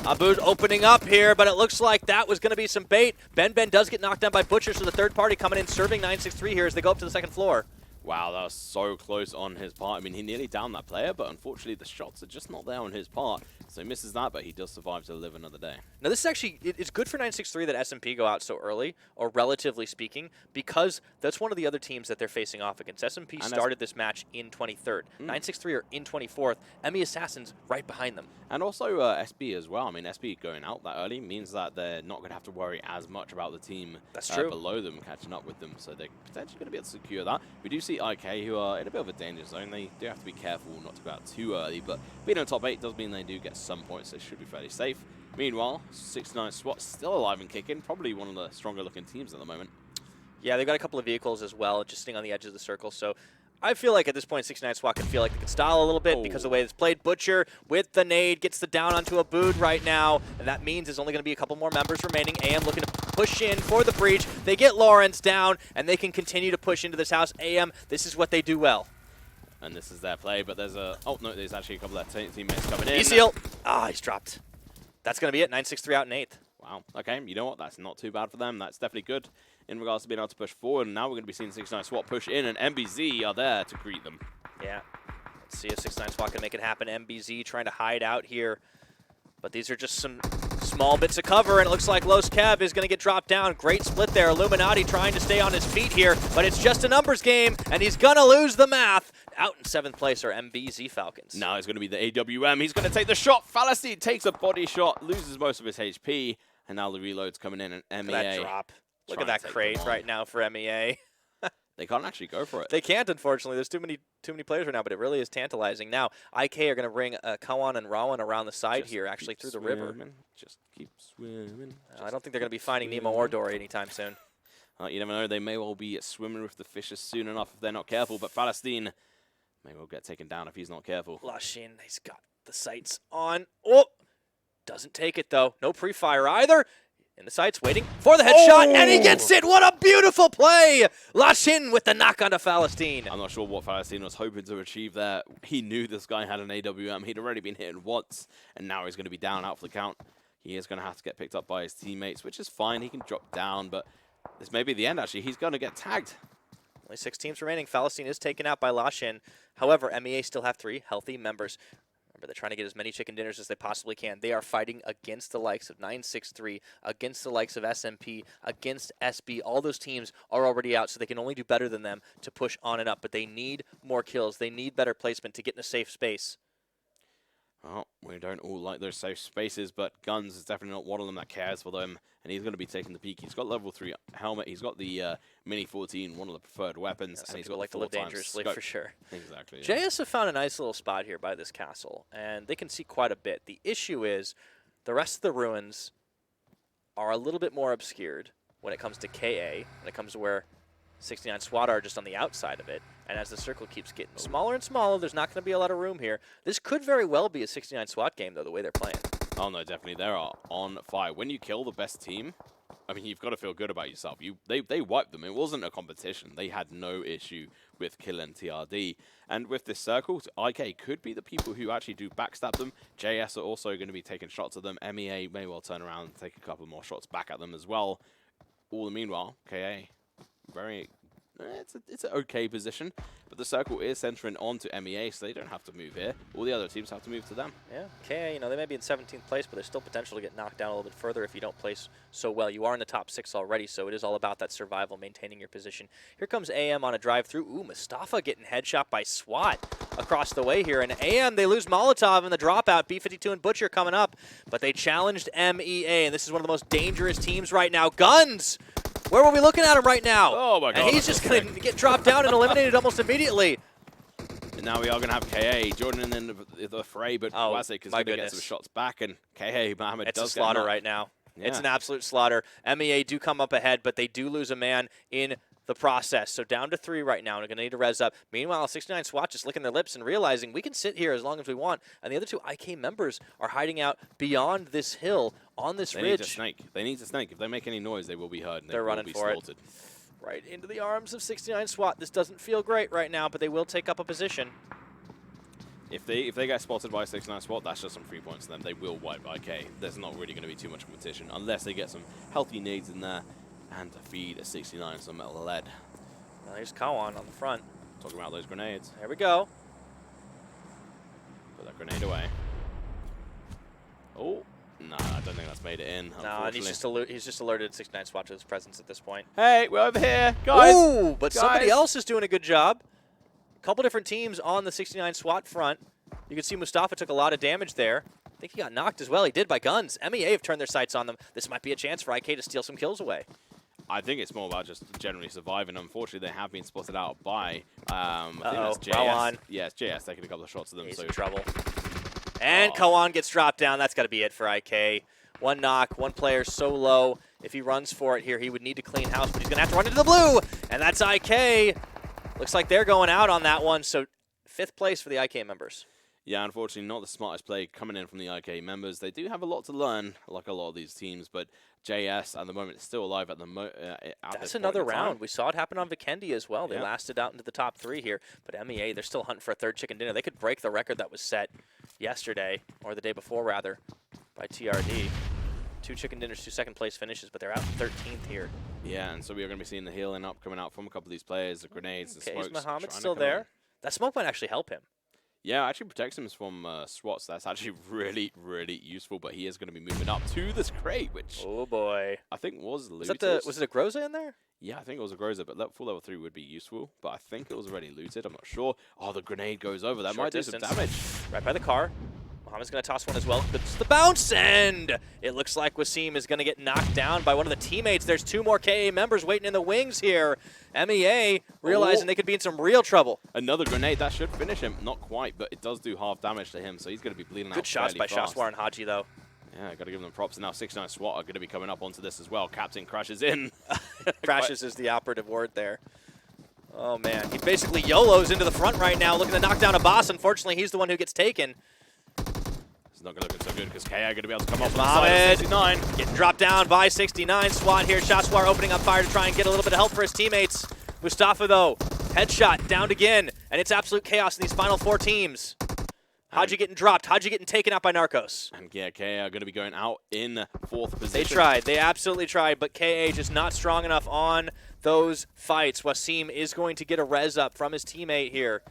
Abood opening up here, but it looks like that was going to be some bait. Ben does get knocked down by Butcher, so the third party coming in, serving 963 here as they go up to the 2nd floor. Wow, that was so close on his part. I mean, he nearly downed that player, but unfortunately the shots are just not there on his part. So he misses that, but he does survive to live another day. Now, this is actually, it's good for 963 that SMP go out so early, or relatively speaking, because that's one of the other teams that they're facing off against. SMP started this match in 23rd. 963 are in 24th. ME Assassins right behind them. And also SB as well. I mean, SB going out that early means that they're not going to have to worry as much about the team below them catching up with them. So they're potentially going to be able to secure that. We do see IK, who are in a bit of a danger zone. They do have to be careful not to go out too early, but being in top 8 does mean they do get some points. They should be fairly safe. Meanwhile, 69 SWAT still alive and kicking. Probably one of the stronger looking teams at the moment. Yeah, they've got a couple of vehicles as well, just sitting on the edge of the circle. So I feel like at this point, 69 SWAT can feel like they can style a little bit because of the way it's played. Butcher with the nade gets the down onto Abood right now, and that means there's only going to be a couple more members remaining. AM looking to push in for the breach. They get Lawrence down, and they can continue to push into this house. AM, this is what they do well. And this is their play, but there's a... Oh, no, there's actually a couple of their teammates coming in. ECL. He's dropped. That's going to be it. 963 out in 8th. Wow. Okay, you know what? That's not too bad for them. That's definitely good in regards to being able to push forward. And now we're going to be seeing 69 SWAT push in, and MBZ are there to greet them. Yeah. Let's see if 69 SWAT can make it happen. MBZ trying to hide out here. But these are just some small bits of cover, and it looks like Los Kev is going to get dropped down. Great split there. Illuminati trying to stay on his feet here, but it's just a numbers game, and he's going to lose the math. Out in 7th place are MBZ Falcons. Now it's going to be the AWM. He's going to take the shot. Fallacy takes a body shot, loses most of his HP, and now the reload's coming in, and MEA. Look at that drop. Look at that crate right now for MEA. they can't actually go for it. They can't, unfortunately. There's too many players right now, but it really is tantalizing. Now, IK are going to bring Kawan and Rawan around the side Just here, actually through the river. Just keep swimming. I don't think they're going to be finding Nemo or Dory anytime soon. You never know. They may well be swimming with the fishes soon enough if they're not careful. But Palestine may well get taken down if he's not careful. Lashin, he's got the sights on. Oh, doesn't take it, though. No pre-fire either. In the sights, waiting for the headshot, and he gets it! What a beautiful play! Lashin with the knock onto Palestine. I'm not sure what Palestine was hoping to achieve there. He knew this guy had an AWM. He'd already been hit once, and now he's going to be down out for the count. He is going to have to get picked up by his teammates, which is fine. He can drop down, but this may be the end, actually. He's going to get tagged. Only 6 teams remaining. Palestine is taken out by Lashin. However, MEA still have 3 healthy members. Remember, they're trying to get as many chicken dinners as they possibly can. They are fighting against the likes of 963, against the likes of SMP, against SB. All those teams are already out, so they can only do better than them to push on and up. But they need more kills. They need better placement to get in a safe space. Well, we don't all like those safe spaces, but Guns is definitely not one of them that cares for them, and he's going to be taking the peak. He's got level 3 helmet. He's got the Mini 14, one of the preferred weapons, Yeah, and he's got like to live dangerously for sure. Exactly. Yeah. JS have found a nice little spot here by this castle, and they can see quite a bit. The issue is the rest of the ruins are a little bit more obscured when it comes to KA, when it comes to where 69 SWAT are just on the outside of it. And as the circle keeps getting smaller and smaller, there's not going to be a lot of room here. This could very well be a 69 SWAT game, though, the way they're playing. Oh, no, definitely. They are on fire. When you kill the best team, I mean, you've got to feel good about yourself. They wiped them. It wasn't a competition. They had no issue with killing TRD. And with this circle, IK could be the people who actually do backstab them. JS are also going to be taking shots at them. MEA may well turn around and take a couple more shots back at them as well. All the meanwhile, KA, very... It's an okay position, but the circle is centering onto MEA, so they don't have to move here. All the other teams have to move to them. Yeah, KA, they may be in 17th place, but there's still potential to get knocked down a little bit further if you don't place so well. You are in the top 6 already, so it is all about that survival, maintaining your position. Here comes AM on a drive-through. Ooh, Mustafa getting headshot by SWAT across the way here. And AM, they lose Molotov in the dropout. B52 and Butcher coming up, but they challenged MEA, and this is one of the most dangerous teams right now. Guns! Where were we looking at him right now? Oh, my God. And he's just going to get dropped down and eliminated almost immediately. And now we are going to have KA joining in the fray, but Wasik is going to get some shots back, and KA Mohammed it's does a slaughter get right now. Yeah. It's an absolute slaughter. MEA do come up ahead, but they do lose a man in the process. So down to 3 right now, and they're going to need to res up. Meanwhile, 69 SWAT just licking their lips and realizing we can sit here as long as we want. And the other 2 IK members are hiding out beyond this hill on this ridge. They need to snake. They need to snake. If they make any noise, they will be heard. And they're running for slaughtered. It. Right into the arms of 69 SWAT. This doesn't feel great right now, but they will take up a position. If they get spotted by 69 SWAT, that's just some 3 points to them. They will wipe IK. There's not really going to be too much competition unless they get some healthy nades in there and feed a 69 some lead. Well, here's Kawan on the front. Talking about those grenades. There we go. Put that grenade away. Oh, nah, I don't think that's made it in. No, and he's just alerted 69 SWAT to his presence at this point. Hey, we're over here, guys. Ooh, but somebody else is doing a good job. A couple different teams on the 69 SWAT front. You can see Mustafa took a lot of damage there. I think he got knocked as well. He did by Guns. MEA have turned their sights on them. This might be a chance for IK to steal some kills away. I think it's more about just generally surviving. Unfortunately, they have been spotted out by, I think that's JS. Kawan. Yeah, it's JS taking a couple of shots at them. He's so in trouble. And Kawan gets dropped down. That's got to be it for IK. 1 knock, 1 player so low. If he runs for it here, he would need to clean house, but he's going to have to run into the blue. And that's IK. Looks like they're going out on that one. So 5th place for the IK members. Yeah, unfortunately, not the smartest play coming in from the IK members. They do have a lot to learn, like a lot of these teams, but JS at the moment is still alive at the That's another round. We saw it happen on Vikendi as well. They Yeah. lasted out into the top 3 here, but MEA, they're still hunting for a 3rd chicken dinner. They could break the record that was set yesterday, or the day before rather, by TRD. 2 chicken dinners, 2 second place finishes, but they're out 13th here. Yeah, and so we are going to be seeing the healing up coming out from a couple of these players, the grenades, the Okay, smokes. is Muhammad trying to still come there? in. That smoke might actually help him. Yeah, actually protects him from SWATs. That's actually really, really useful, but he is going to be moving up to this crate, which Oh boy. I think was looted. Was it a Groza in there? Yeah, I think it was a Groza, but full level 3 would be useful, but I think it was already looted. I'm not sure. Oh, the grenade goes over. That Short might distance. do some damage. Right by the car. Mohammed's going to toss one as well. It's the bounce, and it looks like Wasim is going to get knocked down by one of the teammates. There's 2 more KA members waiting in the wings here. MEA realizing they could be in some real trouble. Another grenade, that should finish him. Not quite, but it does do half damage to him, so he's going to be bleeding out Good shots by fast. Shaswar and Haji, though. Yeah, got to give them props. And now 69 SWAT are going to be coming up onto this as well. Captain crashes in. Crashes is the operative word there. Oh, man. He basically YOLOs into the front right now, looking to knock down a boss. Unfortunately, he's the one who gets taken. It's not going to look so good because KA are going to be able to come off on the Mohammed side of 69. getting dropped down by 69. SWAT here. Shaswar opening up fire to try and get a little bit of help for his teammates. Mustafa, though, headshot, downed again. And it's absolute chaos in these final 4 teams. Haji getting dropped. Haji getting taken out by Narcos. And yeah, KA are going to be going out in 4th position. They tried. They absolutely tried, but KA just not strong enough on those fights. Wasim is going to get a res up from his teammate here.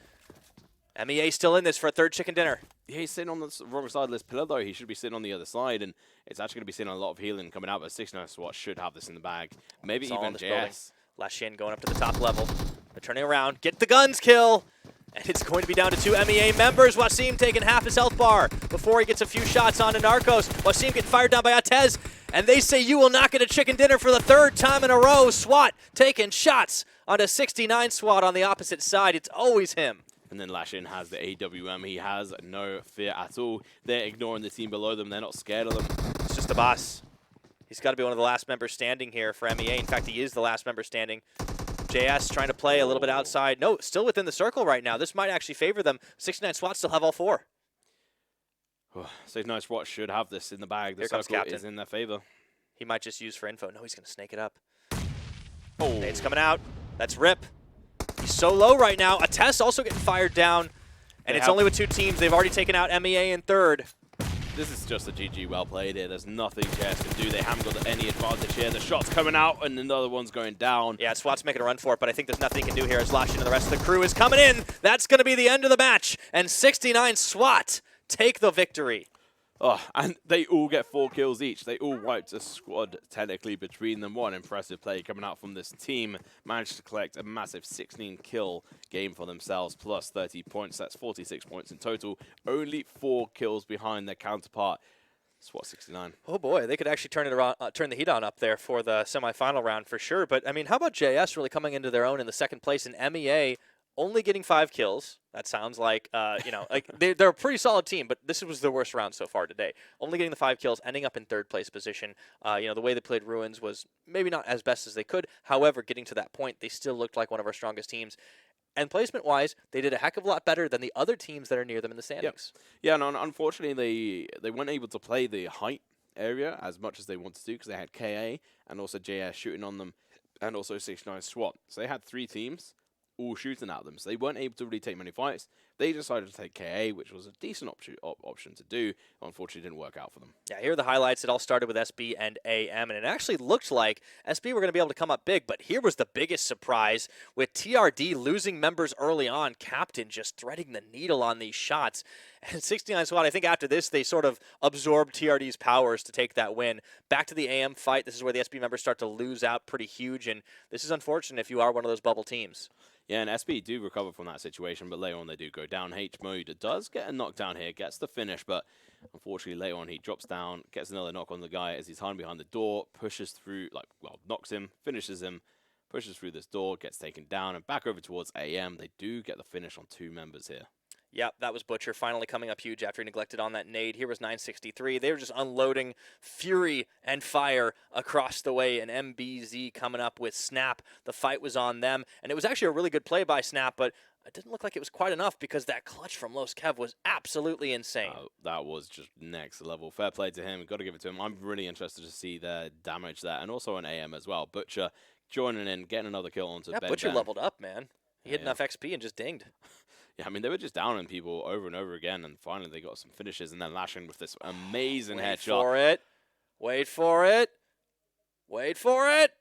MEA still in this for a 3rd chicken dinner. Yeah, he's sitting on the wrong side of this pillar, though. He should be sitting on the other side, and it's actually going to be sitting on a lot of healing coming out, but 69 SWAT should have this in the bag. Maybe even JS. Lashin going up to the top level. They're turning around. Get the guns kill. And it's going to be down to 2 MEA members. Wasim taking half his health bar before he gets a few shots onto Narcos. Wasim getting fired down by Atez. And they say you will not get a chicken dinner for the 3rd time in a row. SWAT taking shots onto 69 SWAT on the opposite side. It's always him. And then Lashin has the AWM. He has no fear at all. They're ignoring the team below them. They're not scared of them. It's just the boss. He's got to be one of the last members standing here for MEA. In fact, he is the last member standing. JS trying to play a little bit outside. No, still within the circle right now. This might actually favor them. 69 SWAT still have all 4. 69 SWAT should have this in the bag. The Here comes circle Captain. is in their favor. He might just use for info. No, he's going to snake it up. Oh, It's coming out. That's Rip. He's so low right now. Atess also getting fired down. And it's only with 2 teams. They've already taken out MEA in 3rd. This is just a GG well played here. There's nothing JS can do. They haven't got any advantage here. The shot's coming out and another one's going down. Yeah, SWAT's making a run for it, but I think there's nothing he can do here as Lashin and the rest of the crew is coming in. That's going to be the end of the match. And 69 SWAT take the victory. Oh, and they all get 4 kills each. They all wiped a squad technically between them. What an impressive play coming out from this team. Managed to collect a massive 16-kill game for themselves, plus 30 points. That's 46 points in total. Only 4 kills behind their counterpart, SWAT 69. Oh boy, they could actually turn it around, turn the heat on up there for the semifinal round for sure. But I mean, how about JS really coming into their own in the 2nd place, and MEA only getting 5 kills? That sounds like, you know, like they're a pretty solid team, but this was their worst round so far today. Only getting the 5 kills, ending up in 3rd place position. You know, the way they played Ruins was maybe not as best as they could. However, getting to that point, they still looked like one of our strongest teams. And placement-wise, they did a heck of a lot better than the other teams that are near them in the standings. Yeah, no, unfortunately, they weren't able to play the height area as much as they wanted to because they had KA and also JS shooting on them and also 69 SWAT. So they had 3 teams all shooting at them. So they weren't able to really take many fights. They decided to take KA, which was a decent option to do. Unfortunately, didn't work out for them. Yeah, here are the highlights. It all started with SB and AM, and it actually looked like SB were going to be able to come up big, but here was the biggest surprise with TRD losing members early on. Captain just threading the needle on these shots. And 69 SWAT, I think after this, they sort of absorbed TRD's powers to take that win. Back to the AM fight. This is where the SB members start to lose out pretty huge, and this is unfortunate if you are one of those bubble teams. Yeah, and SB do recover from that situation, but later on they do go down. H-Mode does get a knockdown here, gets the finish, but unfortunately later on he drops down, gets another knock on the guy as he's hiding behind the door, pushes through, knocks him, finishes him, pushes through this door, gets taken down, and back over towards AM. They do get the finish on 2 members here. Yep, that was Butcher finally coming up huge after he neglected on that nade. Here was 963. They were just unloading fury and fire across the way, and MBZ coming up with Snap. The fight was on them, and it was actually a really good play by Snap, but it didn't look like it was quite enough because that clutch from Los Kev was absolutely insane. That was just next level. Fair play to him. Got to give it to him. I'm really interested to see the damage there, and also on AM as well. Butcher joining in, getting another kill onto Ben. Butcher leveled up, man. He had enough XP and just dinged. Yeah, I mean, they were just downing people over and over again, and finally they got some finishes, and then Lashin with this amazing headshot. Wait for it. Wait for it. Wait for it.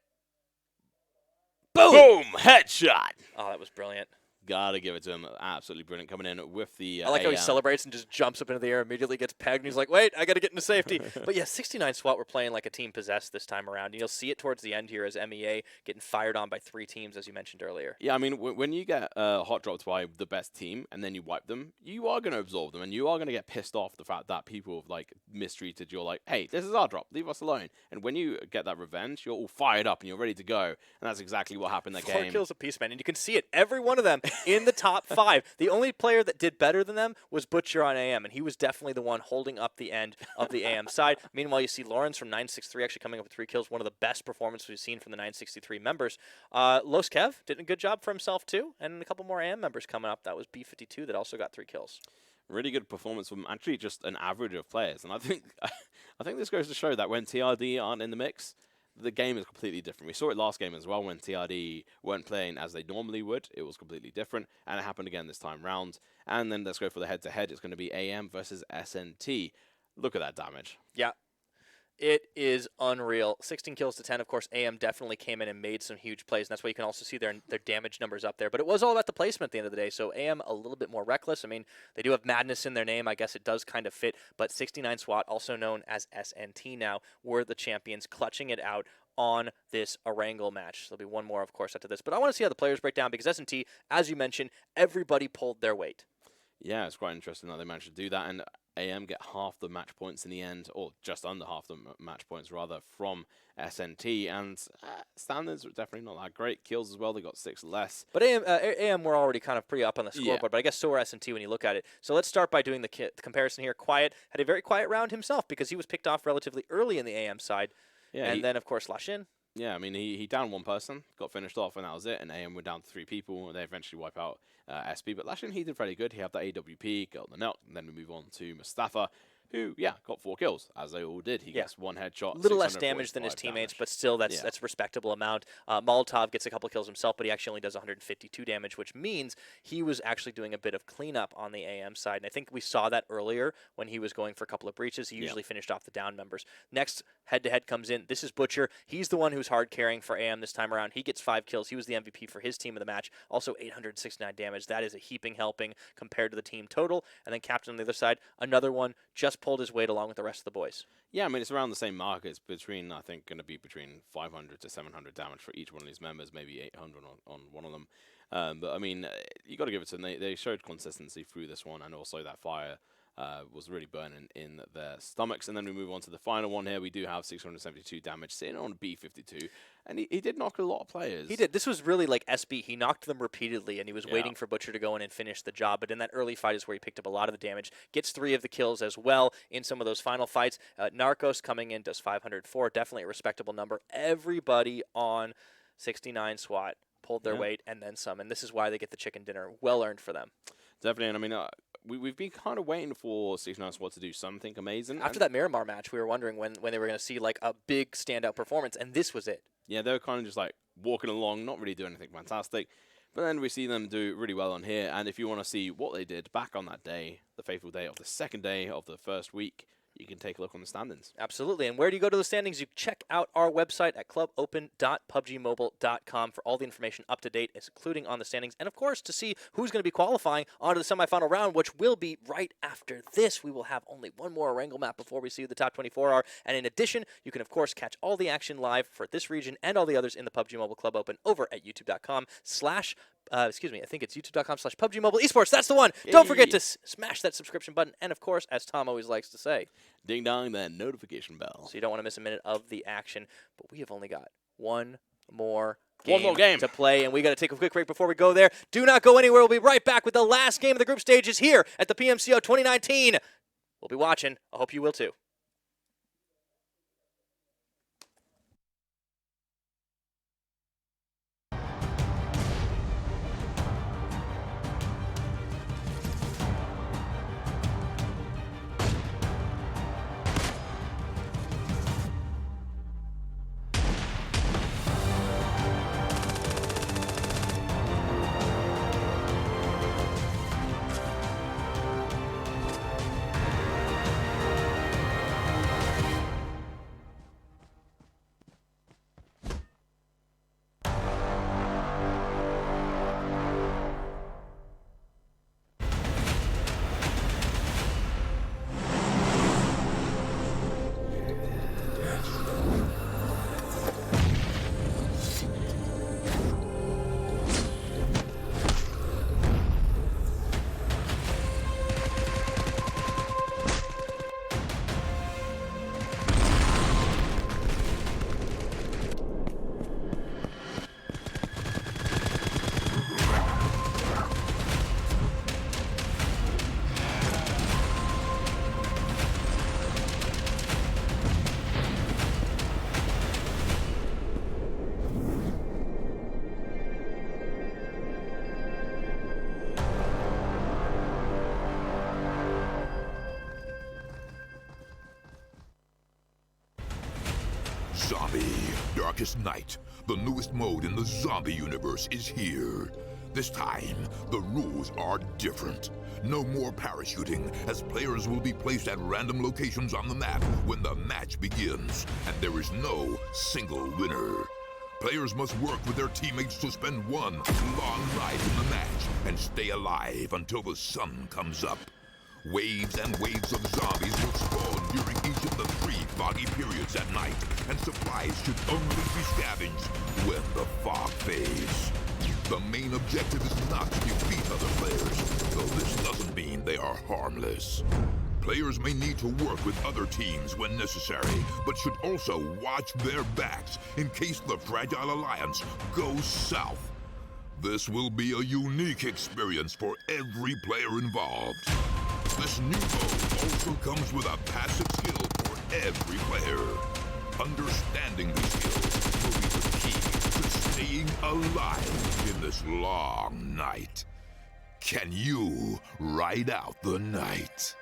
Boom! Headshot! Oh, that was brilliant. Gotta give it to him. Absolutely brilliant coming in with the I like how he AM. celebrates and just jumps up into the air, immediately gets pegged, and he's like, wait, I got to get into safety. But yeah, 69 SWAT were playing like a team possessed this time around. You'll see it towards the end here as MEA getting fired on by 3 teams, as you mentioned earlier. Yeah, I mean, when you get hot dropped by the best team and then you wipe them, you are going to absorb them, and you are going to get pissed off the fact that people have, like, mistreated you. Like, hey, this is our drop. Leave us alone. And when you get that revenge, you're all fired up and you're ready to go. And that's exactly what happened that 4 game. kills apiece, man. And you can see it. Every one of them in the top 5. The only player that did better than them was Butcher on AM, and he was definitely the one holding up the end of the AM side. Meanwhile, you see Lawrence from 963 actually coming up with 3 kills, one of the best performances we've seen from the 963 members. Los Kev did a good job for himself, too, and a couple more AM members coming up. That was B52 that also got 3 kills. Really good performance from actually just an average of players. And I think this goes to show that when TRD aren't in the mix, the game is completely different. We saw it last game as well when TRD weren't playing as they normally would. It was completely different, and it happened again this time round. And then let's go for the head-to-head. It's going to be AM versus SNT. Look at that damage. Yeah. It is unreal. 16 kills to 10. Of course, AM definitely came in and made some huge plays, and that's why you can also see their damage numbers up there. But it was all about the placement at the end of the day, so AM a little bit more reckless. I mean, they do have Madness in their name. I guess it does kind of fit, but 69 SWAT, also known as SNT now, were the champions, clutching it out on this Erangel match. There'll be one more, of course, after this. But I want to see how the players break down, because SNT, as you mentioned, everybody pulled their weight. Yeah, it's quite interesting that they managed to do that, and AM get half the match points in the end, or just under half the match points, rather, from SNT, and standards were definitely not that great. Kills as well, they got 6 less. But AM were already kind of pretty up on the scoreboard, Yeah. but I guess so were SNT when you look at it. So let's start by doing the comparison here. Quiet had a very quiet round himself, because he was picked off relatively early in the AM side, Yeah, and then, of course, Lashin. Yeah, I mean, he downed 1 person, got finished off, and that was it. And AM were down to 3 people, and they eventually wipe out SB. But Lashin, he did fairly good. He had that AWP, got the knock, and then we move on to Mustafa, who, yeah, got 4 kills, as they all did. He gets 1 headshot. A little less damage than his 645 teammates, damage. but still, that's a respectable amount. Molotov gets a couple kills himself, but he actually only does 152 damage, which means he was actually doing a bit of cleanup on the AM side. And I think we saw that earlier when he was going for a couple of breaches. He usually finished off the down members. Next, head-to-head comes in. This is Butcher. He's the one who's hard carrying for AM this time around. He gets 5 kills. He was the MVP for his team of the match. Also 869 damage. That is a heaping helping compared to the team total. And then Captain on the other side, another one, just pulled his weight along with the rest of the boys. Yeah, I mean, it's around the same mark. It's between, I think, going to be between 500 to 700 damage for each one of these members, maybe 800 on one of them. But, I mean, you got to give it to them. They showed consistency through this one, and also that fire was really burning in their stomachs. And then we move on to the final one here. We do have 672 damage sitting on B52, and he did knock a lot of players. He did. This was really like SB. He knocked them repeatedly, and he was waiting for Butcher to go in and finish the job. But in that early fight is where he picked up a lot of the damage. Gets 3 of the kills as well in some of those final fights. Narcos coming in does 504. Definitely a respectable number. Everybody on 69 SWAT pulled their weight and then some. And this is why they get the chicken dinner. Well earned for them. Definitely. And I mean, we've been kind of waiting for 69 SWAT to do something amazing. After that Miramar match, we were wondering when they were going to see like a big standout performance, and this was it. Yeah, they were kind of just like walking along, not really doing anything fantastic. But then we see them do really well on here. And if you want to see what they did back on that day, the fateful day of the second day of the first week, you can take a look on the standings. Absolutely. And where do you go to the standings? You check out our website at clubopen.pubgmobile.com for all the information up to date, including on the standings. And, of course, to see who's going to be qualifying onto the semifinal round, which will be right after this. We will have only one more Erangel map before we see who the top 24 are. And in addition, you can, of course, catch all the action live for this region and all the others in the PUBG Mobile Club Open over at youtube.com/ I think it's youtube.com/PUBGMOBILE Esports. That's the one. Yay. Don't forget to smash that subscription button. And, of course, as Tom always likes to say, Ding dong, that notification bell. so you don't want to miss a minute of the action. But we have only got one more game to play, and we got to take a quick break before we go there. Do not go anywhere. We'll be right back with the last game of the group stages here at the PMCO 2019. We'll be watching. I hope you will too. Darkest Night, the newest mode in the zombie universe, is here. This time, the rules are different. No more parachuting, as players will be placed at random locations on the map when the match begins, and there is no single winner. Players must work with their teammates to spend one long night in the match and stay alive until the sun comes up. Waves and waves of zombies will spawn during each of the 3 foggy periods at night, and supplies should only be scavenged when the fog fades. The main objective is not to defeat other players, though this doesn't mean they are harmless. Players may need to work with other teams when necessary, but should also watch their backs in case the Fragile Alliance goes south. This will be a unique experience for every player involved. This new mode also comes with a passive skill for every player. Understanding these skills will be the key to staying alive in this long night. Can you ride out the night?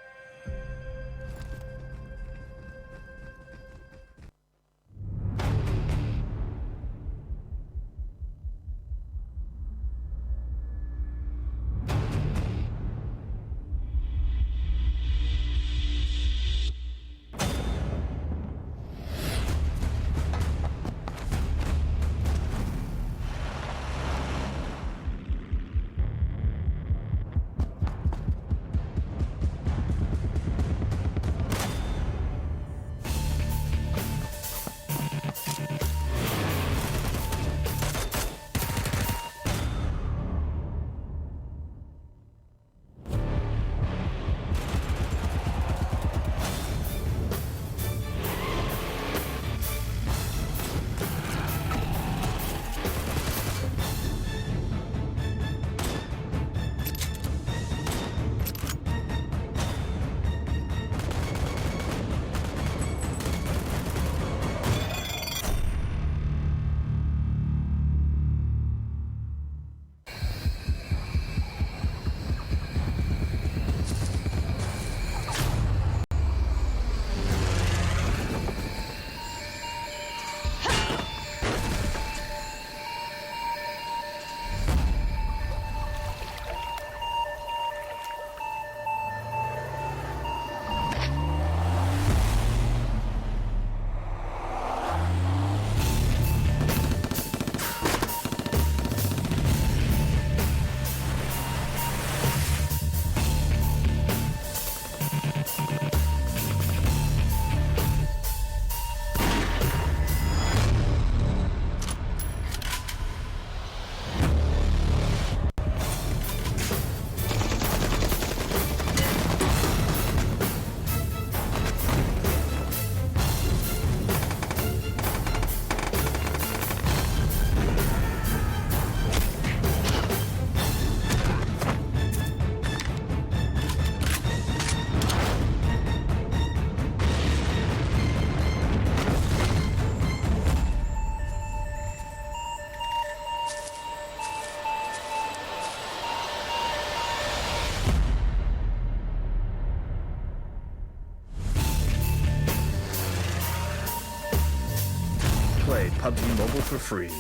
Play PUBG Mobile for free.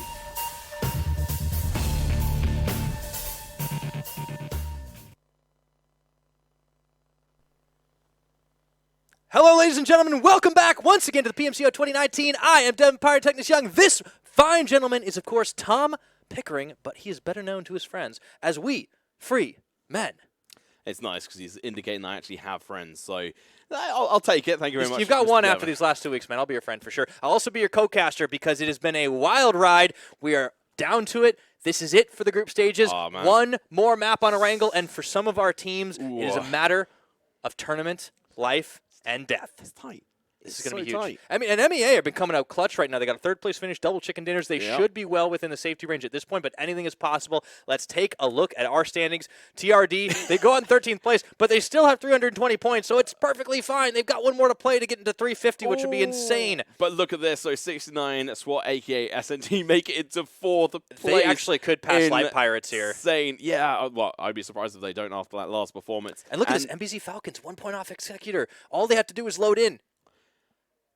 Hello, ladies and gentlemen. Welcome back once again to the PMCO 2019. I am Devin Pyrotechnics Young. This fine gentleman is, of course, Tom Pickering, but he is better known to his friends as We Free Men. It's nice because he's indicating I actually have friends, so I'll take it. Thank you very much. You've got Mr. one Devin. after these last 2 weeks, man. I'll be your friend for sure. I'll also be your co-caster because it has been a wild ride. We are down to it. This is it for the group stages. Oh, man. One more map on Erangel, and for some of our teams, it is a matter of tournament, life, and death. It's tight. This is going to be so huge. tight. I mean, and MEA have been coming out clutch right now. They got a third-place finish, double chicken dinners. They should be well within the safety range at this point, but anything is possible. Let's take a look at our standings. TRD, they go out in 13th place, but they still have 320 points, so it's perfectly fine. They've got one more to play to get into 350, which would be insane. But look at this. So 69 SWAT, a.k.a. SNT, make it into 4th place. They actually could pass Light Pirates here. Insane. Yeah, well, I'd be surprised if they don't after that last performance. And look at this, MBZ Falcons, 1 point off Executor. All they have to do is load in.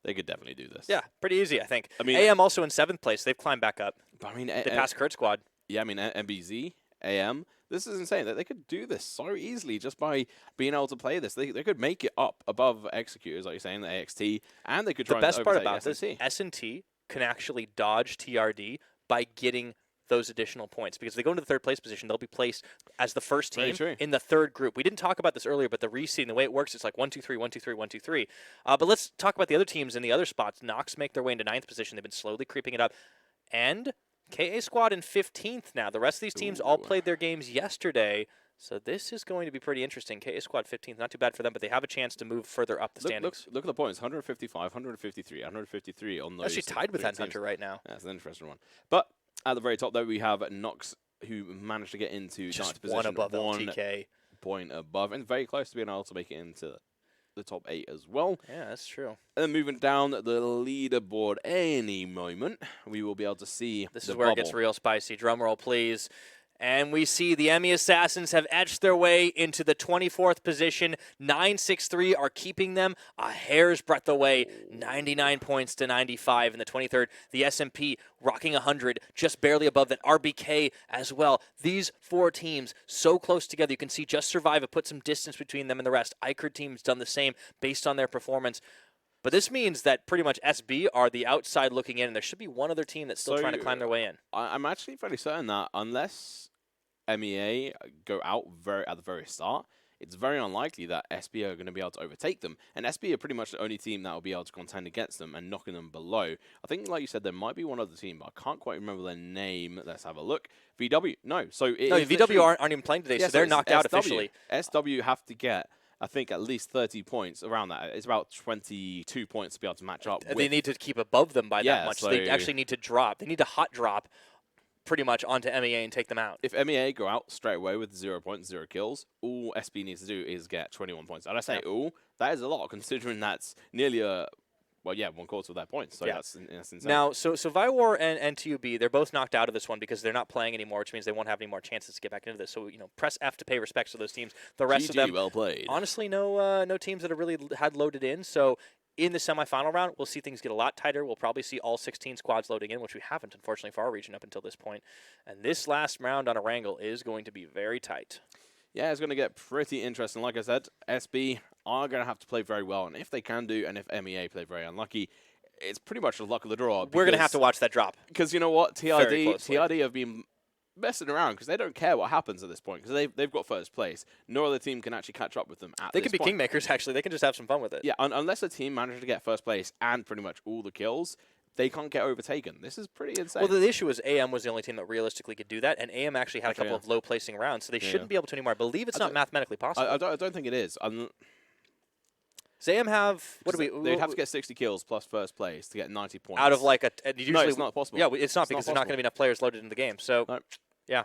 They could definitely do this. Yeah, pretty easy, I think. I mean, AM also in 7th place. They've climbed back up. But I mean, They passed Kurd Squad. yeah, I mean, MBZ, AM, this is insane that they could do this so easily just by being able to play this. They could make it up above Executors, like you're saying, the AXT, and they could try The best and part overtake about this, SNT. S&T can actually dodge TRD by getting those additional points, because if they go into the 3rd place position, they'll be placed as the first Very team true. in the 3rd group. We didn't talk about this earlier, but the reseeding, the way it works, it's like 1, 2, 3, 1, 2, 3, 1, 2, 3. But let's talk about the other teams in the other spots. Nox make their way into 9th position. They've been slowly creeping it up. And KA Squad in 15th now. The rest of these teams all played their games yesterday. So this is going to be pretty interesting. KA Squad 15th, not too bad for them, but they have a chance to move further up the standings. Look at the points, 155, 153, 153 on those. Actually tied with three teams. HeadHunterr right now. That's an interesting one. But at the very top, though, we have Nox, who managed to get into Just 9th position. one above 1 LTK. point above, and very close to being able to make it into the top 8 as well. Yeah, that's true. And then moving down the leaderboard any moment, we will be able to see This the is where it bubble. gets real spicy. Drum roll, please. And we see the Emmy Assassins have edged their way into the 24th position. 963 are keeping them a hair's breadth away. 99 points to 95 in the 23rd. The SMP rocking 100, just barely above that. RBK as well. These 4 teams so close together. You can see Just Survive have put some distance between them and the rest. iKurdTeam's done the same based on their performance. But this means that pretty much SB are the outside looking in, and there should be one other team that's still trying to climb their way in. I'm actually fairly certain that unless MEA go out at the very start, it's very unlikely that SB are going to be able to overtake them. And SB are pretty much the only team that will be able to contend against them and knocking them below. I think, like you said, there might be one other team, but I can't quite remember their name. Let's have a look. VW. No. So VW aren't even playing today, so they're knocked out officially. SW have to get, I think, at least 30 points around that. It's about 22 points to be able to match up with. They need to keep above them by that Yeah, much. so They actually need to drop. They need to hot drop pretty much onto MEA and take them out. If MEA go out straight away with 0 points, 0 kills, all SB needs to do is get 21 points. And I say all, that is a lot, considering that's nearly a, well, yeah, 1/4 of their points. So that's insane. Now, so ViaWar and TUB, they're both knocked out of this one because they're not playing anymore, which means they won't have any more chances to get back into this. So, press F to pay respects to those teams. The rest of them, well played. Honestly, no teams that have really had loaded in. So in the semifinal round, we'll see things get a lot tighter. We'll probably see all 16 squads loading in, which we haven't, unfortunately, for our region up until this point. And this last round on Erangel is going to be very tight. Yeah, it's going to get pretty interesting. Like I said, SB are going to have to play very well. And if they can do, and if MEA play very unlucky, it's pretty much the luck of the draw. We're going to have to watch that drop. Because you know what? TRD have been messing around because they don't care what happens at this point because they've got first place. No other team can actually catch up with them at They this could be point. kingmakers, actually. They can just have some fun with it. Yeah, unless a team manages to get first place and pretty much all the kills, they can't get overtaken. This is pretty insane. Well, the issue is AM was the only team that realistically could do that, and AM actually had a couple of low-placing rounds, so they shouldn't be able to anymore. I believe it's not mathematically possible. I don't think it is. Does AM have... What do we... They'd have to get 60 kills plus first place to get 90 points. Out of like a... Usually, no, it's not possible. Yeah, it's not because there's not possible. going to be enough players loaded in the game. So, yeah.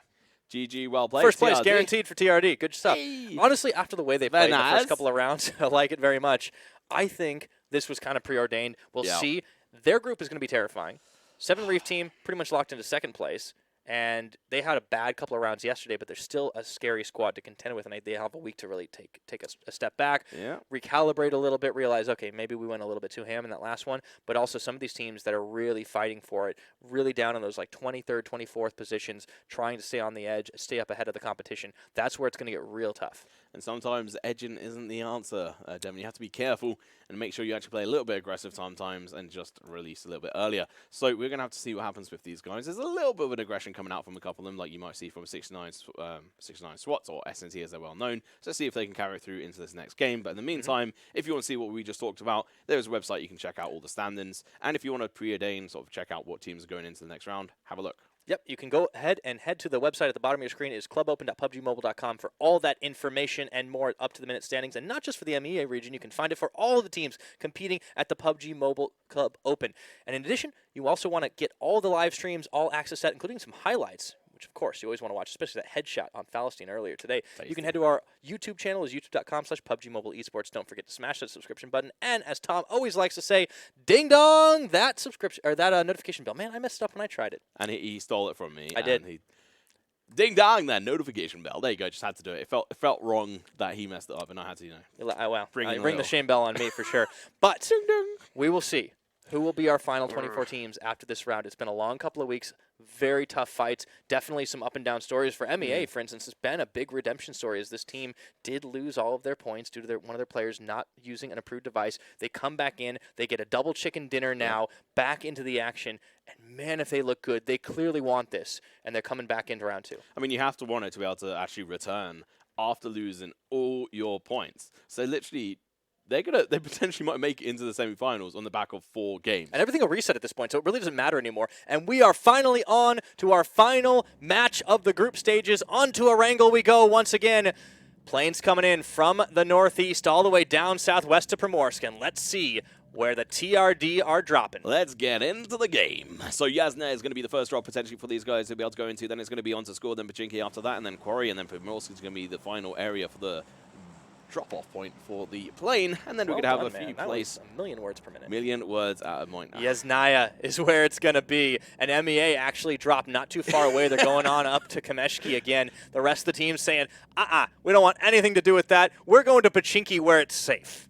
GG, well played. First place TRD. guaranteed for TRD. Good stuff. Hey. Honestly, after the way they played the nice. first couple of rounds, I like it very much. I think this was kind of preordained. We'll see. Their group is going to be terrifying. 7 Reef team pretty much locked into second place. And they had a bad couple of rounds yesterday, but they're still a scary squad to contend with, and they have a week to really take a step back, recalibrate a little bit, realize, okay, maybe we went a little bit too ham in that last one, but also some of these teams that are really fighting for it, really down in those like 23rd, 24th positions, trying to stay on the edge, stay up ahead of the competition. That's where it's going to get real tough. And sometimes edging isn't the answer, Devin. You have to be careful and make sure you actually play a little bit aggressive sometimes and just release a little bit earlier. So we're going to have to see what happens with these guys. There's a little bit of an aggression coming out from a couple of them, like you might see from 69 SWATs or SNT as they're well known. So see if they can carry through into this next game. But in the meantime, if you want to see what we just talked about, there's a website you can check out all the standings. And if you want to preordain, sort of check out what teams are going into the next round, have a look. Yep, you can go ahead and head to the website at the bottom of your screen. It is clubopen.pubgmobile.com for all that information and more up-to-the-minute standings. And not just for the MEA region, you can find it for all the teams competing at the PUBG Mobile Club Open. And in addition, you also want to get all the live streams, all access set, including some highlights, which of course you always want to watch, especially that headshot on Falastine earlier today. You can head to our YouTube channel, is youtube.com/PUBGMobileEsports. Don't forget to smash that subscription button. And as Tom always likes to say, ding dong, that subscription or that notification bell. Man, I messed up when I tried it. And he stole it from me. I did. Ding dong, that notification bell. There you go. Just had to do it. It felt wrong that he messed it up, and I had to, Well, ring ring the shame bell on me for sure. But we will see who will be our final 24 teams after this round. It's been a long couple of weeks. Very tough fights. Definitely some up and down stories. For MEA, for instance, it's been a big redemption story as this team did lose all of their points due to one of their players not using an approved device. They come back in. They get a double chicken dinner now, back into the action. And man, if they look good, they clearly want this. And they're coming back into round 2. I mean, you have to want it to be able to actually return after losing all your points. So literally, they potentially might make it into the semifinals on the back of 4 games. And everything will reset at this point, so it really doesn't matter anymore. And we are finally on to our final match of the group stages. On to Erangel we go once again. Planes coming in from the northeast all the way down southwest to Primorsk. And let's see where the TRD are dropping. Let's get into the game. So Yasna is going to be the first drop potentially for these guys to be able to go into. Then it's going to be on to Score, then Pachinki after that, and then Quarry, and then Primorsk is going to be the final area for the drop-off point for the plane, and then we could have a few places. A million words per minute. Million words at a point. Yasnaya is where it's going to be. And MEA actually dropped not too far away. They're going on up to Kameshki again. The rest of the team's saying, we don't want anything to do with that. We're going to Pachinki where it's safe.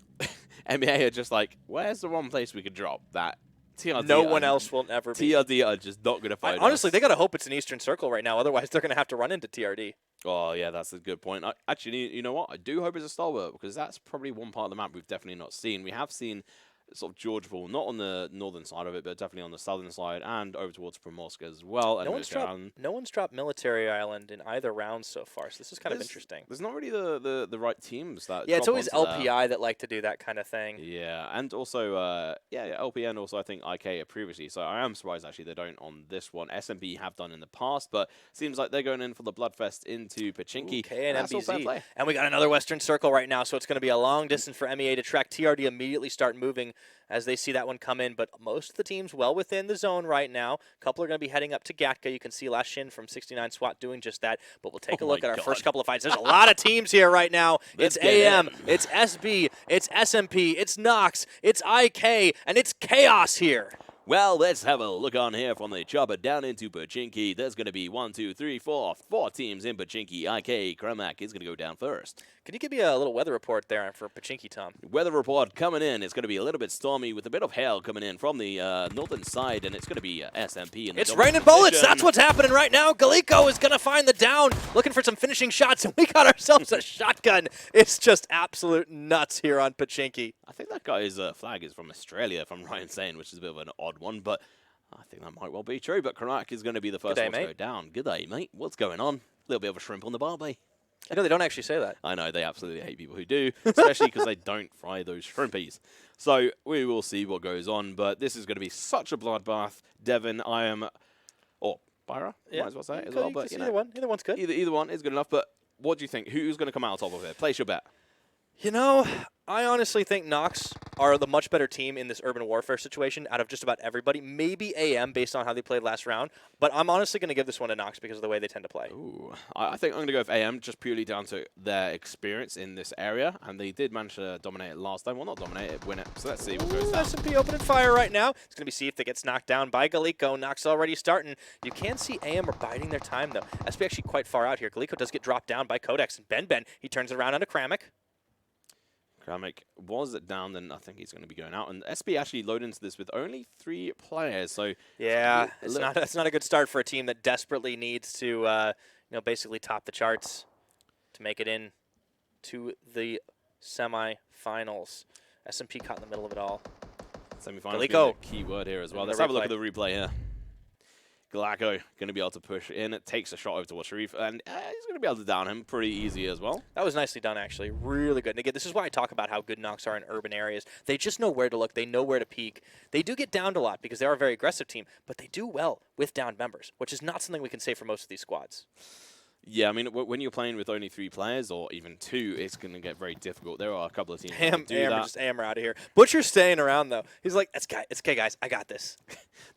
MEA are just like, where's the one place we could drop that? TRD no one else will ever be. TRD are just not going to fight honestly, us. they got to hope it's an Eastern Circle right now. Otherwise, they're going to have to run into TRD. Oh, yeah, that's a good point. Actually, you know what? I do hope it's a Stalwart, because that's probably one part of the map we've definitely not seen. We have seen sort of Georgeville, not on the northern side of it, but definitely on the southern side and over towards Primorsk as well. No one's dropped Military Island in either round so far, so this is kind of interesting. There's not really the right teams that it's always LPI that like to do that kind of thing. Yeah, and also, LP and also I think IK previously, so I am surprised actually they don't on this one. SMB have done in the past, but seems like they're going in for the Bloodfest into Pachinki. Okay, and MBZ. And we got another Western Circle right now, so it's going to be a long distance for MEA to track. TRD immediately start moving as they see that one come in, but most of the teams well within the zone right now. A couple are going to be heading up to Gatka. You can see Last Shin from 69 SWAT doing just that, but we'll take a look at our first couple of fights. There's a lot of teams here right now. It's AM, it's SB, it's SMP, it's Nox, it's IK, and it's Chaos here. Well, let's have a look on here from the chopper down into Pachinki. There's going to be 1, 2, 3, 4 teams in Pachinki. IK Kramak is going to go down first. Can you give me a little weather report there for Pachinki, Tom? Weather report coming in. It's going to be a little bit stormy with a bit of hail coming in from the northern side, and it's going to be SMP. It's raining bullets. That's what's happening right now. Galiko is going to find the down, looking for some finishing shots, and we got ourselves a shotgun. It's just absolute nuts here on Pachinki. I think that guy's flag is from Australia, if I'm right in saying, which is a bit of an odd one, but I think that might well be true. But Kramak is going to be the first one to go down. Good day, mate. What's going on? A little bit of a shrimp on the barbie. I know they don't actually say that. I know, they absolutely hate people who do, especially because they don't fry those shrimpies. So we will see what goes on, but this is going to be such a bloodbath. Devin, I am... Or Byra, might as well say it as well. But, either one's good. Either one is good enough, but what do you think? Who's going to come out on top of it? Place your bet. You know, I honestly think Nox are the much better team in this urban warfare situation out of just about everybody. Maybe AM based on how they played last round, but I'm honestly going to give this one to Nox because of the way they tend to play. Ooh, I think I'm going to go with AM just purely down to their experience in this area, and they did manage to dominate it last time. Well, not dominate it, win it. So let's see what goes down. SMP opening fire right now. It's going to be see if they gets knocked down by Galiko. Nox already starting. You can see AM are biding their time, though. SP actually quite far out here. Galiko does get dropped down by Codex, and Ben, he turns it around onto Kramak. Kramak was down, then I think he's going to be going out. And SP actually load into this with only 3 players. So yeah, it's not a good start for a team that desperately needs to, basically top the charts to make it in to the semifinals. SMP caught in the middle of it all. Semifinals being the key word here as well. Let's have a look at the replay here. Galacco going to be able to push in. It takes a shot over towards Sharif, and he's going to be able to down him pretty easy as well. That was nicely done, actually. Really good. And again, this is why I talk about how good Nox are in urban areas. They just know where to look. They know where to peek. They do get downed a lot because they are a very aggressive team, but they do well with downed members, which is not something we can say for most of these squads. Yeah, I mean, when you're playing with only 3 players or even 2, it's going to get very difficult. There are a couple of teams that do that. Just hammer out of here. Butcher's staying around, though. He's like, it's okay, guys. I got this.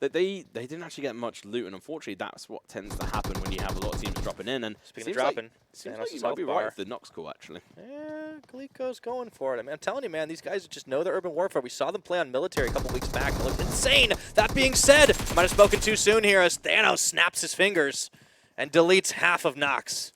They didn't actually get much loot, and unfortunately, that's what tends to happen when you have a lot of teams dropping in. And speaking of dropping, seems like you might be right with the Nox call, actually. Yeah, Galiko's going for it. I mean, I'm telling you, man, these guys just know their urban warfare. We saw them play on military a couple weeks back. It looked insane. That being said, I might have spoken too soon here as Thanos snaps his fingers. and deletes half of Nox.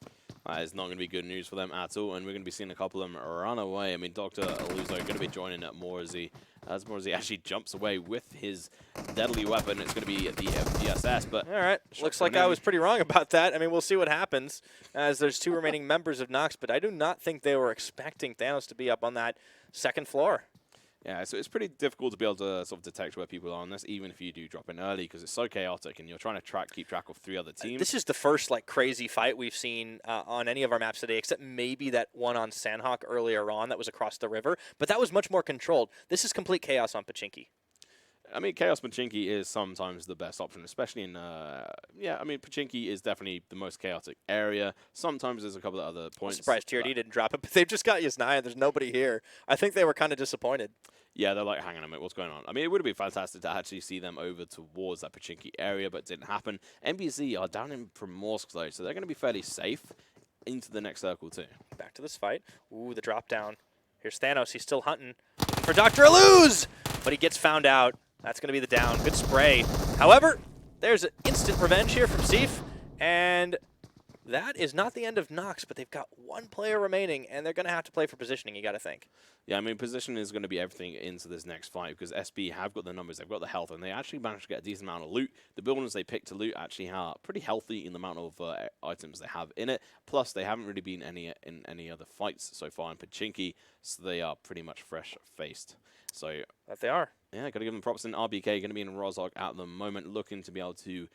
That is not going to be good news for them at all, and we're going to be seeing a couple of them run away. I mean, Dr. Aluzo going to be joining at Morzy as Morzy actually jumps away with his deadly weapon. It's going to be the VSS, but... All right, looks like I was pretty wrong about that. I mean, we'll see what happens as there's 2 remaining members of Nox, but I do not think they were expecting Thanos to be up on that second floor. Yeah, so it's pretty difficult to be able to sort of detect where people are on this, even if you do drop in early, because it's so chaotic, and you're trying to keep track of 3 other teams. This is the first like crazy fight we've seen on any of our maps today, except maybe that one on Sanhok earlier on that was across the river, but that was much more controlled. This is complete chaos on Pachinki. I mean, Chaos Pachinki is sometimes the best option, especially in, yeah, I mean, Pachinki is definitely the most chaotic area. Sometimes there's a couple of other points. I'm surprised TRD didn't drop it, but they've just got Yasnaya. There's nobody here. I think they were kind of disappointed. Yeah, they're like, hang on a minute, what's going on? I mean, it would have been fantastic to actually see them over towards that Pachinki area, but it didn't happen. MBZ are down in Primorsk, though, so they're going to be fairly safe into the next circle, too. Back to this fight. Ooh, the drop down. Here's Thanos. He's still hunting for Dr. Aluz, but he gets found out. That's going to be the down. Good spray. However, there's an instant revenge here from Seif, and that is not the end of Nox, but they've got 1 player remaining, and they're going to have to play for positioning, you got to think. Yeah, I mean, position is going to be everything into this next fight because SB have got the numbers, they've got the health, and they actually managed to get a decent amount of loot. The buildings they picked to loot actually are pretty healthy in the amount of items they have in it. Plus, they haven't really been in any other fights so far in Pachinki, so they are pretty much fresh-faced. So That they are. yeah, got to give them props. In RBK, going to be in Rozhok at the moment, looking to be able to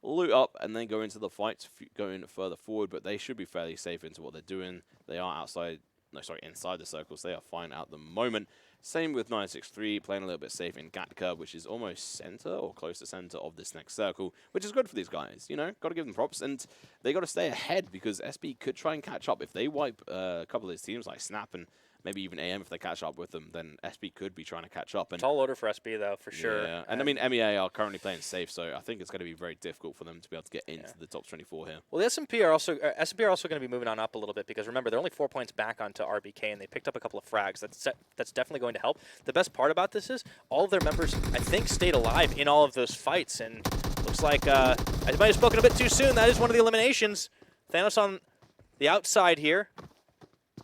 loot up and then go into the fights, going further forward, but they should be fairly safe into what they're doing. They are inside the circles. They are fine at the moment. Same with 963, playing a little bit safe in Gatka, which is almost center or close to center of this next circle, which is good for these guys. You know, got to give them props, and they got to stay ahead because SB could try and catch up. If they wipe a couple of these teams like Snap and maybe even AM, if they catch up with them, then SB could be trying to catch up. And Tall order for SB, though, for sure. Yeah, and I mean, MEA are currently playing safe, so I think it's going to be very difficult for them to be able to get into the top 24 here. Well, the SMP are also going to be moving on up a little bit because remember they're only 4 points back onto RBK and they picked up a couple of frags. That's definitely going to help. The best part about this is all of their members, I think, stayed alive in all of those fights, and looks like I might have spoken a bit too soon. That is one of the eliminations. Thanos on the outside here.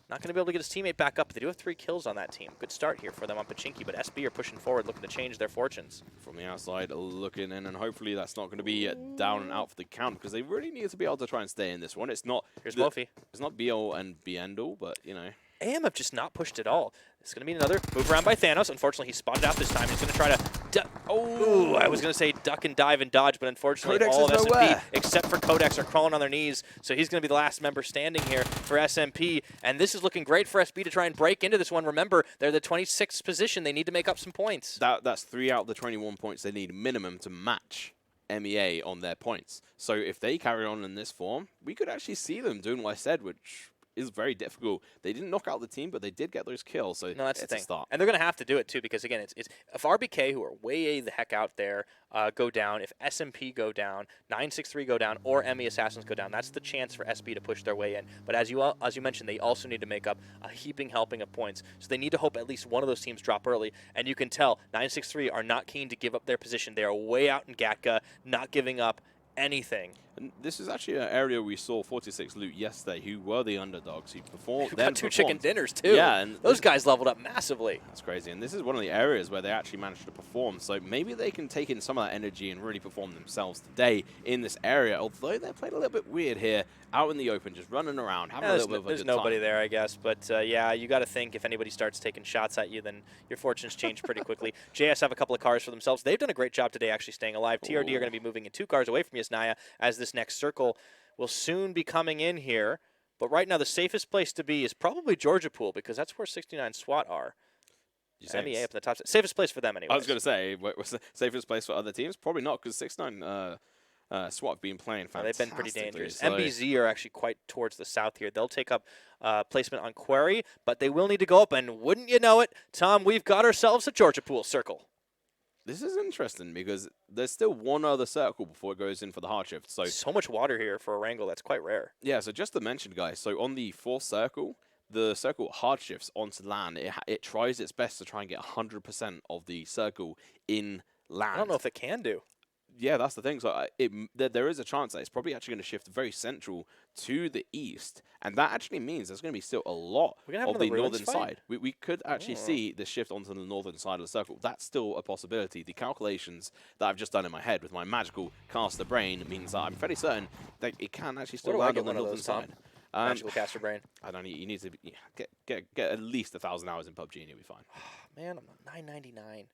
Not going to be able to get his teammate back up. They do have 3 kills on that team. Good start here for them on Pachinki, but SB are pushing forward, looking to change their fortunes. From the outside, looking in, and hopefully that's not going to be down and out for the count, because they really need to be able to try and stay in this one. It's not... Here's Mofi. It's not be-all and be-end-all, but, you know... AM have just not pushed at all. It's going to be another move around by Thanos. Unfortunately, he spotted out this time. He's going to try to... Oh, I was going to say duck and dive and dodge, but unfortunately Codex all of is SMP, nowhere. except for Codex, are crawling on their knees. So he's going to be the last member standing here for SMP. And this is looking great for SB to try and break into this one. Remember, they're the 26th position. They need to make up some points. That's 3 out of the 21 points they need minimum to match MEA on their points. So if they carry on in this form, we could actually see them doing what I said, which... is very difficult. They didn't knock out the team, but they did get those kills, so no, that's the thing. a start. And they're going to have to do it, too, because, again, it's if RBK, who are way the heck out there, go down, if SMP go down, 963 go down, or ME Assassins go down, that's the chance for SB to push their way in. But as you mentioned, they also need to make up a heaping helping of points. So they need to hope at least one of those teams drop early. And you can tell 963 are not keen to give up their position. They are way out in Gatka, not giving up anything. And this is actually an area we saw 46 loot yesterday, who were the underdogs, who performed. We've got 2 chicken dinners, too. Yeah, and those guys leveled up massively. That's crazy. And this is one of the areas where they actually managed to perform. So maybe they can take in some of that energy and really perform themselves today in this area. Although they're playing a little bit weird here, out in the open, just running around, having a little bit of a There's good nobody time. there, I guess. But, yeah, you got to think if anybody starts taking shots at you, then your fortunes change pretty quickly. JS have a couple of cars for themselves. They've done a great job today actually staying alive. TRD are going to be moving in 2 cars away from Yasnaya as this next circle will soon be coming in here. But right now, the safest place to be is probably Georgia Pool, because that's where 69 SWAT are. MEA up in the top. Safest place for them, anyway. I was going to say, what's the safest place for other teams? Probably not, because 6-9 SWAT have been playing fantastically. They've been pretty dangerous. So MBZ are actually quite towards the south here. They'll take up placement on Quarry, but they will need to go up. And wouldn't you know it, Tom, we've got ourselves a Georgia Pool circle. This is interesting because there's still one other circle before it goes in for the hard shift. So much water here for Erangel. That's quite rare. Yeah, so just to mention, guys, so on the 4th circle, the circle hard shifts onto land. It tries its best to try and get 100% of the circle in land. I don't know if it can do. yeah, that's the thing. So there is a chance that it's probably actually going to shift very central to the east, and that actually means there's going to be still a lot of the northern side. We could actually see the shift onto the northern side of the circle. That's still a possibility. The calculations that I've just done in my head with my magical caster brain means that I'm fairly certain that it can actually still land on the northern side. Magical caster brain. I don't know. You need to get at least 1,000 hours in PUBG and you'll be fine. Man, I'm $9.99.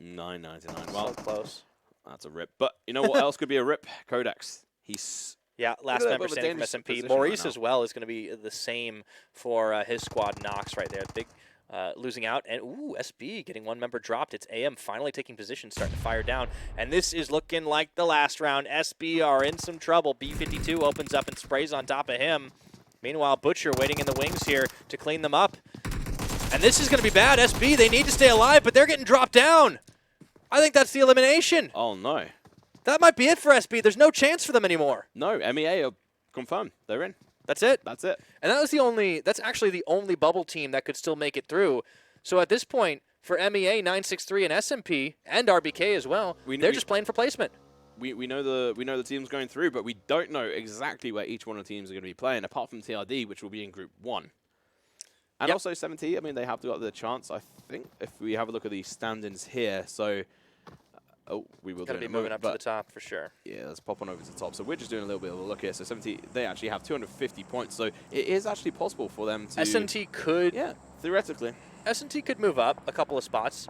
$9.99. Well, so close. That's a rip. But you know what else could be a rip? Codex. He's last member staying from SMP. Maurice as well is going to be the same for his squad. Nox right there. Big losing out. And ooh, SB getting one member dropped. It's AM finally taking position, starting to fire down. And this is looking like the last round. SB are in some trouble. B52 opens up and sprays on top of him. Meanwhile, Butcher waiting in the wings here to clean them up. And this is going to be bad. SB, they need to stay alive, but they're getting dropped down. I think that's the elimination. Oh, no. That might be it for SB. There's no chance for them anymore. No, MEA are confirmed. They're in. That's it. That's it. And that's actually the only bubble team that could still make it through. So at this point, for MEA, 963 and SMP, and RBK as well, they're just playing for placement. We know the teams going through, but we don't know exactly where each one of the teams are going to be playing, apart from TRD, which will be in Group 1. And also 70, I mean, they have got the chance, I think, if we have a look at the standings here. So, we will Gotta be moving up to the top for sure. Yeah, let's pop on over to the top. So we're just doing a little bit of a look here. So 70, they actually have 250 points. So it is actually possible for them to... SNT could... Yeah, theoretically. SNT could move up a couple of spots.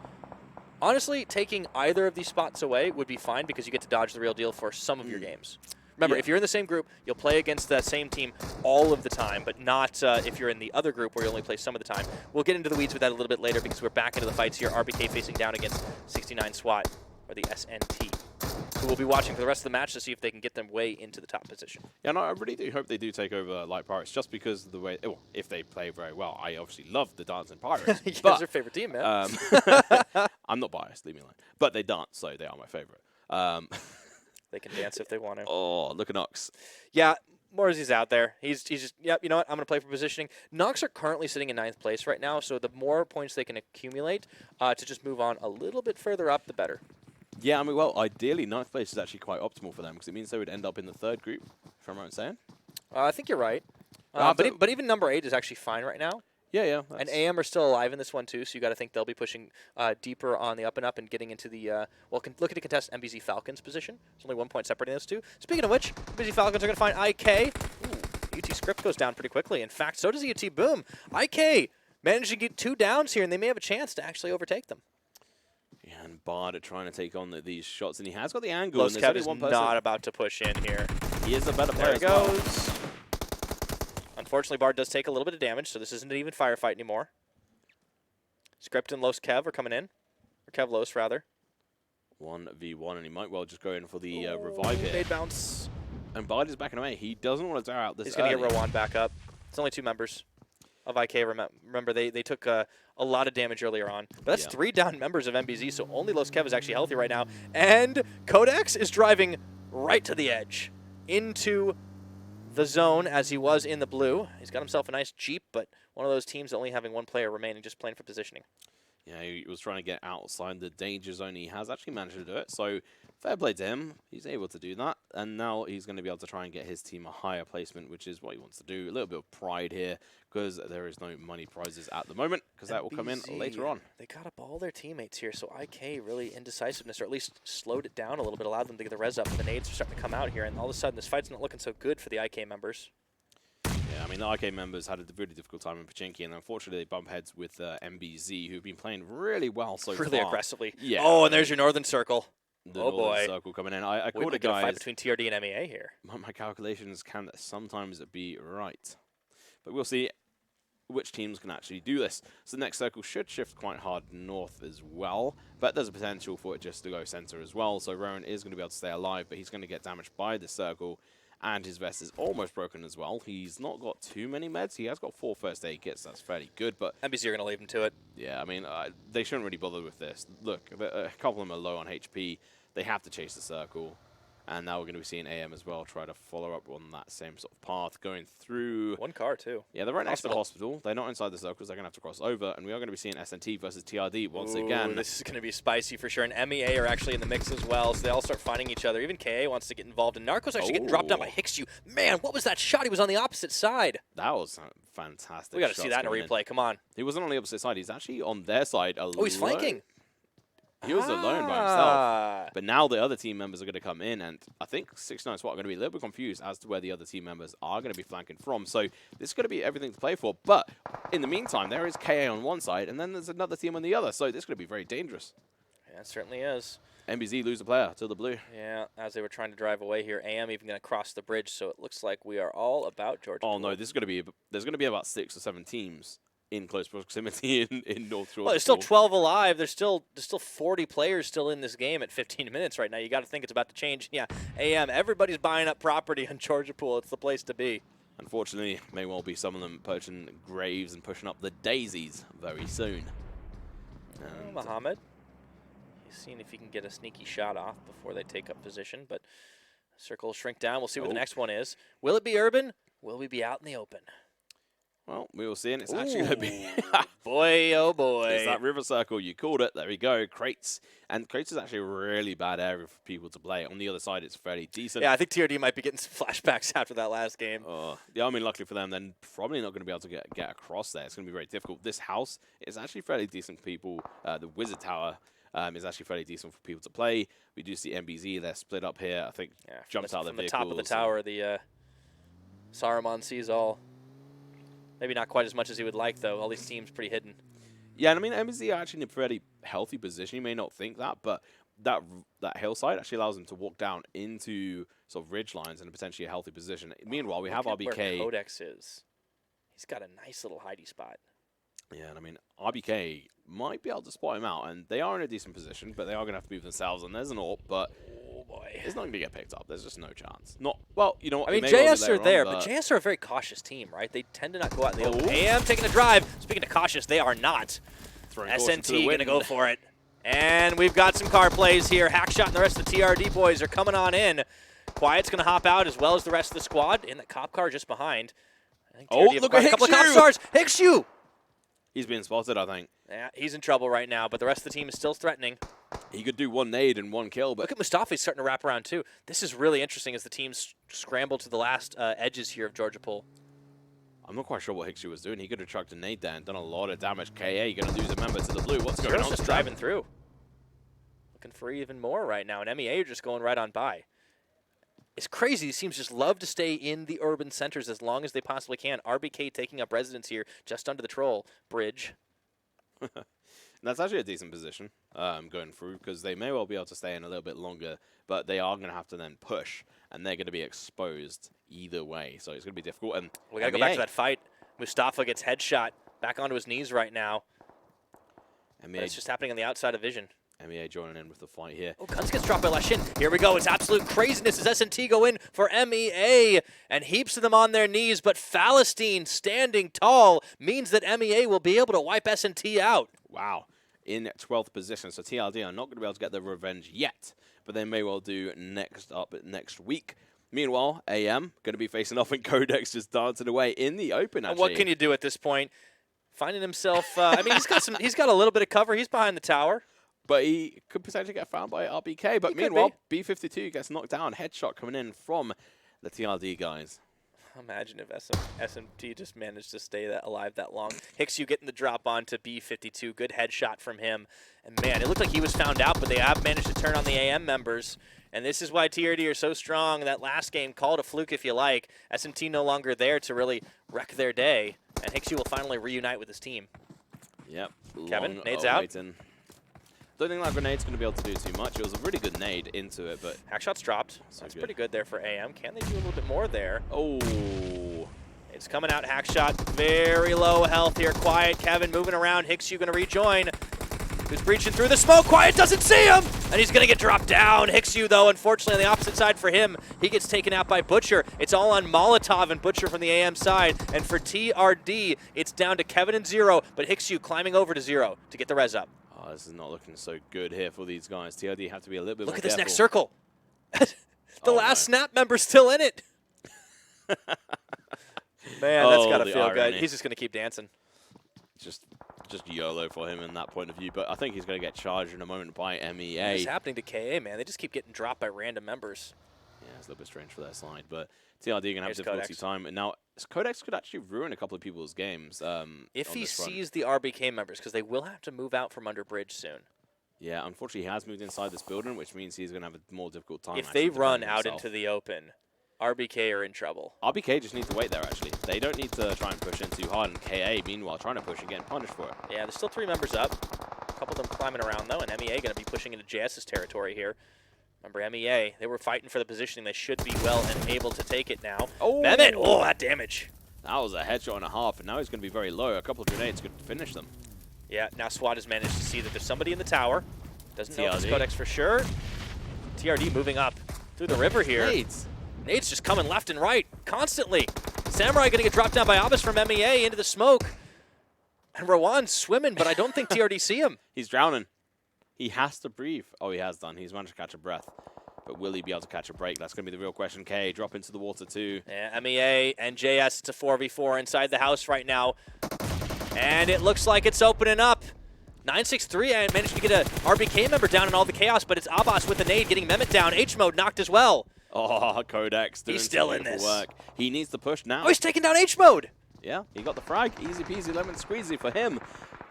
Honestly, taking either of these spots away would be fine because you get to dodge the real deal for some of your games. Remember, if you're in the same group, you'll play against that same team all of the time, but not if you're in the other group where you only play some of the time. We'll get into the weeds with that a little bit later because we're back into the fights here. RBK facing down against 69 SWAT, or the SNT, who will be watching for the rest of the match to see if they can get them way into the top position. Yeah, no, I really do hope they do take over Light Pirates just because of the way, well, if they play very well. I obviously love the Dancing Pirates. You guys are their favorite team, man. I'm not biased, leave me alone. But they dance, so they are my favorite. They can dance if they want to. Oh, look at Nox. Yeah, Morrissey's out there. He's just, you know what, I'm going to play for positioning. Nox are currently sitting in 9th place right now, so the more points they can accumulate to just move on a little bit further up, the better. Yeah, I mean, well, ideally, 9th place is actually quite optimal for them because it means they would end up in the 3rd group, if I'm right in saying. I think you're right. But even number 8 is actually fine right now. Yeah. And AM are still alive in this one, too, so you got to think they'll be pushing deeper on the up and up and getting into the, looking to contest MBZ Falcons position. There's only 1 point separating those two. Speaking of which, MBZ Falcons are going to find IK. Ooh, UT Script goes down pretty quickly. In fact, so does UT Boom. IK managed to get 2 downs here, and they may have a chance to actually overtake them. Yeah, and Bard are trying to take on these shots, and he has got the angle. Los Kev is not about to push in here. He is a better player. There he goes. Unfortunately, Bard does take a little bit of damage, so this isn't an even firefight anymore. Script and Los Kev are coming in. Or Kev Los, rather. 1v1, and he might well just go in for the revive here. Made bounce. And Bard is backing away. He doesn't want to die out this He's going to get Rowan back up. It's only 2 members of IK. Remember, they took a lot of damage earlier on. But that's 3 down members of MBZ, so only Los Kev is actually healthy right now. And Codex is driving right to the edge into the zone as he was in the blue. He's got himself a nice Jeep, but one of those teams only having 1 player remaining, just playing for positioning. Yeah, he was trying to get outside the danger zone. He has actually managed to do it, so fair play to him. He's able to do that, and now he's going to be able to try and get his team a higher placement, which is what he wants to do. A little bit of pride here, because there is no money prizes at the moment, because that will come in later on. They got up all their teammates here, so IK really indecisiveness, or at least slowed it down a little bit, allowed them to get the res up, and the nades are starting to come out here, and all of a sudden this fight's not looking so good for the IK members. Yeah, I mean, the IK members had a really difficult time in Pachinki, and unfortunately they bump heads with MBZ, who've been playing really well so far. Really aggressively. Yeah. Oh, and there's your Northern Circle. The Northern Circle coming in. I called it, guys. A fight between TRD and MEA here. My calculations can sometimes be right. But we'll see which teams can actually do this. So the next circle should shift quite hard north as well, but there's a potential for it just to go center as well. So Rowan is going to be able to stay alive, but he's going to get damaged by the circle, and his vest is almost broken as well. He's not got too many meds. He has got 4 first aid kits. That's fairly good, but MBZ are going to leave him to it. Yeah, I mean, they shouldn't really bother with this. Look, a couple of them are low on HP. They have to chase the circle. And now we're going to be seeing AM as well try to follow up on that same sort of path, going through. One car, too. Yeah, they're right next to the hospital. They're not inside the circles. They're going to have to cross over. And we are going to be seeing SNT versus TRD once again. This is going to be spicy for sure. And MEA are actually in the mix as well, so they all start finding each other. Even KA wants to get involved. And Narco's actually getting dropped down by HeadHunterr. Man, what was that shot? He was on the opposite side. That was fantastic. We got to see that in a replay. Come on. He wasn't on the opposite side. He's actually on their side alone. Oh, he's flanking. He was alone by himself. But now the other team members are going to come in, and I think 6ix9ine SWAT are going to be a little bit confused as to where the other team members are going to be flanking from. So this is going to be everything to play for. But in the meantime, there is KA on one side, and then there's another team on the other. So this is going to be very dangerous. Yeah, it certainly is. MBZ lose a player to the blue. Yeah, as they were trying to drive away here, AM even going to cross the bridge. So it looks like we are all about Georgia. Oh, no, this is going to be, there's going to be about 6 or 7 teams in close proximity in North Georgia. Well, there's still 12 alive. There's still 40 players still in this game at 15 minutes right now. You got to think it's about to change. Yeah, AM, everybody's buying up property on Georgia Pool. It's the place to be. Unfortunately, may well be some of them poaching graves and pushing up the daisies very soon. And Muhammad, he's seeing if he can get a sneaky shot off before they take up position, but circle will shrink down. We'll see what the next one is. Will it be urban? Will we be out in the open? well, we will see, and it's actually going to be... Boy, oh boy. It's that river circle. You called it. There we go. Crates. And Crates is actually a really bad area for people to play. On the other side, it's fairly decent. Yeah, I think TRD might be getting some flashbacks after that last game. Yeah, I mean, luckily for them, they're probably not going to be able to get across there. It's going to be very difficult. This house is actually fairly decent for people. The Wizard Tower is actually fairly decent for people to play. We do see MBZ. They're split up here. I think jumps out of the vehicles. From the top of the tower, the Saruman sees all. Maybe not quite as much as he would like, though. All these teams pretty hidden. Yeah, and I mean, MBZ are actually in a fairly healthy position. You may not think that, but that hillside actually allows them to walk down into sort of ridge lines in a potentially a healthy position. Meanwhile, we have RBK. Where Codex is. He's got a nice little hidey spot. Yeah, and I mean, RBK might be able to spot him out, and they are in a decent position, but they are going to have to move themselves, and there's an AWP, but it's not going to get picked up. There's just no chance. Well, you know what? I mean, JS are there, but JS are a very cautious team, right? They tend to not go out in the open. AM taking a drive. Speaking of cautious, they are not. SNT going to go for it. And we've got some car plays here. Hackshot and the rest of the TRD boys are coming on in. Quiet's going to hop out as well as the rest of the squad in the cop car just behind. I think TRD look at a couple of cop stars. HeadHunterr! He's being spotted, I think. Yeah, he's in trouble right now, but the rest of the team is still threatening. He could do one nade and one kill, but... Look at Mustafa, he's starting to wrap around too. This is really interesting as the teams scramble to the last edges here of Georgia Pool. I'm not quite sure what HeadHunterr was doing. He could have chucked a nade there and done a lot of damage. KA going to lose a member to the blue. What's going on? Just driving through. Looking for even more right now, and MEA are just going right on by. It's crazy. These teams just love to stay in the urban centers as long as they possibly can. RBK taking up residence here just under the troll bridge. That's actually a decent position going through because they may well be able to stay in a little bit longer, but they are going to have to then push, and they're going to be exposed either way. So it's going to be difficult. And we got to go back to that fight. Mustafa gets headshot back onto his knees right now. It's just happening on the outside of vision. MEA joining in with the fight here. Oh, Guns gets dropped by Lashin. Here we go. It's absolute craziness as SNT go in for MEA. And heaps of them on their knees. But Falastine standing tall means that MEA will be able to wipe SNT out. Wow. In 12th position. So TRD are not going to be able to get their revenge yet. But they may well do next week. Meanwhile, AM going to be facing off and Codex just dancing away in the open, actually. What can you do at this point? Finding himself, I mean, he's got a little bit of cover. He's behind the tower. But he could potentially get found by RBK. But meanwhile, B52 gets knocked down. Headshot coming in from the TRD guys. Imagine if SMT just managed to stay alive that long. HeadHunterr getting the drop on to B52. Good headshot from him. And, man, it looked like he was found out, but they have managed to turn on the AM members. And this is why TRD are so strong. That last game, call it a fluke if you like. SMT no longer there to really wreck their day. And HeadHunterr will finally reunite with his team. Yep. Kevin, nades out. Don't think that grenade's going to be able to do too much. It was a really good nade into it, but... Hackshot's dropped. So that's pretty good there for AM. Can they do a little bit more there? Oh. It's coming out, Hackshot. Very low health here. Quiet, Kevin moving around. HeadHunterr going to rejoin. Who's breaching through the smoke. Quiet doesn't see him! And he's going to get dropped down. HeadHunterr, though, unfortunately, on the opposite side for him, he gets taken out by Butcher. It's all on Molotov and Butcher from the AM side. And for TRD, it's down to Kevin and Zero, but HeadHunterr climbing over to Zero to get the res up. Oh, this is not looking so good here for these guys. TRD have to be a little bit more Look at careful. this next circle. The last snap member's still in it. Man, that's got to feel good. He's just going to keep dancing. Just YOLO for him in that point of view. But I think he's going to get charged in a moment by MEA. What's happening to KA, man? They just keep getting dropped by random members. Yeah, it's a little bit strange for their side. But TRD going to have difficulty time. And now Codex could actually ruin a couple of people's games. If he sees the RBK members, because they will have to move out from under bridge soon. Yeah, unfortunately, he has moved inside this building, which means he's going to have a more difficult time. If they run out into the open, RBK are in trouble. RBK just need to wait there, actually. They don't need to try and push in too hard, and KA, meanwhile, trying to push and getting punished for it. Yeah, there's still 3 members up. A couple of them climbing around, though, and MEA going to be pushing into JS's territory here. Remember, MEA, they were fighting for the positioning. They should be well and able to take it now. Oh, Mehmet, oh, that damage. That was a headshot and a half, and now he's going to be very low. A couple of grenades could finish them. Yeah, now SWAT has managed to see that there's somebody in the tower. Doesn't know if it's TRD. Codex for sure. TRD moving up through the river here. Nades just coming left and right, constantly. Samurai going to get dropped down by Abbas from MEA into the smoke. And Rowan's swimming, but I don't think TRD see him. He's drowning. He has to breathe. Oh, he has done. He's managed to catch a breath. But will he be able to catch a break? That's going to be the real question. K, drop into the water too. Yeah, MEA and JS, it's a 4v4 inside the house right now. And it looks like it's opening up. 963 and managed to get a RBK member down in all the chaos, but it's Abbas with the nade getting Mehmet down. H-mode knocked as well. Oh, Codex doing He's still some in beautiful this. work. He needs to push now. Oh, he's taking down H-mode. Yeah, he got the frag. Easy peasy, lemon squeezy for him.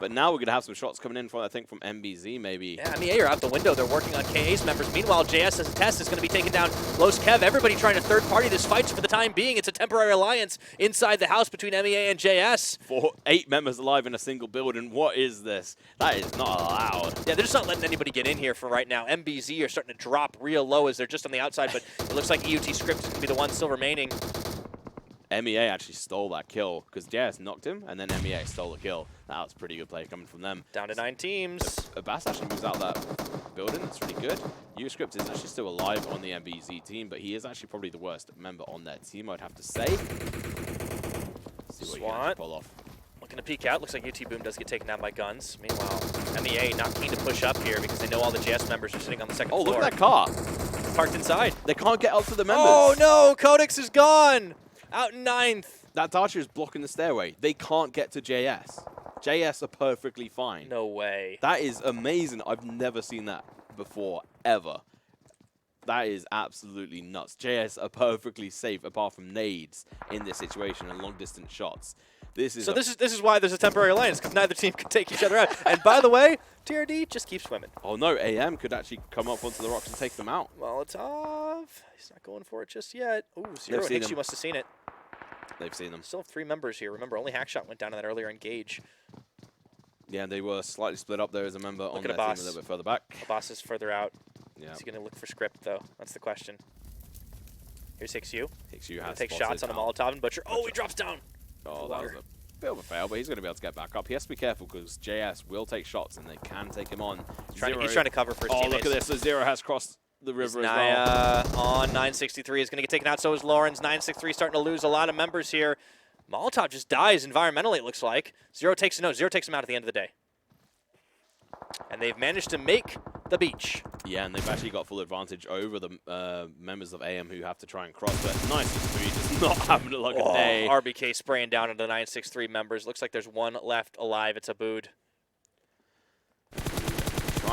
But now we're going to have some shots coming in from, I think, from MBZ maybe. Yeah, MEA are out the window. They're working on KA's members. Meanwhile, JS as a test is going to be taking down Los Kev. Everybody trying to third party this fight for the time being. It's a temporary alliance inside the house between MEA and JS. 8 members alive in a single building. What is this? That is not allowed. Yeah, they're just not letting anybody get in here for right now. MBZ are starting to drop real low as they're just on the outside, but it looks like EUT Script is going to be the one still remaining. MEA actually stole that kill because JS knocked him, and then MEA stole the kill. That was pretty good play coming from them. Down to 9 teams. Abbas actually moves out of that building. That's really good. Uscript is actually still alive on the MBZ team, but he is actually probably the worst member on their team, I'd have to say. See what he can actually pull off. Looking to peek out. Looks like UT Boom does get taken down by guns. Meanwhile, MEA not keen to push up here because they know all the JS members are sitting on the second floor. Oh, look at that car. Parked inside. They can't get up to the members. Oh, no. Codex is gone. Out in 9th. That Archer is blocking the stairway. They can't get to JS. JS are perfectly fine. No way. That is amazing. I've never seen that before, ever. That is absolutely nuts. JS are perfectly safe apart from nades in this situation and long-distance shots. This is this is why there's a temporary alliance, because neither team can take each other out. And by the way, TRD just keeps swimming. Oh no, AM could actually come up onto the rocks and take them out. Well, it's off. He's not going for it just yet. Ooh, Zero and Hicks, you must have seen it. They've seen them. Still have 3 members here. Remember, only Hackshot went down in that earlier engage. Yeah, they were slightly split up there as a member on their team a little bit further back. Boss is further out. Yeah. Is he going to look for script, though? That's the question. Here's HicksU. HicksU has take shots on a Molotov and Butcher. Oh, he drops down. Oh, that was a bit of a fail, but he's going to be able to get back up. He has to be careful because JS will take shots and they can take him on. He's trying to cover for his teammates. Oh, look at this. So Zero has crossed the river as well. On 963 is going to get taken out. So is Lawrence. 963 starting to lose a lot of members here. Molotov just dies environmentally, it looks like. Zero takes him out at the end of the day. And they've managed to make the beach. Yeah, and they've actually got full advantage over the members of AM who have to try and cross. But 963 just not having a luck a day. RBK spraying down into the 963 members. Looks like there's 1 left alive. It's Abood.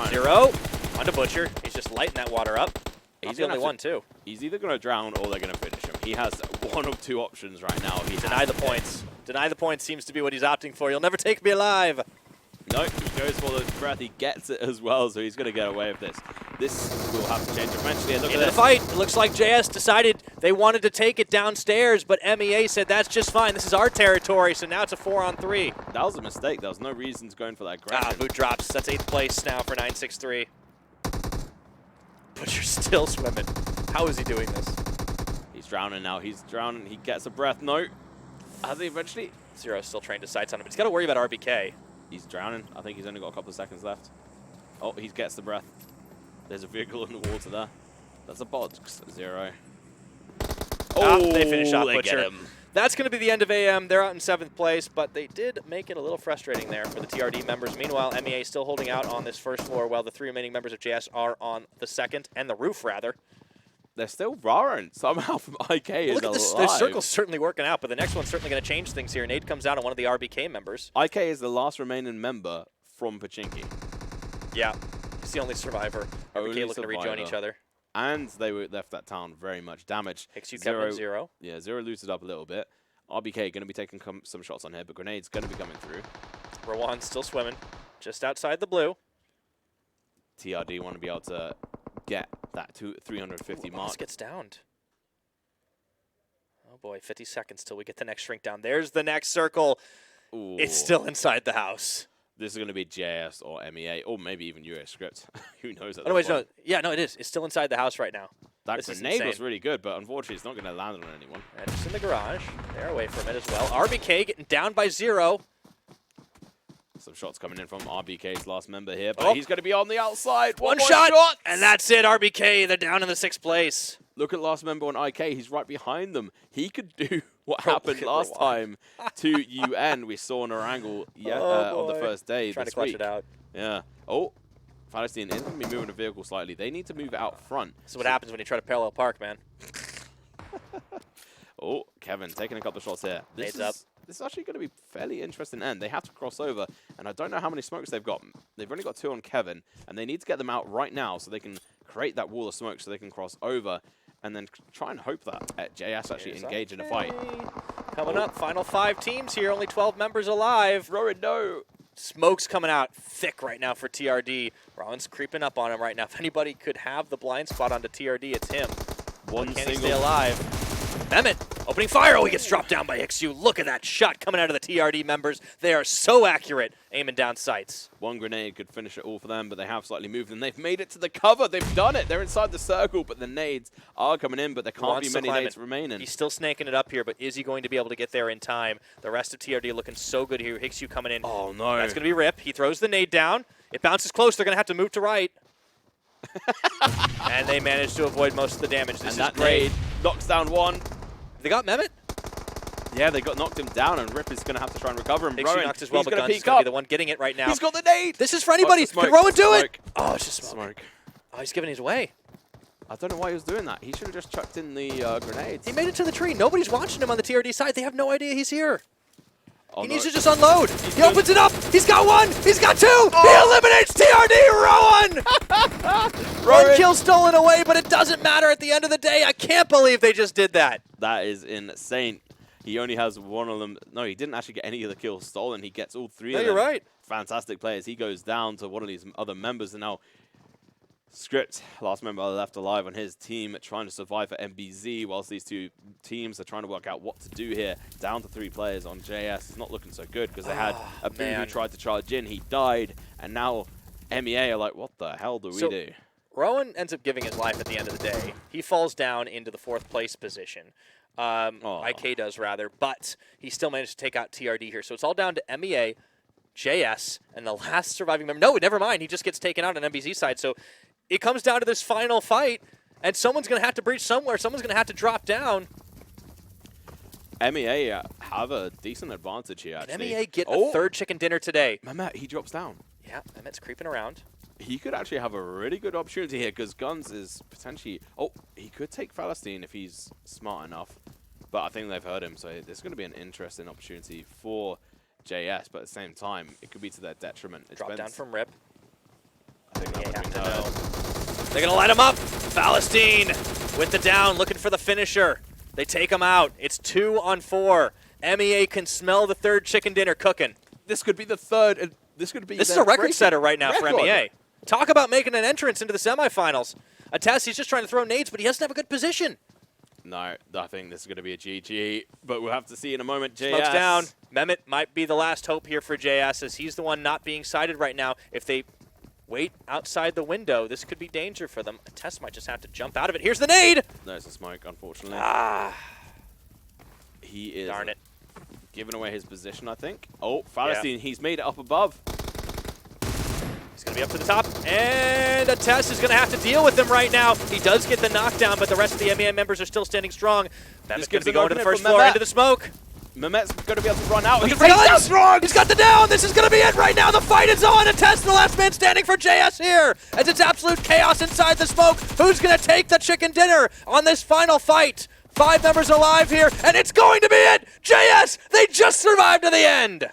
Zero onto Butcher. He's just lighting that water up. He's the only one, too. He's either going to drown or they're going to finish him. He has 1 of 2 options right now. Deny the points. Deny the points seems to be what he's opting for. You'll never take me alive. No, he goes for the breath. He gets it as well, so he's going to get away with this. This will have to change eventually. And look at the fight. It looks like JS decided they wanted to take it downstairs, but MEA said that's just fine. This is our territory, so now it's a 4-on-3. That was a mistake. There was no reason to go in for that aggression. Boot drops. That's 8th place now for 963. Butcher's still swimming. How is he doing this? He's drowning now. He's drowning. He gets a breath. No. Has he eventually? Zero's still trained to sights on him, but he's got to worry about RBK. He's drowning. I think he's only got a couple of seconds left. Oh, he gets the breath. There's a vehicle in the water there. That's a bot. Zero. Oh, they finish off Butcher. Get him. That's going to be the end of AM. They're out in 7th place, but they did make it a little frustrating there for the TRD members. Meanwhile, MEA still holding out on this first floor while the 3 remaining members of JS are on the second, and the roof, rather. they're still roaring somehow from IK is Look at alive. this. The circle's certainly working out, but the next one's certainly going to change things here. Nade comes out on one of the RBK members. IK is the last remaining member from Pachinki. Yeah, he's the only survivor. Only RBK looking to rejoin each other. And they left that town very much damaged. HeadHunterr Kevin 0. Yeah, 0 looted up a little bit. RBK going to be taking some shots on here, but Grenade's going to be coming through. Rawan still swimming, just outside the blue. TRD want to be able to get that 350 mark. Gets downed. Oh boy, 50 seconds till we get the next shrink down. There's the next circle. Ooh. It's still inside the house. This is going to be JS or MEA, or maybe even US Script. Who knows? Otherwise, no. Yeah, no, it is. It's still inside the house right now. That grenade was really good, but unfortunately, it's not going to land on anyone. And just in the garage. They're away from it as well. RBK getting down by 0. Some shots coming in from RBK's last member here, but he's going to be on the outside. One shot, and that's it. RBK, they're down in the 6th place. Look at last member on IK. He's right behind them. He could do what happened last time to UN. We saw an Erangel on the first day Trying this to clutch week. it out. Yeah. Oh, Palestine is going to be moving the vehicle slightly. They need to move out front. This is what happens when you try to parallel park, man. Oh, Kevin taking a couple of shots here. This is actually going to be fairly interesting end. They have to cross over, and I don't know how many smokes they've got. They've only got 2 on Kevin, and they need to get them out right now so they can create that wall of smoke so they can cross over and then try and hope that JS actually engage in a fight. Coming up, final 5 teams here, only 12 members alive. Rowan, no. Smoke's coming out thick right now for TRD. Rowan's creeping up on him right now. If anybody could have the blind spot onto TRD, it's him. One Can he single. stay alive? Mehmet opening fire. Oh, he gets dropped down by XU. Look at that shot coming out of the TRD members. They are so accurate aiming down sights. One grenade could finish it all for them, but they have slightly moved, and they've made it to the cover. They've done it. They're inside the circle, but the nades are coming in, but there can't be many nades remaining. He's still snaking it up here, but is he going to be able to get there in time? The rest of TRD looking so good here. XU coming in. Oh, no. That's going to be Rip. He throws the nade down. It bounces close. They're going to have to move to right. And they managed to avoid most of the damage. This is great. Nade knocks down one. They got Mehmet? Yeah, they knocked him down, and Rip is going to have to try and recover him. XU knocked as well, but Guns is going going to be the one getting it right now. He's got the nade. This is for anybody. Can Rowan do it? Oh, it's just smoke. Oh, he's giving his away. I don't know why he was doing that. He should have just chucked in the grenades. He made it to the tree. Nobody's watching him on the TRD side. They have no idea he's here. Oh, he needs to just unload. He opens it up. He's got 1. He's got 2. Oh. He eliminates TRD. Rowan! One kill stolen away, but it doesn't matter at the end of the day. I can't believe they just did that. That is insane. He only has 1 of them. No, he didn't actually get any of the kills stolen. He gets all 3 of them. You're right. Fantastic players. He goes down to one of these other members, and now Script, last member left alive on his team, trying to survive for MBZ, whilst these 2 teams are trying to work out what to do here. Down to 3 players on JS. It's not looking so good because they had a Boo who tried to charge in. He died, and now MEA are like, what the hell do we do? Rowan ends up giving his life at the end of the day. He falls down into the 4th place position. IK does, rather, but he still managed to take out TRD here. So it's all down to MEA, JS, and the last surviving member. No, never mind. He just gets taken out on MBZ side. So it comes down to this final fight, and someone's going to have to breach somewhere. Someone's going to have to drop down. MEA have a decent advantage here, actually. Can MEA get a 3rd chicken dinner today? Mehmet, he drops down. Yeah, Mehmet's creeping around. He could actually have a really good opportunity here because Guns is potentially... Oh, he could take Palestine if he's smart enough. But I think they've heard him, so there's going to be an interesting opportunity for JS. But at the same time, it could be to their detriment. Drop down from Rip. I think that would be They're going to light him up. Palestine with the down, looking for the finisher. They take him out. It's 2 on 4. MEA can smell the 3rd chicken dinner cooking. This could be the 3rd... This is a record setter right now for MEA. Talk about making an entrance into the semifinals. Attest, he's just trying to throw nades, but he doesn't have a good position. No, I think this is going to be a GG, but we'll have to see in a moment. JS. Smokes down. Mehmet might be the last hope here for JS, as he's the one not being sighted right now. If they wait outside the window, this could be danger for them. Attest might just have to jump out of it. Here's the nade! No, it's a smoke, unfortunately. He is... Darn it. Giving away his position, I think. Oh, Palestine, he's made it up above. He's going to be up to the top, and Attest is going to have to deal with him right now. He does get the knockdown, but the rest of the MEA members are still standing strong. Mehmet's going to be going to the first floor into the smoke. Mehmet's going to be able to run out. He's got the down. This is going to be it right now. The fight is on. Attest the last man standing for JS here. As it's absolute chaos inside the smoke. Who's going to take the chicken dinner on this final fight? 5 members alive here, and it's going to be it. JS, they just survived to the end.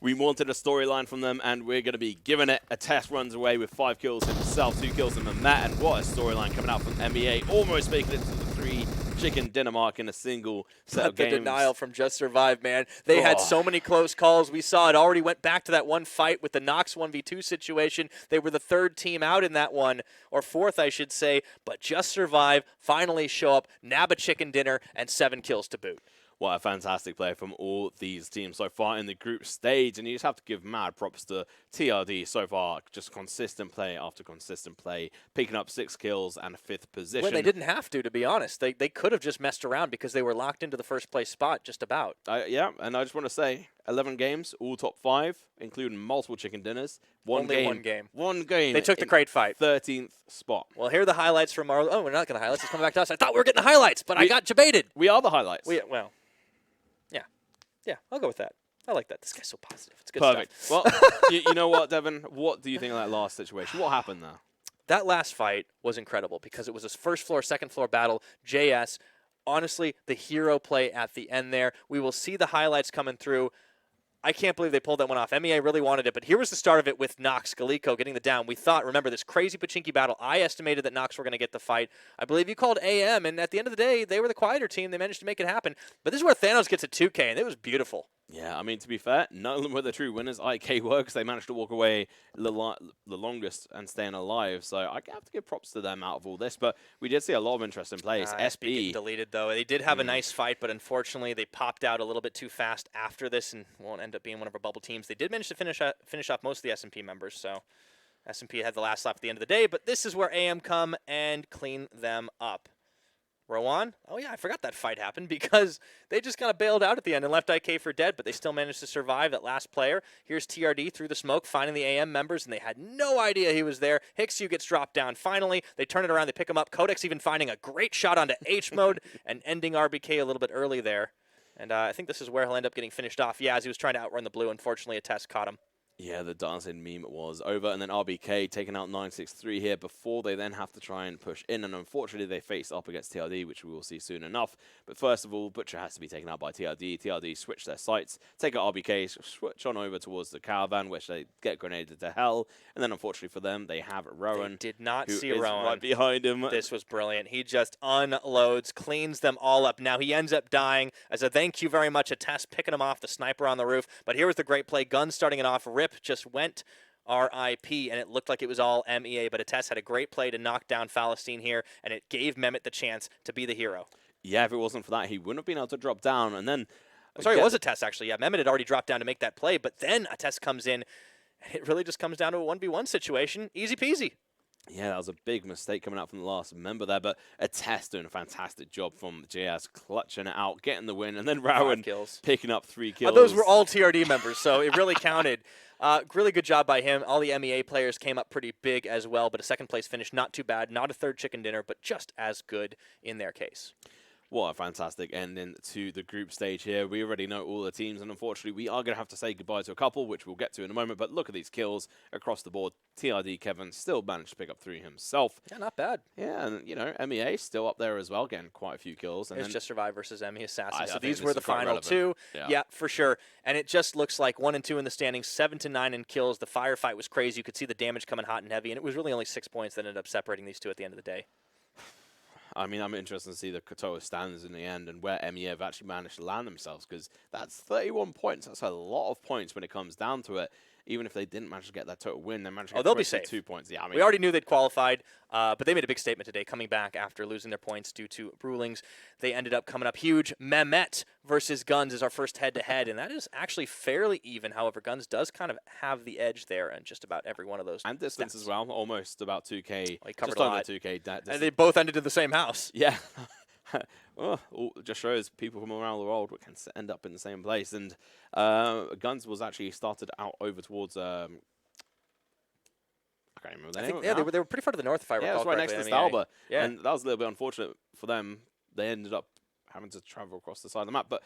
We wanted a storyline from them, and we're going to be giving it. Attest runs away with 5 kills himself, 2 kills from Mehmet, and what a storyline coming out from MEA. Almost making it to the 3 chicken dinner mark in a single set of games. The denial from Just Survive, man. They had so many close calls. We saw it already went back to that one fight with the Nox 1v2 situation. They were the 3rd team out in that one, or 4th, I should say. But Just Survive finally show up, nab a chicken dinner, and 7 kills to boot. What a fantastic play from all these teams so far in the group stage. And you just have to give mad props to TRD so far. Just consistent play after consistent play, picking up 6 kills and a 5th position. Well, they didn't have to be honest. They could have just messed around because they were locked into the 1st place spot just about. Yeah, and I just want to say, 11 games, all top 5, including multiple chicken dinners. Only one game. One game. They took the crate fight. 13th spot. Well, here are the highlights from our... Oh, we're not going to highlights. It's coming back to us. I thought we were getting the highlights, but I got debated. We are the highlights. Well... Yeah, I'll go with that. I like that. This guy's so positive. It's good Perfect. stuff. Well, you know what, Devin? What do you think of that last situation? What happened there? That last fight was incredible because it was a 1st floor, 2nd floor battle. JS, honestly, the hero play at the end there. We will see the highlights coming through. I can't believe they pulled that one off. MEA really wanted it, but here was the start of it with Nox, Galiko getting the down. We thought, remember, this crazy Pachinki battle, I estimated that Nox were going to get the fight. I believe you called AM, and at the end of the day, they were the quieter team. They managed to make it happen. But this is where Thanos gets a 2K, and it was beautiful. Yeah, I mean, to be fair, none of them were the true winners. IK were because they managed to walk away the longest and staying alive. So I have to give props to them out of all this. But we did see a lot of interesting plays. SB getting deleted, though. They did have a nice fight, but unfortunately they popped out a little bit too fast after this and won't end up being one of our bubble teams. They did manage to finish off most of the SMP members, so SMP had the last lap at the end of the day. But this is where AM come and clean them up. Rowan? Oh, yeah, I forgot that fight happened because they just kind of bailed out at the end and left IK for dead, but they still managed to survive that last player. Here's TRD through the smoke, finding the AM members, and they had no idea he was there. Hixu gets dropped down finally. They turn it around. They pick him up. Codex even finding a great shot onto H mode and ending RBK a little bit early there. And I think this is where he'll end up getting finished off. Yeah, as he was trying to outrun the blue, unfortunately, a test caught him. Yeah, the dancing meme was over, and then RBK taking out 963 here before they then have to try and push in, and unfortunately they face up against TRD, which we will see soon enough. But first of all, Butcher has to be taken out by TRD. TRD switch their sights, take out RBK, switch on over towards the caravan, which they get grenaded to hell, and then unfortunately for them, they have Rowan. They did not who see is Rowan right behind him. This was brilliant. He just unloads, cleans them all up. Now he ends up dying as a thank you very much. A test picking him off, the sniper on the roof. But here was the great play. Gun starting it off. Rip just went RIP, and it looked like it was all MEA, but Attest had a great play to knock down Falastine here, and it gave Mehmet the chance to be the hero. Yeah, if it wasn't for that, he wouldn't have been able to drop down, and then... I'm sorry, it was Attest, actually. Yeah, Mehmet had already dropped down to make that play, but then Attest comes in, and it really just comes down to a 1v1 situation. Easy peasy. Yeah, that was a big mistake coming out from the last member there, but Attest doing a fantastic job from JS, clutching it out, getting the win, and then Rowan picking up 3 kills. Those were all TRD members, so it really counted. Really good job by him. All the MEA players came up pretty big as well, but a 2nd place finish, not too bad. Not a 3rd chicken dinner, but just as good in their case. What a fantastic ending to the group stage here. We already know all the teams, and unfortunately, we are going to have to say goodbye to a couple, which we'll get to in a moment. But look at these kills across the board. TRD Kevin still managed to pick up 3 himself. Yeah, not bad. Yeah, and, you know, MEA still up there as well, getting quite a few kills. And There's Just Survive versus ME Assassins. So I these were the final 2. Yeah, for sure. And it just looks like 1 and 2 in the standings, 7 to 9 in kills. The firefight was crazy. You could see the damage coming hot and heavy, and it was really only 6 points that ended up separating these two at the end of the day. I mean, I'm interested to see the Kotoa standards in the end and where MEA have actually managed to land themselves, because that's 31 points. That's a lot of points when it comes down to it. Even if they didn't manage to get that total win, they managed to get they'll be safe. 2 points. Yeah, I mean, we already knew they'd qualified, but they made a big statement today coming back after losing their points due to rulings. They ended up coming up huge. Mehmet versus Guns is our first head-to-head, and that is actually fairly even. However, Guns does kind of have the edge there in just about every one of those. And distance as well, almost about 2K. Well, he covered just a under lot. 2K. And they both ended in the same house. Yeah. Well, it just shows people from around the world can end up in the same place. And Guns was actually started out over towards... I can't remember the name. Yeah, they were pretty far to the north, if I recall. Yeah, it was right next to MEA. Stalba. Yeah. And that was a little bit unfortunate for them. They ended up having to travel across the side of the map. But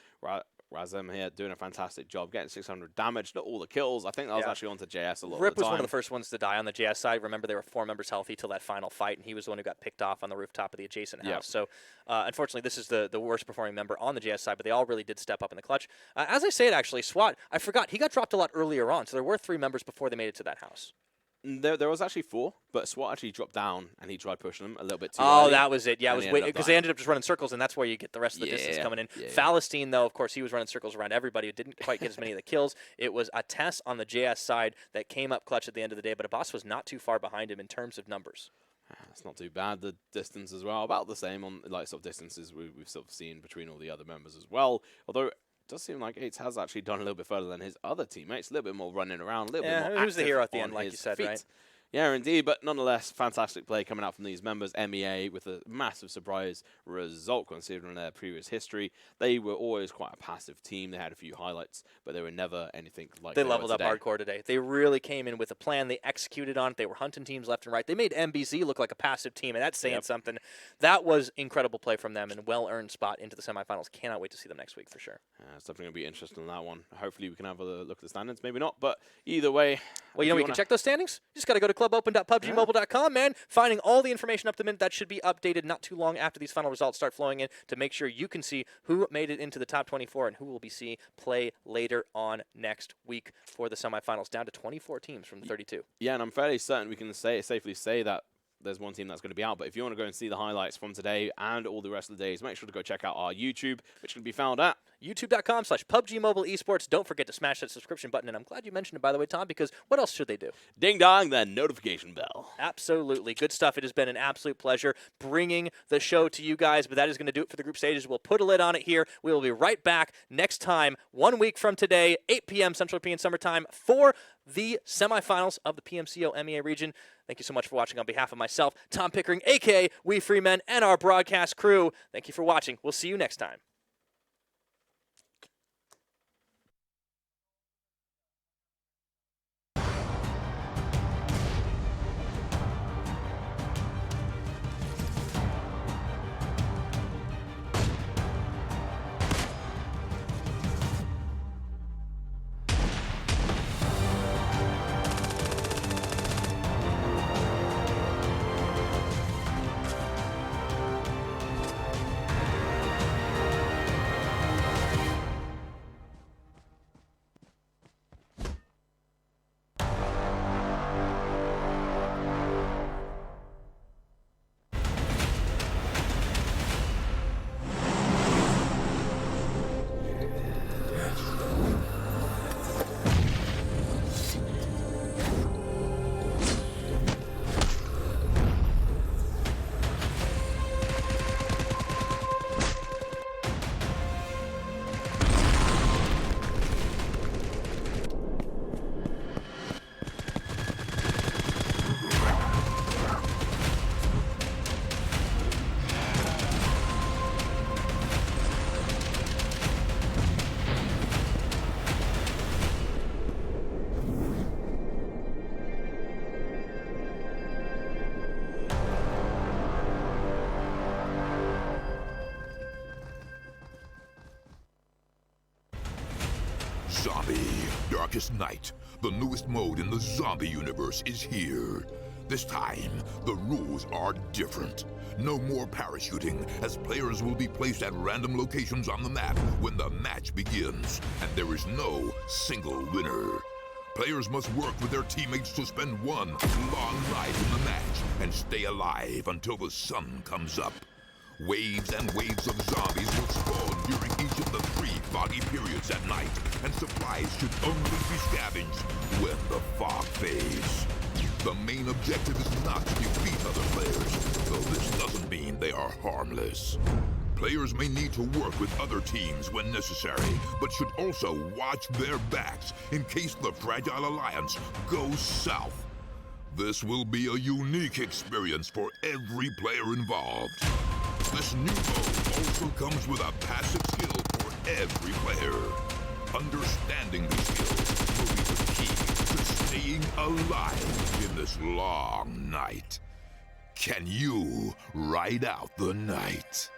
Razem here doing a fantastic job, getting 600 damage, not all the kills. I think that was actually onto JS a lot Rip of the was time. one of the first ones to die on the JS side. Remember, there were 4 members healthy till that final fight, and he was the one who got picked off on the rooftop of the adjacent house. So, unfortunately, this is the worst performing member on the JS side, but they all really did step up in the clutch. As I say it, actually, SWAT, I forgot, he got dropped a lot earlier on, so there were 3 members before they made it to that house. There was actually 4, but SWAT actually dropped down and he tried pushing them a little bit too Oh, early. that was it. Yeah, it was because they dying. ended up just running circles, and that's where you get the rest of the distance coming in. Falastine, though, of course, he was running circles around everybody. Didn't quite get as many of the kills. It was a Tess on the JS side that came up clutch at the end of the day, but Abbas was not too far behind him in terms of numbers. It's not too bad. The distance as well, about the same on like sort of distances we've sort of seen between all the other members as well. Although it does seem like Eights has actually done a little bit further than his other teammates. A little bit more running around, a little bit more who's the hero at the active end, like on you said, his right? feet. Yeah, indeed, but nonetheless, fantastic play coming out from these members. MEA with a massive surprise result considering their previous history. They were always quite a passive team. They had a few highlights, but they were never anything like they leveled up hardcore today. They really came in with a plan. They executed on it. They were hunting teams left and right. They made MBZ look like a passive team, and that's saying something. That was incredible play from them and a well-earned spot into the semifinals. Cannot wait to see them next week for sure. It's definitely going to be interesting on that one. Hopefully we can have a look at the standings. Maybe not, but either way. Well, you know, we can check those standings. You just got to go to clubopen.pubgmobile.com, man. Finding all the information up to the minute. That should be updated not too long after these final results start flowing in to make sure you can see who made it into the top 24 and who will be seeing play later on next week for the semifinals, down to 24 teams from 32. Yeah, and I'm fairly certain we can safely say that there's one team that's going to be out. But if you want to go and see the highlights from today and all the rest of the days, make sure to go check out our YouTube, which can be found at youtube.com/PUBGMOBILE Esports. Don't forget to smash that subscription button. And I'm glad you mentioned it, by the way, Tom, because what else should they do? Ding dong, that notification bell. Absolutely. Good stuff. It has been an absolute pleasure bringing the show to you guys, but that is going to do it for the group stages. We'll put a lid on it here. We will be right back next time, 1 week from today, 8 p.m. Central European Summer Time for the semifinals of the PMCO MEA region. Thank you so much for watching on behalf of myself, Tom Pickering, a.k.a. We Free Men, and our broadcast crew. Thank you for watching. We'll see you next time. Zombie, Darkest Night, the newest mode in the zombie universe, is here. This time, the rules are different. No more parachuting, as players will be placed at random locations on the map when the match begins, and there is no single winner. Players must work with their teammates to spend one long night in the match and stay alive until the sun comes up. Waves and waves of zombies will spawn during each of the 3 foggy periods at night, and supplies should only be scavenged when the fog fades. The main objective is not to defeat other players, though this doesn't mean they are harmless. Players may need to work with other teams when necessary, but should also watch their backs in case the Fragile Alliance goes south. This will be a unique experience for every player involved. This new mode also comes with a passive skill for every player. Understanding these skills will be the key to staying alive in this long night. Can you ride out the night?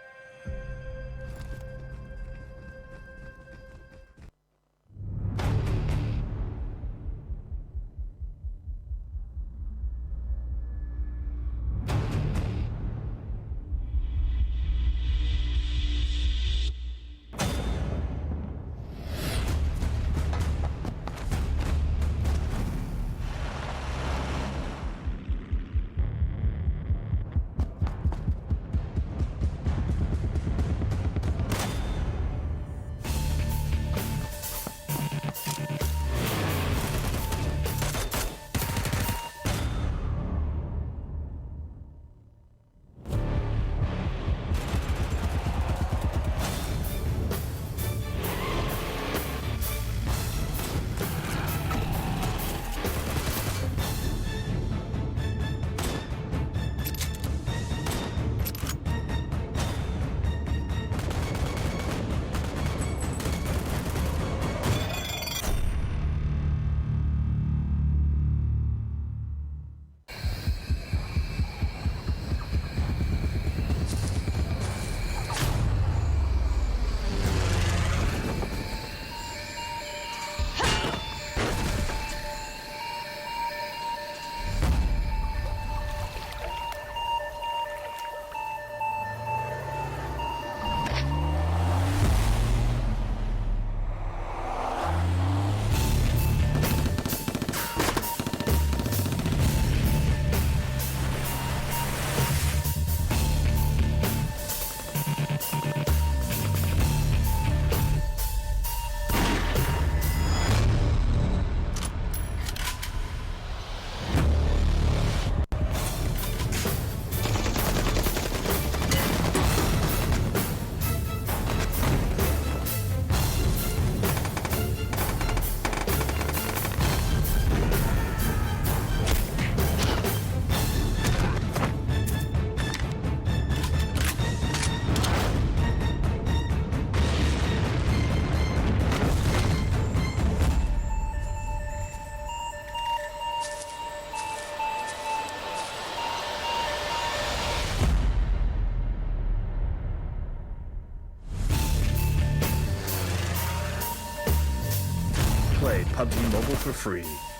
PUBG Mobile for free.